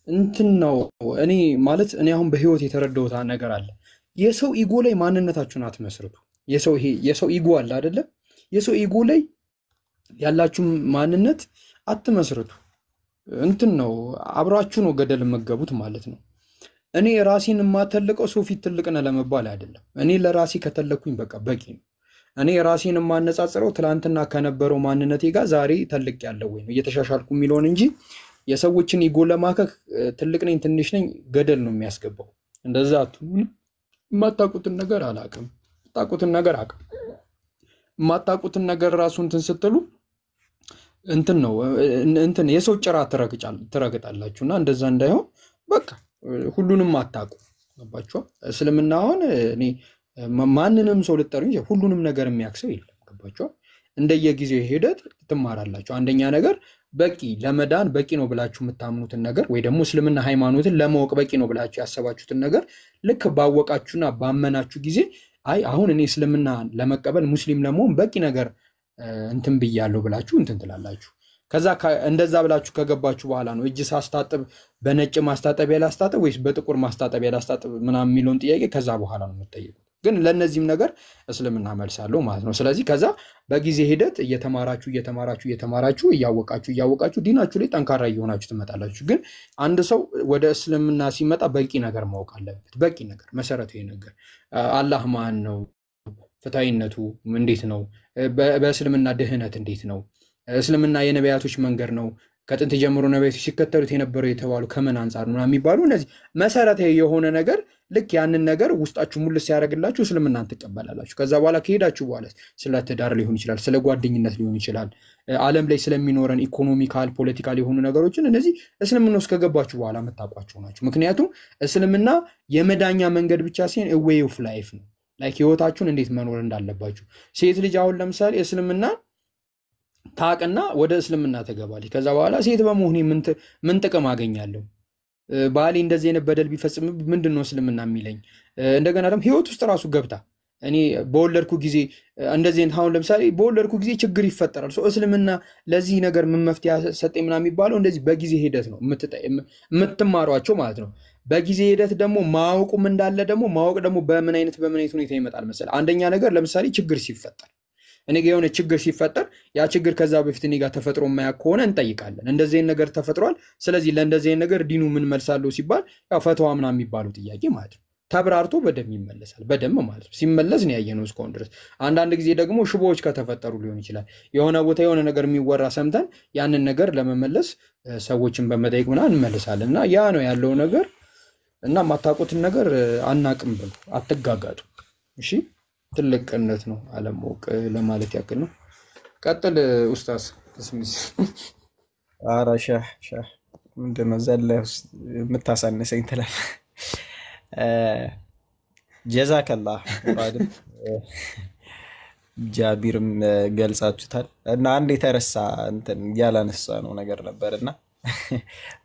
እንትን ነው። እኔ ማለት እኔ አሁን በህይወት የተረዳሁት ነገር አለ። የሰው ኢጎ ላይ ማንነታችሁን አትመስርቱ። የሰው ኢጎ አለ አይደለ? የሰው ኢጎ ላይ ያላችሁ ማንነት አትመስርቱ። እንትን ነው አብራችሁ ነው ገደል መገቡት ማለት ነው። እኔ ራሴን የማተልቀው ሰው ፊት ትልቅ ነህ ለመባል አይደለም። እኔ ለራሴ ከተለኩኝ በቃ በቂ ነው። እኔ ራሴን የማነጻጽረው ትላንትና ከነበረው ማንነቴ ጋር ዛሬ ተልቅ ያለው ወይ ነው እየተሻሻልኩ የሚለውን እንጂ የሰዎችን ኢጎ ለማከክ ትልቅ ነኝ ትንሽ ነኝ ገደል ነው የሚያስገባው። እንደዛ አትሁኑ። የማታውቁትን ነገር አላውቅም፣ የምታውቁትን ነገር አውቅም። የማታውቁትን ነገር ራሱ እንትን ስትሉ እንትን ነው እንትን የሰው ጭራ ትረግጣላችሁና እንደዛ እንዳይሆን በቃ ሁሉንም አታውቁ። ገባችሁ? እስልምና አሁን እኔ ማንንም ሰው ልጠሩኝ ሁሉንም ነገር የሚያክሰው የለም። ገባችሁ? እንደየጊዜው ሂደት ትማራላችሁ። አንደኛ ነገር በቂ ለመዳን በቂ ነው ብላችሁ የምታምኑትን ነገር ወይ ደግሞ እስልምና ሃይማኖትን ለማወቅ በቂ ነው ብላችሁ ያሰባችሁትን ነገር ልክ ባወቃችሁና ባመናችሁ ጊዜ አይ አሁን እኔ እስልምና ለመቀበል ሙስሊም ለመሆን በቂ ነገር እንትን ብያለሁ ብላችሁ እንትን ትላላችሁ። ከዛ እንደዛ ብላችሁ ከገባችሁ በኋላ ነው እጅ ሳስታጥብ በነጭ ማስታጠቢያ ላስታጥብ ወይስ በጥቁር ማስታጠቢያ ላስታጥብ ምናምን የሚለውን ጥያቄ ከዛ በኋላ ነው የምትጠይቁት። ግን ለነዚህም ነገር እስልምና መልስ አለው ማለት ነው። ስለዚህ ከዛ በጊዜ ሂደት እየተማራችሁ እያወቃችሁ ዲናችሁ ላይ ጠንካራ እየሆናችሁ ትመጣላችሁ። ግን አንድ ሰው ወደ እስልምና ሲመጣ በቂ ነገር ማወቅ አለበት። በቂ ነገር፣ መሰረታዊ ነገር። አላህ ማን ነው? ፍትሃዊነቱ እንዴት ነው? በእስልምና ድህነት እንዴት ነው? እስልምና የነቢያቶች መንገድ ነው። ከጥንት ጀምሮ ነቢያቶች ሲከተሉት የነበረው የተባሉ ከምን አንጻር ነው የሚባሉ እነዚህ መሰረታዊ የሆነ ነገር ልክ ያንን ነገር ውስጣችሁ ሙሉ ሲያደርግላችሁ እስልምናን ትቀበላላችሁ። ከዛ በኋላ ከሄዳችሁ በኋላ ስለ ትዳር ሊሆን ይችላል፣ ስለ ጓደኝነት ሊሆን ይችላል፣ ዓለም ላይ ስለሚኖረን ኢኮኖሚካል ፖለቲካል የሆኑ ነገሮችን እነዚህ እስልምና ውስጥ ከገባችሁ በኋላ የምታውቋቸው ናቸው። ምክንያቱም እስልምና የመዳኛ መንገድ ብቻ ሲሆን ዌይ ኦፍ ላይፍ ነው። ላይክ ህይወታችሁን እንዴት መኖር እንዳለባችሁ። ሴት ልጅ አሁን ለምሳሌ እስልምና ታቅና ወደ እስልምና ተገባለች። ከዛ በኋላ ሴት በመሆኔ ምን ጥቅም አገኛለሁ? ባሌ እንደዚህ አይነት በደል ቢፈጽም ምንድነው እስልምና የሚለኝ? እንደገና ደግሞ ህይወት ውስጥ ራሱ ገብታ እኔ በወለድኩ ጊዜ እንደዚህ አሁን ለምሳሌ በወለድኩ ጊዜ ችግር ይፈጠራል። እስልምና ለዚህ ነገር ምን መፍትሄ ሰጠኝ ምናምን የሚባለው እንደዚህ በጊዜ ሂደት ነው የምትማሯቸው ማለት ነው። በጊዜ ሂደት ደግሞ ማወቁም እንዳለ ደግሞ ማወቅ ደግሞ በምን አይነት ሁኔታ ይመጣል መሰለህ? አንደኛ ነገር ለምሳሌ ችግር ሲፈጠር እኔ ጋር የሆነ ችግር ሲፈጠር ያ ችግር ከዛ በፊት እኔ ጋር ተፈጥሮ የማያውቅ ከሆነ እንጠይቃለን። እንደዚህ አይነት ነገር ተፈጥሯል፣ ስለዚህ ለእንደዚህ አይነት ነገር ዲኑ ምን መልሳለሁ ሲባል ያው ፈትዋ ምናምን የሚባለው ጥያቄ ማለት ነው ተብራርቶ በደም ይመለሳል። በደም ማለት ነው ሲመለስ ነው ያየነው እስካሁን ድረስ። አንዳንድ ጊዜ ደግሞ ሽቦዎች ከተፈጠሩ ሊሆን ይችላል። የሆነ ቦታ የሆነ ነገር የሚወራ ሰምተን ያንን ነገር ለመመለስ ሰዎችን በመጠየቅ ምናምን እንመልሳለን። እና ያ ነው ያለው ነገር። እና የማታውቁትን ነገር አናቅም ብሎ አትጋጋጡ። እሺ ትልቅነት ነው አለማወቅ ለማለት ያክል ነው። ቀጥል ኡስታዝ ስሚስ። ኧረ ሻህ ምንድን ነው ዘለህ የምታሳንሰኝ ትላለህ። ጀዛከላህ ሙራድም ጃቢርም ገልጻችሁታል። እና አንድ የተረሳ እንትን ያላነሳ ነው ነገር ነበርና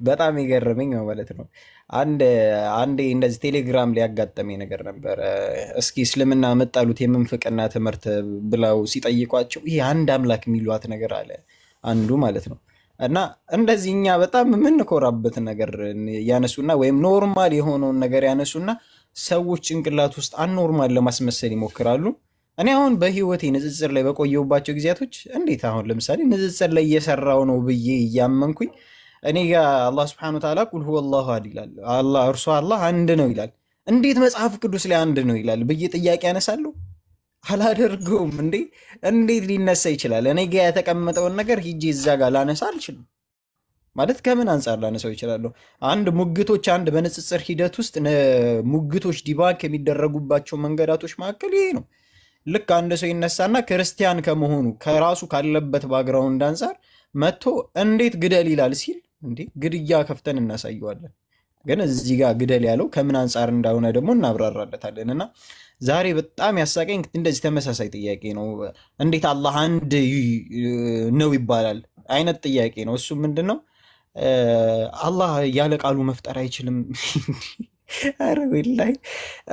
በጣም ይገርመኝ ነው ማለት ነው። አንዴ እንደዚህ ቴሌግራም ላይ ያጋጠመኝ ነገር ነበር። እስኪ እስልምና መጣሉት የምንፍቅና ትምህርት ብለው ሲጠይቋቸው ይሄ አንድ አምላክ የሚሏት ነገር አለ አንዱ ማለት ነው። እና እንደዚህ እኛ በጣም የምንኮራበት ነገር ያነሱና ወይም ኖርማል የሆነውን ነገር ያነሱና ሰዎች ጭንቅላት ውስጥ አንኖርማል ለማስመሰል ይሞክራሉ። እኔ አሁን በህይወቴ ንጽጽር ላይ በቆየሁባቸው ጊዜያቶች እንዴት አሁን ለምሳሌ ንጽጽር ላይ እየሰራው ነው ብዬ እያመንኩኝ እኔ ጋር አላህ ስብሐነሁ ወተዓላ ቁል ሁወላሁ አሐድ ይላል። እርሱ አላህ አንድ ነው ይላል። እንዴት መጽሐፍ ቅዱስ ላይ አንድ ነው ይላል ብዬ ጥያቄ ያነሳለሁ? አላደርገውም። እንዴት ሊነሳ ይችላል? እኔ ጋር የተቀመጠውን ነገር ሂጄ እዛ ጋር ላነሳ አልችልም ማለት ከምን አንጻር ላነሳው ይችላለሁ? አንድ በንጽጽር ሂደት ውስጥ ሙግቶች ዲባክ የሚደረጉባቸው መንገዳቶች መካከል ይሄ ነው። ልክ አንድ ሰው ይነሳና ክርስቲያን ከመሆኑ ከራሱ ካለበት ባግራውንድ አንጻር መጥቶ እንዴት ግደል ይላል ሲል ግድያ ከፍተን እናሳየዋለን። ግን እዚህ ጋር ግደል ያለው ከምን አንጻር እንደሆነ ደግሞ እናብራራለታለን። እና ዛሬ በጣም ያሳቀኝ እንደዚህ ተመሳሳይ ጥያቄ ነው። እንዴት አላህ አንድ ነው ይባላል አይነት ጥያቄ ነው። እሱ ምንድን ነው? አላህ ያለ ቃሉ መፍጠር አይችልም። ኧረ ወላሂ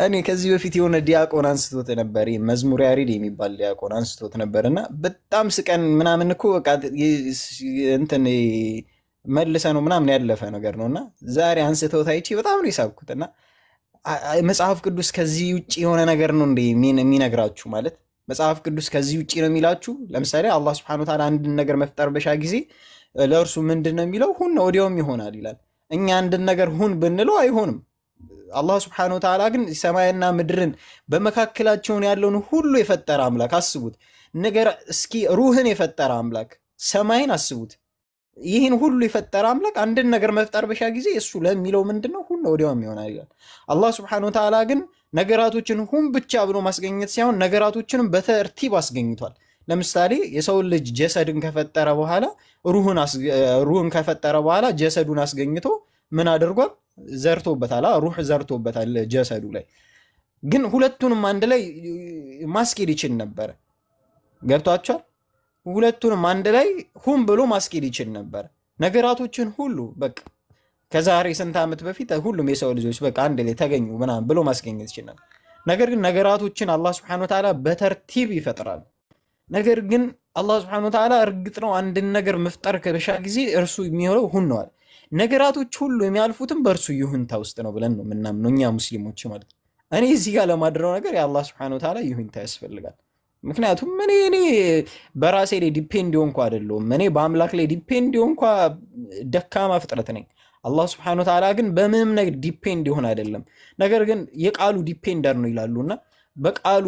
እኔ ከዚህ በፊት የሆነ ዲያቆን አንስቶት ነበር፣ መዝሙር ያሬድ የሚባል ዲያቆን አንስቶት ነበር እና በጣም ስቀን ምናምን እኮ በቃ እንትን መልሰ ነው ምናምን ያለፈ ነገር ነው እና ዛሬ አንስተውት አይቼ በጣም ነው የሳብኩት። እና መጽሐፍ ቅዱስ ከዚህ ውጭ የሆነ ነገር ነው እንደ የሚነግራችሁ? ማለት መጽሐፍ ቅዱስ ከዚህ ውጭ ነው የሚላችሁ? ለምሳሌ አላህ ስብሐነሁ ወተዓላ አንድን ነገር መፍጠር በሻ ጊዜ ለእርሱ ምንድን ነው የሚለው? ሁን ነው ወዲያውም ይሆናል ይላል። እኛ አንድን ነገር ሁን ብንለው አይሆንም። አላህ ስብሐነሁ ወተዓላ ግን ሰማይና ምድርን በመካከላቸውን ያለውን ሁሉ የፈጠረ አምላክ አስቡት። ነገር እስኪ ሩህን የፈጠረ አምላክ ሰማይን አስቡት። ይህን ሁሉ የፈጠረ አምላክ አንድን ነገር መፍጠር በሻ ጊዜ እሱ ለሚለው ምንድነው? ሁን ነው ወዲያውም ይሆናል ይላል። አላህ ስብሐነሁ ወተዓላ ግን ነገራቶችን ሁን ብቻ ብሎ ማስገኘት ሳይሆን ነገራቶችንም በተርቲብ አስገኝቷል። ለምሳሌ የሰው ልጅ ጀሰድን ከፈጠረ በኋላ ሩህን ከፈጠረ በኋላ ጀሰዱን አስገኝቶ ምን አድርጓል? ዘርቶበታል። ሩህ ዘርቶበታል ጀሰዱ ላይ። ግን ሁለቱንም አንድ ላይ ማስኬድ ይችል ነበር። ገብቷቸዋል? ሁለቱንም አንድ ላይ ሁን ብሎ ማስኬድ ይችል ነበር። ነገራቶችን ሁሉ በቃ ከዛሬ ስንት ዓመት በፊት ሁሉም የሰው ልጆች በቃ አንድ ላይ ተገኙ ምናምን ብሎ ማስገኘት ይችላል። ነገር ግን ነገራቶችን አላህ ስብሐነሁ ወተዓላ በተርቲብ ይፈጥራል። ነገር ግን አላህ ስብሐነሁ ወተዓላ እርግጥ ነው አንድን ነገር መፍጠር ከበሻ ጊዜ እርሱ የሚሆነው ሁን ነዋል። ነገራቶች ሁሉ የሚያልፉትም በእርሱ ይሁንታ ውስጥ ነው ብለን ነው የምናምነው እኛ ሙስሊሞች ማለት ነው። እኔ እዚህ ጋር ለማድረው ነገር የአላህ ስብሐነሁ ወተዓላ ይሁንታ ያስፈልጋል። ምክንያቱም እኔ በራሴ ላይ ዲፔንድ ሆንኩ አይደለሁም። እኔ በአምላክ ላይ ዲፔንድ ሆንኩ ደካማ ፍጥረት ነኝ። አላህ ስብሐነሁ ወተዓላ ግን በምንም ነገር ዲፔንድ ይሆን አይደለም። ነገር ግን የቃሉ ዲፔንደር ነው ይላሉና በቃሉ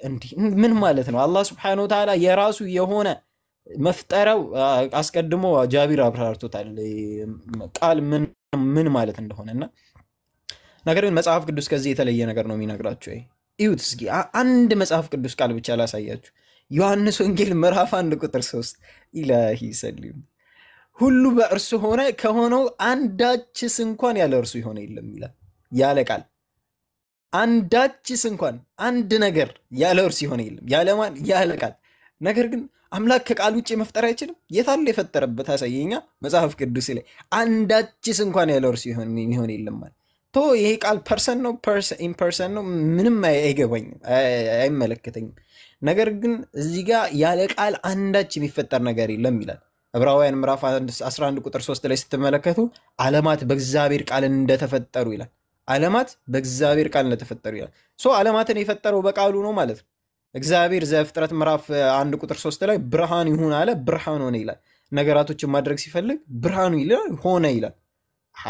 እንዲህ ምን ማለት ነው? አላህ ስብሐነሁ ወተዓላ የራሱ የሆነ መፍጠሪያው አስቀድሞ ጃቢር አብራርቶታል ቃል ምን ማለት እንደሆነና ነገር ግን መጽሐፍ ቅዱስ ከዚህ የተለየ ነገር ነው የሚነግራችሁ። እዩት እስኪ አንድ መጽሐፍ ቅዱስ ቃል ብቻ ላሳያችሁ። ዮሐንስ ወንጌል ምዕራፍ 1 ቁጥር 3 ኢላሂ ሰሊም ሁሉ በእርሱ ሆነ ከሆነው አንዳችስ እንኳን ያለ እርሱ የሆነ የለም ይላል። ያለ ቃል አንዳችስ እንኳን አንድ ነገር ያለ እርሱ የሆነ የለም። ያለ ማን? ያለ ቃል። ነገር ግን አምላክ ከቃል ውጭ መፍጠር አይችልም። የታለ የፈጠረበት አሳየኛ መጽሐፍ ቅዱስ ላይ። አንዳችስ እንኳን ያለ እርሱ የሆነ የለም ማለት ቶ ይሄ ቃል ፐርሰን ነው ኢምፐርሰን ነው ምንም አይገባኝም፣ አይመለከተኝም። ነገር ግን እዚህ ጋር ያለ ቃል አንዳች የሚፈጠር ነገር የለም ይላል። ዕብራውያን ምዕራፍ 11 ቁጥር 3 ላይ ስትመለከቱ ዓለማት በእግዚአብሔር ቃል እንደተፈጠሩ ይላል። ዓለማት በእግዚአብሔር ቃል እንደተፈጠሩ ይላል። ዓለማትን የፈጠረው በቃሉ ነው ማለት ነው። እግዚአብሔር ዘፍጥረት ምዕራፍ 1 ቁጥር 3 ላይ ብርሃን ይሁን አለ፣ ብርሃን ሆነ ይላል። ነገራቶችን ማድረግ ሲፈልግ ብርሃኑ ይላል ሆነ ይላል።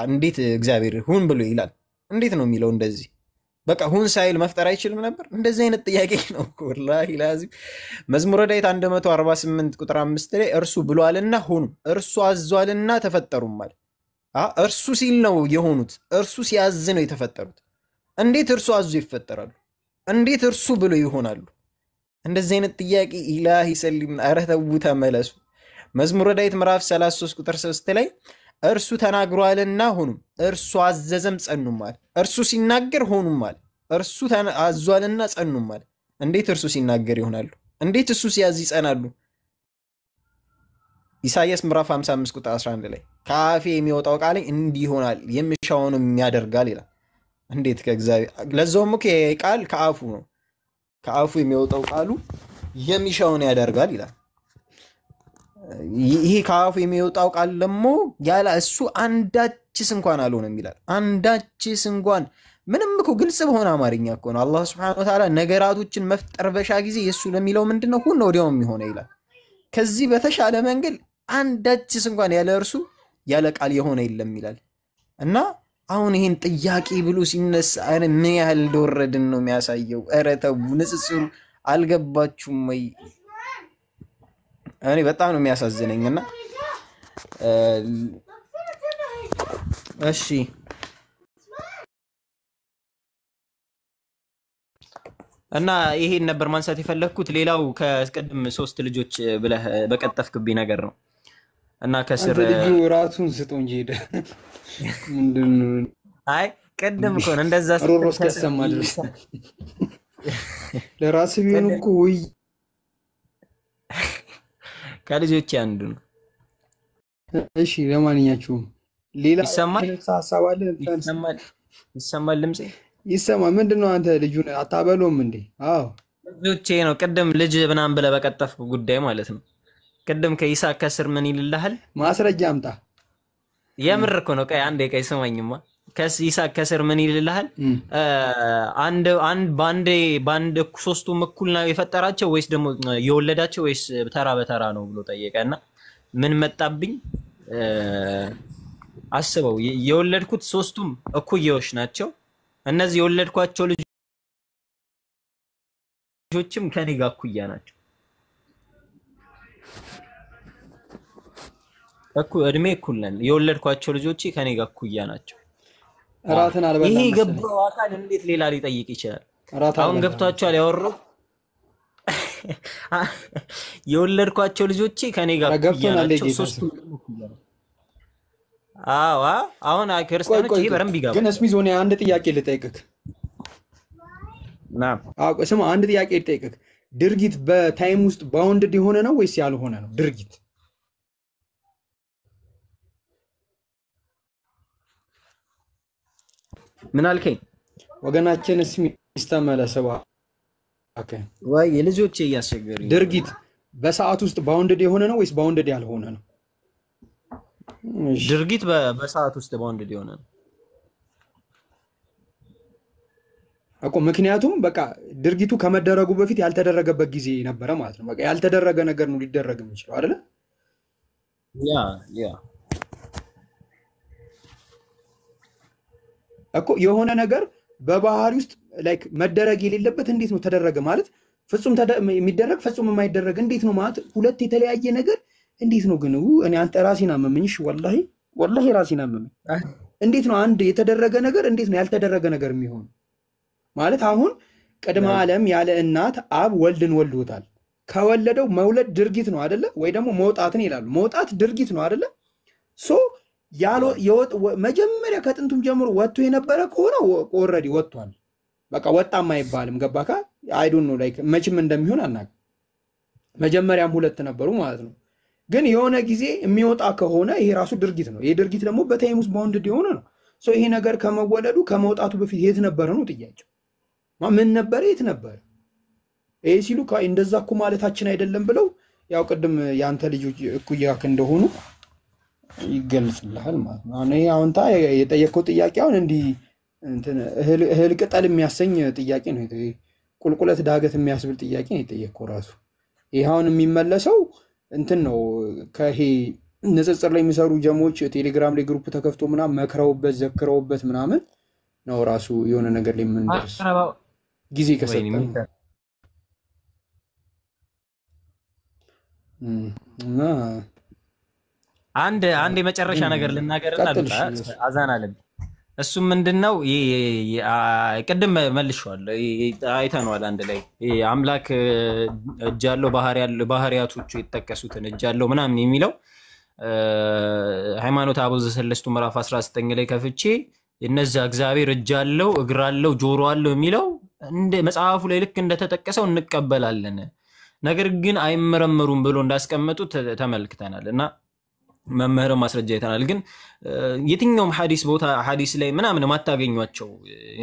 እንዴት እግዚአብሔር ሁን ብሎ ይላል? እንዴት ነው የሚለው? እንደዚህ በቃ ሁን ሳይል መፍጠር አይችልም ነበር? እንደዚህ አይነት ጥያቄ ነው ወላሂ ላዚም። መዝሙረ ዳዊት 148 ቁጥር 5 ላይ እርሱ ብሏልና ሆኑ፣ እርሱ አዟልና ተፈጠሩም ማለት እርሱ ሲል ነው የሆኑት፣ እርሱ ሲያዝ ነው የተፈጠሩት። እንዴት እርሱ አዞ ይፈጠራሉ? እንዴት እርሱ ብሎ ይሆናሉ? እንደዚህ አይነት ጥያቄ ኢላሂ ሰሊም። ኧረ ተው ተመለሱ። መዝሙረ ዳዊት ምዕራፍ 33 ቁጥር 3 ላይ እርሱ ተናግሯልና ሆኑም፣ እርሱ አዘዘም ጸኑም ማለት እርሱ ሲናገር ሆኑም ማለት እርሱ አዟልና ጸኑም ማለት እንዴት እርሱ ሲናገር ይሆናሉ? እንዴት እሱ ሲያዝ ይጸናሉ? ኢሳይያስ ምዕራፍ 55 ቁጥር 11 ላይ ከአፌ የሚወጣው ቃል እንዲህ ይሆናል የምሻውንም ያደርጋል ይላል። እንዴት ከእግዚአብሔር ለዛውም ቃል ከአፉ ነው። ከአፉ የሚወጣው ቃሉ የሚሻውን ያደርጋል ይላል። ይሄ ከአፉ የሚወጣው ቃል ደግሞ ያለ እሱ አንዳችስ እንኳን አልሆነም ይላል። አንዳችስ እንኳን ምንም እኮ ግልጽ በሆነ አማርኛ እኮ ነው። አላህ ሱብሓነሁ ወተዓላ ነገራቶችን መፍጠር በሻ ጊዜ የእሱ ለሚለው ምንድነው? ሁን ነው ወዲያው የሚሆነው ይላል። ከዚህ በተሻለ መንገድ አንዳችስ እንኳን ያለ እርሱ ያለ ቃል የሆነ የለም ይላል። እና አሁን ይሄን ጥያቄ ብሎ ሲነሳ ምን ያህል እንደወረድን ነው የሚያሳየው። ኧረ ተው ንጽጽሩ አልገባችሁም ወይ? እኔ በጣም ነው የሚያሳዝነኝና እሺ እና ይሄን ነበር ማንሳት የፈለግኩት። ሌላው ከቀደም 3 ልጆች ብለህ በቀጠፍክብኝ ነገር ነው። እና ከስር አንተ ልጁ ራሱን ስጦ እንጂ ሄደ ምንድነው? አይ ቅድም እኮ ነው እንደዛ ሮሮ እስኪያሰማ ድረስ ለራስ ቢሆን እኮ ወይ ከልጆቼ አንዱ ነው። እሺ ለማንኛችሁም ሌላ ይሰማል ሀሳብ አለ? ይሰማል ድምጼ ይሰማል። ምንድነው አንተ ልጁን አታበሎም እንዴ? አዎ ልጆቼ ነው። ቅድም ልጅ ምናምን ብለህ በቀጠፍኩ ጉዳይ ማለት ነው። ቅድም ከይስሐቅ ከስር ምን ይልልሃል? ማስረጃ አምጣ። የምር እኮ ነው። አንዴ ስማኝማ። ከይስሐቅ ከስር ምን ይልልሃል? በአንድ ሶስቱም እኩል ነው የፈጠራቸው ወይስ ደግሞ የወለዳቸው ወይስ ተራ በተራ ነው ብሎ ጠየቀና ምን መጣብኝ? አስበው የወለድኩት ሶስቱም እኩያዎች ናቸው። እነዚህ የወለድኳቸው ልጆችም ከኔ ጋር እኩያ ናቸው። እድሜ እኩል ነን። የወለድኳቸው ልጆቼ ከኔ ጋር እኩያ ናቸው። እራትን አልበላም። ይሄ የገባው አካል እንዴት ሌላ ሊጠይቅ ይችላል? አሁን ገብቷቸዋል ያወራው የወለድኳቸው ልጆቼ ከኔ ጋር እኩያ ናቸው። ሶስቱም እኩያ ናቸው። አዎ አሁን ክርስቲያኖች ይሄ በረም ቢገባ ግን እስሚ ዞኔ አንድ ጥያቄ ልጠይቅህ። ስማ አንድ ጥያቄ ልጠይቅህ። ድርጊት በታይም ውስጥ ባውንድድ የሆነ ነው ወይስ ያልሆነ ነው? ድርጊት ምን አልከኝ? ወገናችን እስሚ ይስተመለሰባ ወይ የልጆቼ እያስቸገሩኝ። ድርጊት በሰዓት ውስጥ ባውንድድ የሆነ ነው ወይስ ባውንድድ ያልሆነ ነው? ድርጊት በሰዓት ውስጥ ባውንድድ የሆነ ነው እኮ። ምክንያቱም በቃ ድርጊቱ ከመደረጉ በፊት ያልተደረገበት ጊዜ ነበረ ማለት ነው። በቃ ያልተደረገ ነገር ነው ሊደረግ የሚችለው አይደለ? ያ እኮ የሆነ ነገር በባህሪ ውስጥ ላይክ መደረግ የሌለበት እንዴት ነው ተደረገ ማለት? ፍጹም የሚደረግ ፍጹም የማይደረግ እንዴት ነው ማለት? ሁለት የተለያየ ነገር እንዴት ነው ግን? እኔ አንተ ራሴን አመመኝሽ፣ ወላሂ ራሴን አመመኝ። እንዴት ነው አንድ የተደረገ ነገር እንዴት ነው ያልተደረገ ነገር የሚሆን ማለት? አሁን ቅድመ ዓለም ያለ እናት አብ ወልድን ወልዶታል። ከወለደው መውለድ ድርጊት ነው አይደለ? ወይ ደግሞ መውጣትን ይላሉ። መውጣት ድርጊት ነው አይደለ? ሶ መጀመሪያ ከጥንቱም ጀምሮ ወጥቶ የነበረ ከሆነ ኦልሬዲ ወጥቷል። በቃ ወጣም አይባልም። ገባካ? አይ ዶንት ኖ ላይክ መቼም እንደሚሆን አናውቅም። መጀመሪያም ሁለት ነበሩ ማለት ነው። ግን የሆነ ጊዜ የሚወጣ ከሆነ ይሄ ራሱ ድርጊት ነው። ይሄ ድርጊት ደግሞ በታይም ውስጥ ባውንድድ የሆነ ነው። ሶ ይሄ ነገር ከመወለዱ ከመውጣቱ በፊት የት ነበረ ነው ጥያቄው። ምን ነበረ? የት ነበረ? ይሄ ሲሉ እንደዛ እኮ ማለታችን አይደለም ብለው ያው ቅድም የአንተ ልጆች እኩያክ እንደሆኑ ይገልጽልሃል ማለት ነው። አሁን የጠየቀው ጥያቄ አሁን እንዲህ እህል ቅጠል የሚያሰኝ ጥያቄ ነው። ቁልቁለት ዳገት የሚያስብል ጥያቄ ነው የጠየቀው ራሱ። ይህ አሁን የሚመለሰው እንትን ነው። ከይሄ ንጽጽር ላይ የሚሰሩ ጀሞች ቴሌግራም ላይ ግሩፕ ተከፍቶ ምናምን መክረውበት ዘክረውበት ምናምን ነው ራሱ የሆነ ነገር ላይ የምንደርስ ጊዜ ከሰጠ እና አንድ የመጨረሻ ነገር ልናገርና አዛን አለብኝ። እሱም ምንድነው ቅድም መልሼዋለሁ፣ አይተነዋል አንድ ላይ አምላክ እጅ ያለው ባህሪያቶቹ የተጠቀሱትን እጅ ያለው ምናምን የሚለው ሃይማኖተ አበው ዘሰለስቱ ምዕራፍ 19 ላይ ከፍቼ እነዚያ እግዚአብሔር እጅ አለው እግር አለው ጆሮ አለው የሚለው እንደ መጽሐፉ ላይ ልክ እንደተጠቀሰው እንቀበላለን፣ ነገር ግን አይመረመሩም ብሎ እንዳስቀመጡት ተመልክተናል እና መምህር ማስረጃ ይተናል። ግን የትኛውም ሐዲስ ላይ ምናምን ማታገኟቸው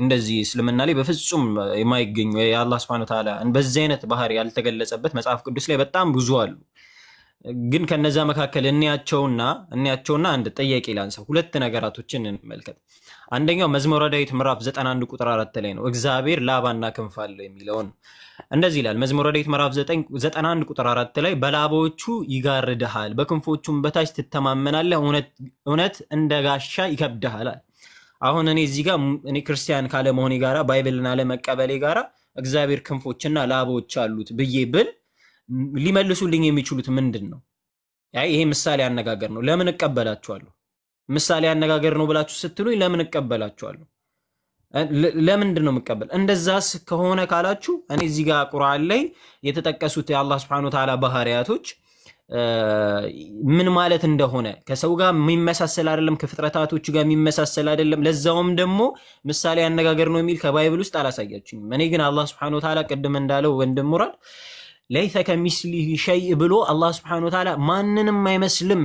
እንደዚህ እስልምና ላይ በፍጹም የማይገኙ የአላህ Subhanahu Wa Ta'ala በዚህ አይነት ባህሪ ያልተገለጸበት መጽሐፍ ቅዱስ ላይ በጣም ብዙ አሉ። ግን ከነዛ መካከል እንያቸውና አንድ ጥያቄ ላንሳ። ሁለት ነገራቶችን እንመልከት። አንደኛው መዝሙረ ዳዊት ምዕራፍ 91 ቁጥር 4 ላይ ነው። እግዚአብሔር ላባና ክንፍ አለው የሚለውን እንደዚህ ይላል። መዝሙረ ዳዊት ምዕራፍ 91 ቁጥር 4 ላይ በላባዎቹ ይጋርድሃል፣ በክንፎቹም በታች ትተማመናለህ፣ እውነት እንደ ጋሻ ይከብድሃል። አሁን እኔ እዚህ ጋር እኔ ክርስቲያን ካለ መሆኔ ጋራ ባይብልና ለመቀበሌ ጋራ እግዚአብሔር ክንፎችና ላባዎች አሉት ብዬ ብል ሊመልሱልኝ የሚችሉት ምንድን ነው? ይሄ ምሳሌ አነጋገር ነው፣ ለምን እቀበላችኋለሁ? ምሳሌ አነጋገር ነው ብላችሁ ስትሉኝ ለምን እቀበላችኋለሁ? ለምንድን ነው የምቀበል? እንደዛስ ከሆነ ካላችሁ እኔ እዚህ ጋር ቁርአን ላይ የተጠቀሱት የአላህ Subhanahu Wa Ta'ala ባህሪያቶች ምን ማለት እንደሆነ ከሰው ጋር የሚመሳሰል አይደለም ከፍጥረታቶቹ ጋር የሚመሳሰል አይደለም ለዛውም ደግሞ ምሳሌ አነጋገር ነው የሚል ከባይብል ውስጥ አላሳያችሁም እኔ ግን አላህ Subhanahu Wa Ta'ala ቀደም እንዳለው ወንድም ሙራድ ለይሰ ከሚስሊሂ ሸይ ብሎ አላህ Subhanahu Wa Ta'ala ማንንም አይመስልም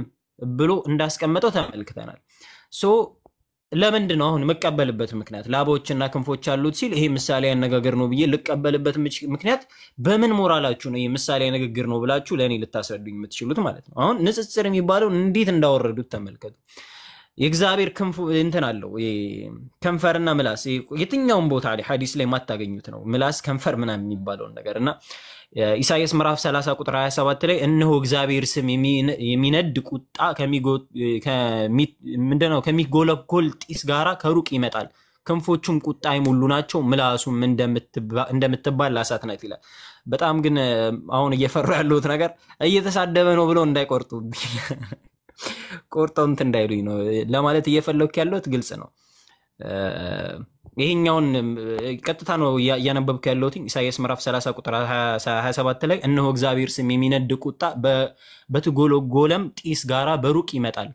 ብሎ እንዳስቀመጠው ተመልክተናል ሶ ለምንድን ነው አሁን መቀበልበት ምክንያት ላቦችና ክንፎች አሉት ሲል ይሄ ምሳሌ አነጋገር ነው ብዬ ልቀበልበት ምክንያት በምን ሞራላችሁ ነው ይሄ ምሳሌ አነጋገር ነው ብላችሁ ለኔ ልታስረዱኝ የምትችሉት ማለት ነው አሁን ንጽጽር የሚባለው እንዴት እንዳወረዱት ተመልከቱ የእግዚአብሔር ክንፍ እንትን አለው ከንፈርና ምላስ የትኛውም ቦታ ላይ ሐዲስ ላይ ማታገኙት ነው ምላስ ከንፈር ምናምን የሚባለው ነገርና ኢሳይያስ ምዕራፍ 30 ቁጥር 27 ላይ እነሆ እግዚአብሔር ስም የሚነድ ቁጣ ምንድነው ከሚጎለጎል ጢስ ጋራ ከሩቅ ይመጣል ክንፎቹም ቁጣ ይሞሉ ናቸው ምላሱም እንደምትባል እሳት ናት ይላል በጣም ግን አሁን እየፈራ ያለውት ነገር እየተሳደበ ነው ብሎ እንዳይቆርጡ ቆርጠው እንት እንዳይሉኝ ነው ለማለት እየፈለኩ ያለውት ግልጽ ነው ይሄኛውን ቀጥታ ነው ያነበብኩ ያለውት ኢሳይያስ ምዕራፍ 30 ቁጥር 27 ላይ እነሆ እግዚአብሔር ስም የሚነድ ቁጣ በትጎለጎለም ጢስ ጋራ በሩቅ ይመጣል